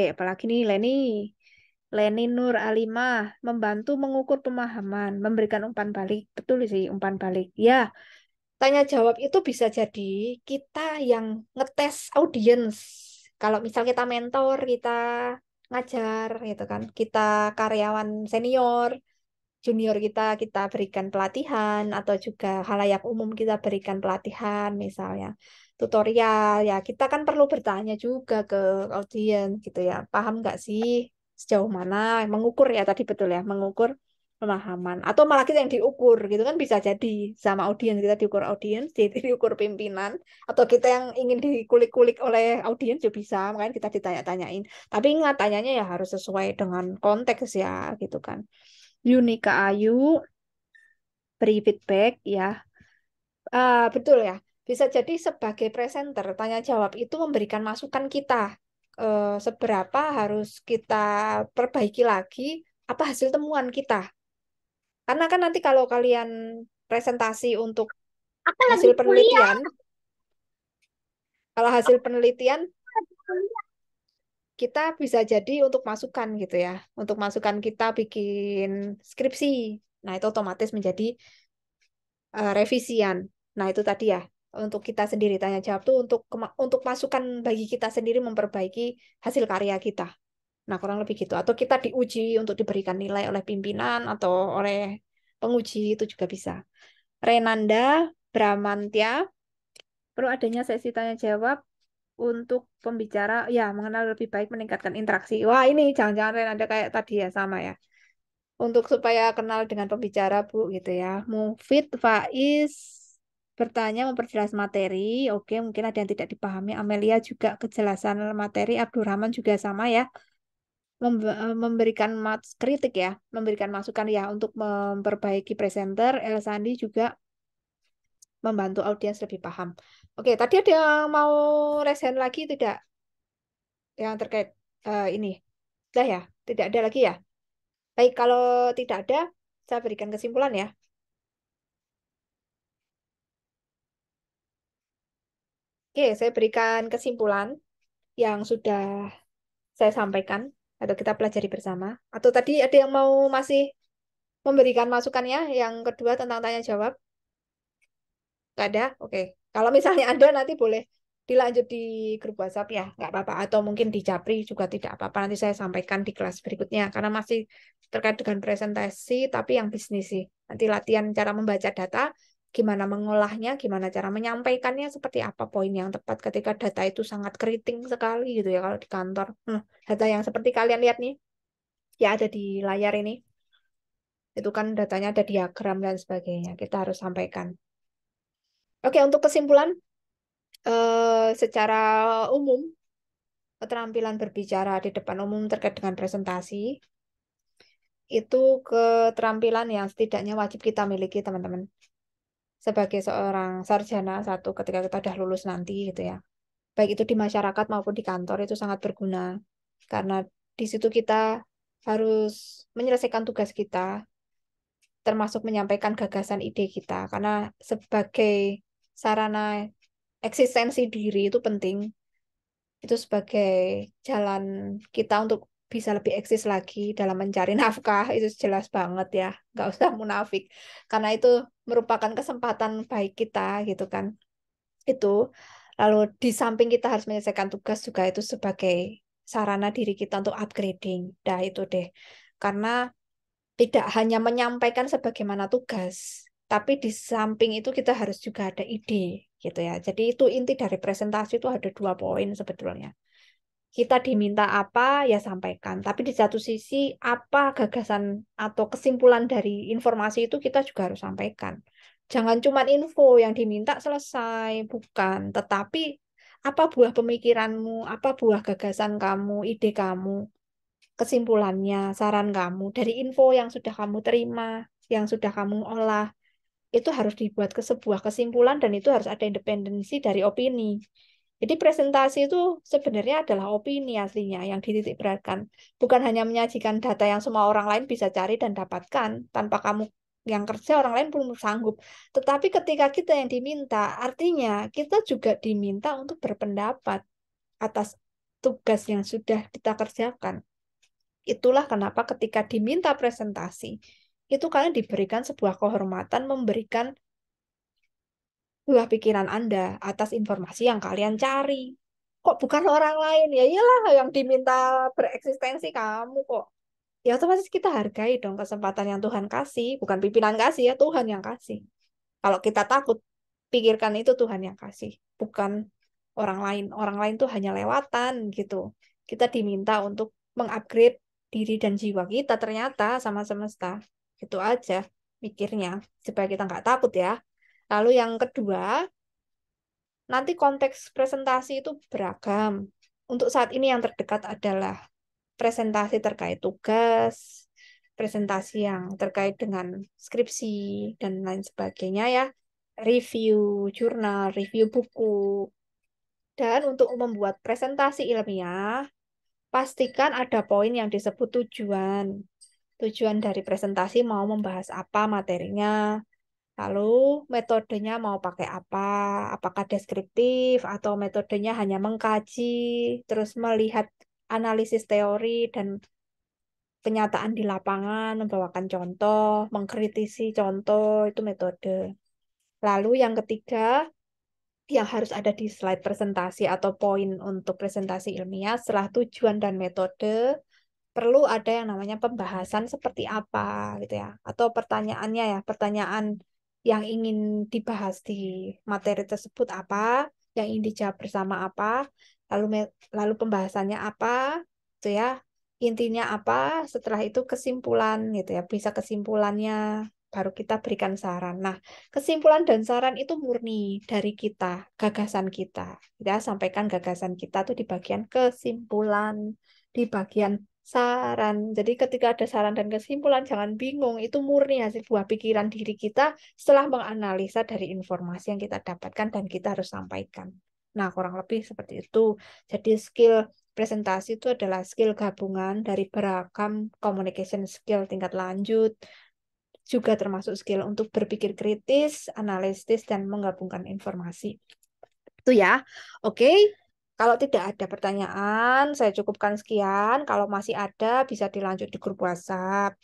[SPEAKER 1] Apalagi nih Leni. Leni Nur Alimah membantu mengukur pemahaman, memberikan umpan balik. Betul sih, umpan balik. Ya, tanya jawab itu bisa jadi kita yang ngetes audiens. Kalau misal kita mentor, kita ngajar gitu kan. Kita karyawan senior, junior kita berikan pelatihan, atau juga halayak umum kita berikan pelatihan misalnya tutorial ya, kita kan perlu bertanya juga ke audiens gitu ya, paham nggak sih, sejauh mana, mengukur ya tadi, betul ya, mengukur pemahaman, atau malah kita yang diukur gitu kan, bisa jadi sama audiens, kita diukur audiens jadi diukur pimpinan, atau kita yang ingin dikulik-kulik oleh audiens juga bisa, makanya kita ditanya-tanyain, tapi ingat tanyanya ya harus sesuai dengan konteks ya gitu kan. Yunika Ayu beri feedback ya. Betul ya. Bisa jadi sebagai presenter, tanya jawab itu memberikan masukan kita. Seberapa harus kita perbaiki lagi apa hasil temuan kita. Karena kan nanti kalau kalian presentasi untuk
[SPEAKER 2] Aku lagi
[SPEAKER 1] hasil
[SPEAKER 2] kuliah.
[SPEAKER 1] penelitian, kalau hasil penelitian kita bisa jadi untuk masukan gitu ya. Untuk masukan kita bikin skripsi. Nah, itu otomatis menjadi revisian. Nah, itu tadi ya, untuk kita sendiri tanya jawab tuh untuk masukan bagi kita sendiri memperbaiki hasil karya kita. Nah, kurang lebih gitu. Atau kita diuji untuk diberikan nilai oleh pimpinan atau oleh penguji itu juga bisa. Renanda Bramantya, perlu adanya sesi tanya jawab untuk pembicara ya, mengenal lebih baik, meningkatkan interaksi. Wah, ini jangan-jangan Renanda kayak tadi ya, sama ya, untuk supaya kenal dengan pembicara Bu gitu ya. Mufid Faiz bertanya memperjelas materi. Oke, mungkin ada yang tidak dipahami. Amelia juga kejelasan materi. Abdurrahman juga sama ya. Memberikan kritik ya, memberikan masukan ya untuk memperbaiki presenter. El Sandi juga membantu audiens lebih paham. Oke, tadi ada yang mau resen lagi tidak, yang terkait ini? Sudah ya, tidak ada lagi ya. Baik, kalau tidak ada, saya berikan kesimpulan ya. Oke, saya berikan kesimpulan yang sudah saya sampaikan atau kita pelajari bersama. Atau tadi ada yang mau masih memberikan masukannya yang kedua tentang tanya jawab? Nggak ada? Oke. Kalau misalnya ada nanti boleh Dilanjut di grup WhatsApp ya, nggak apa-apa. Atau mungkin di Japri juga tidak apa-apa. Nanti saya sampaikan di kelas berikutnya. Karena masih terkait dengan presentasi, tapi yang bisnis sih. Nanti latihan cara membaca data, gimana mengolahnya, gimana cara menyampaikannya, seperti apa poin yang tepat ketika data itu sangat keriting sekali gitu ya kalau di kantor. Data yang seperti kalian lihat nih, ya ada di layar ini. Itu kan datanya ada diagram dan sebagainya. Kita harus sampaikan. Oke, untuk kesimpulan, secara umum, keterampilan berbicara di depan umum terkait dengan presentasi itu keterampilan yang setidaknya wajib kita miliki, teman-teman. Sebagai seorang sarjana satu ketika kita udah lulus nanti gitu ya. Baik itu di masyarakat maupun di kantor itu sangat berguna. Karena di situ kita harus menyelesaikan tugas kita, termasuk menyampaikan gagasan ide kita. Karena sebagai sarana eksistensi diri itu penting. Itu sebagai jalan kita untuk bisa lebih eksis lagi dalam mencari nafkah. Itu jelas banget ya, nggak usah munafik, karena itu merupakan kesempatan baik kita gitu kan. Itu lalu di samping kita harus menyelesaikan tugas juga, itu sebagai sarana diri kita untuk upgrading. Dah itu deh, karena tidak hanya menyampaikan sebagaimana tugas, tapi di samping itu kita harus juga ada ide gitu ya. Jadi itu inti dari presentasi, itu ada 2 poin sebetulnya. Kita diminta apa, ya sampaikan. Tapi di satu sisi, apa gagasan atau kesimpulan dari informasi itu kita juga harus sampaikan. Jangan cuma info yang diminta selesai, bukan. Tetapi apa buah pemikiranmu, apa buah gagasan kamu, ide kamu, kesimpulannya, saran kamu dari info yang sudah kamu terima, yang sudah kamu olah, itu harus dibuat ke sebuah kesimpulan dan itu harus ada independensi dari opini. Jadi presentasi itu sebenarnya adalah opini aslinya yang dititik beratkan. Bukan hanya menyajikan data yang semua orang lain bisa cari dan dapatkan tanpa kamu yang kerja, orang lain belum sanggup. Tetapi ketika kita yang diminta, artinya kita juga diminta untuk berpendapat atas tugas yang sudah kita kerjakan. Itulah kenapa ketika diminta presentasi, itu kalian diberikan sebuah kehormatan, memberikan buah pikiran Anda atas informasi yang kalian cari. Kok bukan orang lain? Ya iyalah, yang diminta bereksistensi kamu kok. Ya otomatis kita hargai dong kesempatan yang Tuhan kasih. Bukan pimpinan kasih ya, Tuhan yang kasih. Kalau kita takut, pikirkan itu Tuhan yang kasih. Bukan orang lain. Orang lain tuh hanya lewatan gitu. Kita diminta untuk mengupgrade diri dan jiwa kita ternyata sama semesta. Itu aja mikirnya. Supaya kita nggak takut ya. Lalu yang kedua, nanti konteks presentasi itu beragam. Untuk saat ini yang terdekat adalah presentasi terkait tugas, presentasi yang terkait dengan skripsi, dan lain sebagainya ya. Review jurnal, review buku. Dan untuk membuat presentasi ilmiah, pastikan ada poin yang disebut tujuan. Tujuan dari presentasi mau membahas apa materinya, lalu metodenya mau pakai apa? Apakah deskriptif atau metodenya hanya mengkaji, terus melihat analisis teori dan kenyataan di lapangan, membawakan contoh, mengkritisi contoh, itu metode. Lalu yang ketiga, yang harus ada di slide presentasi atau poin untuk presentasi ilmiah, setelah tujuan dan metode, perlu ada yang namanya pembahasan seperti apa gitu ya, atau pertanyaannya ya, pertanyaan yang ingin dibahas di materi tersebut apa, yang ingin dijawab bersama apa, lalu lalu pembahasannya apa gitu ya, intinya apa, setelah itu kesimpulan gitu ya, bisa kesimpulannya baru kita berikan saran. Nah, kesimpulan dan saran itu murni dari kita, gagasan kita. Kita sampaikan gagasan kita tuh di bagian kesimpulan, di bagian saran. Jadi ketika ada saran dan kesimpulan, jangan bingung. Itu murni hasil buah pikiran diri kita setelah menganalisa dari informasi yang kita dapatkan dan kita harus sampaikan. Nah, kurang lebih seperti itu. Jadi skill presentasi itu adalah skill gabungan dari beragam communication skill tingkat lanjut, juga termasuk skill untuk berpikir kritis, analitis, dan menggabungkan informasi. Itu ya. Oke. Kalau tidak ada pertanyaan, saya cukupkan sekian. Kalau masih ada, bisa dilanjut di grup WhatsApp.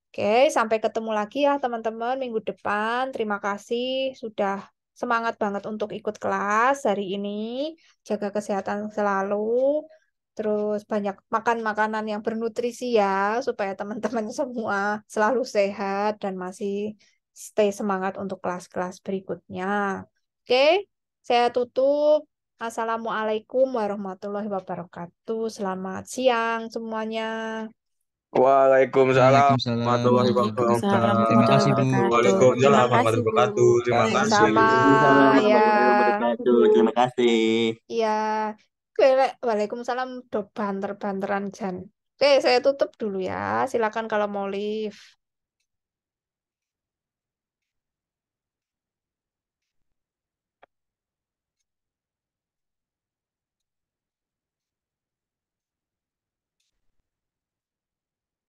[SPEAKER 1] Oke, sampai ketemu lagi ya teman-teman minggu depan. Terima kasih sudah semangat banget untuk ikut kelas hari ini. Jaga kesehatan selalu. Terus banyak makan makanan yang bernutrisi ya, supaya teman-teman semua selalu sehat dan masih stay semangat untuk kelas-kelas berikutnya. Oke, saya tutup. Assalamualaikum warahmatullahi wabarakatuh. Selamat siang semuanya.
[SPEAKER 3] Waalaikumsalam
[SPEAKER 4] Waalaikumsalam
[SPEAKER 3] warahmatullahi
[SPEAKER 4] warahmatullahi
[SPEAKER 3] wabarakatuh.
[SPEAKER 2] Waalaikumsalam
[SPEAKER 4] wabarakatuh. Terima
[SPEAKER 2] warahmatullahi
[SPEAKER 4] kasih, Bu.
[SPEAKER 2] wabarakatuh. Terima
[SPEAKER 3] Waalaikumsalam
[SPEAKER 2] kasih,
[SPEAKER 3] warahmatullahi
[SPEAKER 2] Bu.
[SPEAKER 3] wabarakatuh. Terima kasih.
[SPEAKER 1] Sama-sama
[SPEAKER 5] Waalaikumsalam
[SPEAKER 1] ya.
[SPEAKER 5] warahmatullahi wabarakatuh. Terima kasih.
[SPEAKER 1] Ya, Waalaikumsalam do banter-banteran Jan. Oke, saya tutup dulu ya. Silakan kalau mau live.